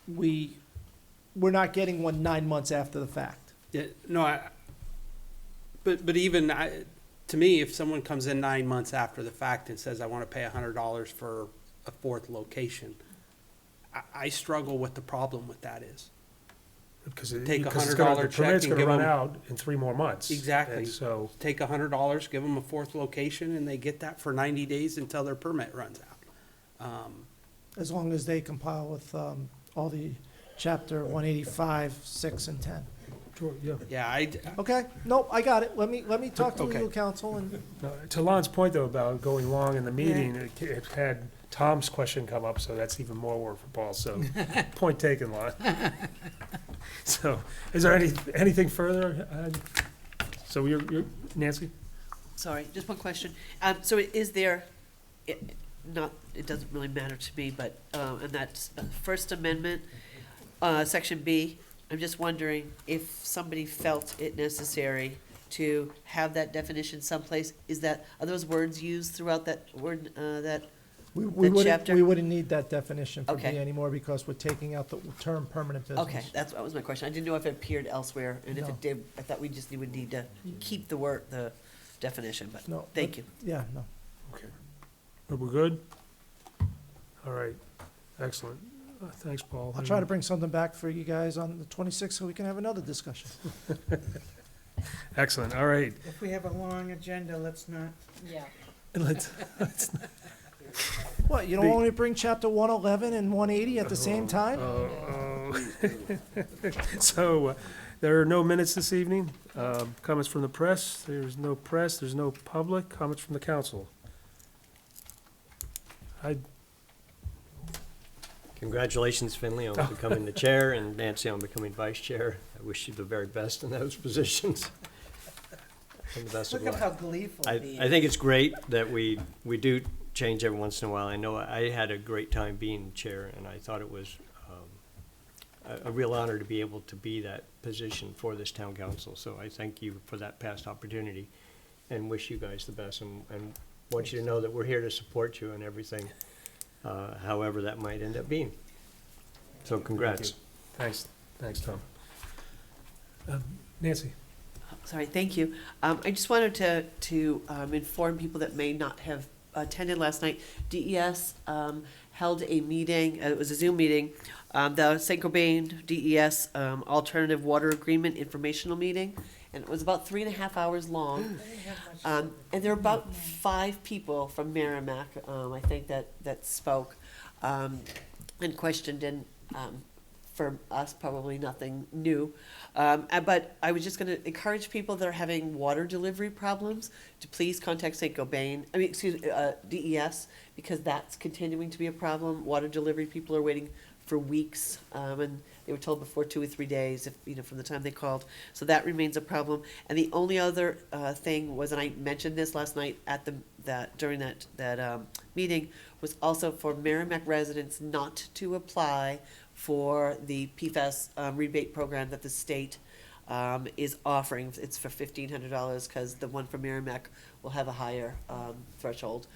we're not getting one 9 months after the fact. Yeah, no, but even to me, if someone comes in 9 months after the fact and says, I want to pay $100 for a fourth location, I struggle with the problem with that is. Because Take a because it's $100 gonna- the check permit's and gonna give run them- out in 3 more months. Exactly. And so, Take $100, give them a fourth location, and they get that for 90 days until their permit runs out. As long as they compile with all the chapter 185, 6, and 10. sure, yeah. Yeah, Okay, nope, I got it. Let me talk to Okay. legal counsel and, No, to Lon's point, though, about going long in the meeting, it had Tom's question come up, so that's even more work for Paul, so, point taken, Lon. So, is there anything further? So you're, Nancy? Sorry, just one question. So is there, it doesn't really matter to me, but, and that's First Amendment, Section B, I'm just wondering if somebody felt it necessary to have that definition someplace, are those words used throughout that word, that, The chapter? we wouldn't need that definition for B Okay. anymore because we're taking out the term permanent business. okay, that was my question. I didn't know if it appeared elsewhere, and if No. it did, I thought we just would need to keep the definition, but, No. thank you. Yeah, no. Okay. Are we good? All right, excellent. Thanks, Paul. I'll try to bring something back for you guys on the 26th so we can have another discussion. Excellent, all right. If we have a long agenda, let's not. Yeah. Let's, What, you don't The- want me to bring chapter 111 and 180 at the same time? So, there are no minutes this evening. Comments from the press, there's no press, there's no public. Comments from the council. Congratulations, Finley, on becoming the chair, and Nancy on becoming vice chair. I wish you the very best in those positions. and the best of Look at luck. how gleeful I he is. think it's great that we do change every once in a while. I know I had a great time being chair, and I thought it was a real honor to be able to be that position for this town council. So I thank you for that past opportunity and wish you guys the best, and want you to know that we're here to support you in everything, however that might end up being. So congrats. Thanks, Tom. Nancy? Sorry, thank you. I just wanted to inform people that may not have attended last night. DES held a meeting, it was a Zoom meeting, the St. Cobain DES Alternative Water Agreement Informational Meeting, and it was about 3.5 hours long. And there were about 5 people from Merrimack, I think, that spoke and questioned, and for us, probably nothing new. But I was just going to encourage people that are having water delivery problems to please contact St. Cobain, DES, because that's continuing to be a problem. Water delivery people are waiting for weeks, and they were told before 2 or 3 days, from the time they called. So that remains a problem. And the only other thing was, and I mentioned this last night at during that meeting, was also for Merrimack residents not to apply for the PFAS rebate program that the state is offering. It's for $1,500 because the one from Merrimack will have a higher threshold.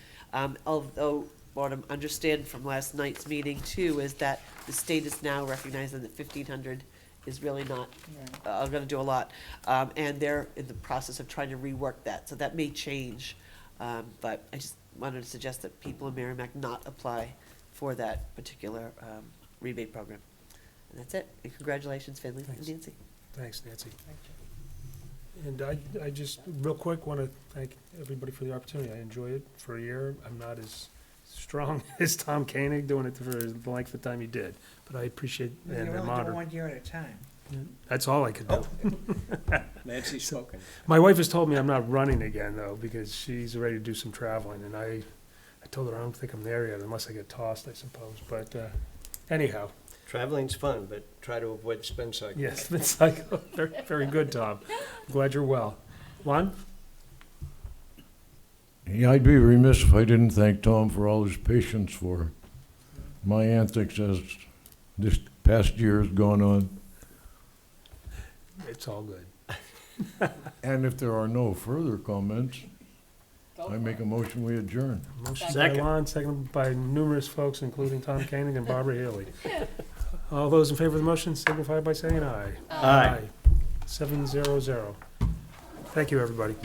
Although what I understand from last night's meeting too is that the state is now recognizing that $1,500 is really not going to do a lot, and they're in the process of trying to rework that. So that may change, but I just wanted to suggest that people in Merrimack not apply for that particular rebate program. And that's it. And congratulations, Finley and Nancy. Thanks, Nancy. And I just, real quick, want to thank everybody for the opportunity. I enjoyed it for a year. I'm not as strong as Tom Koenig doing it for the length of time he did, but I appreciate and You're I'm only doing honored. 1 year at a time. That's all I could do. Nancy's spoken. My wife has told me I'm not running again, though, because she's ready to do some traveling, and I told her I don't think I'm there yet, unless I get tossed, I suppose. But anyhow, Traveling's fun, but try to avoid spin cycle. yes, it's like, very, very good, Tom. Glad you're well. Juan? Yeah, I'd be remiss if I didn't thank Tom for all his patience for my antics as this past year has gone on. It's all good. And if there are no further comments, I make a motion we adjourn. Motion by Second. Lon, seconded by numerous folks, including Tom Koenig and Barbara Haley. All those in favor of the motion signify by saying aye. Aye. 700. Thank you, everybody.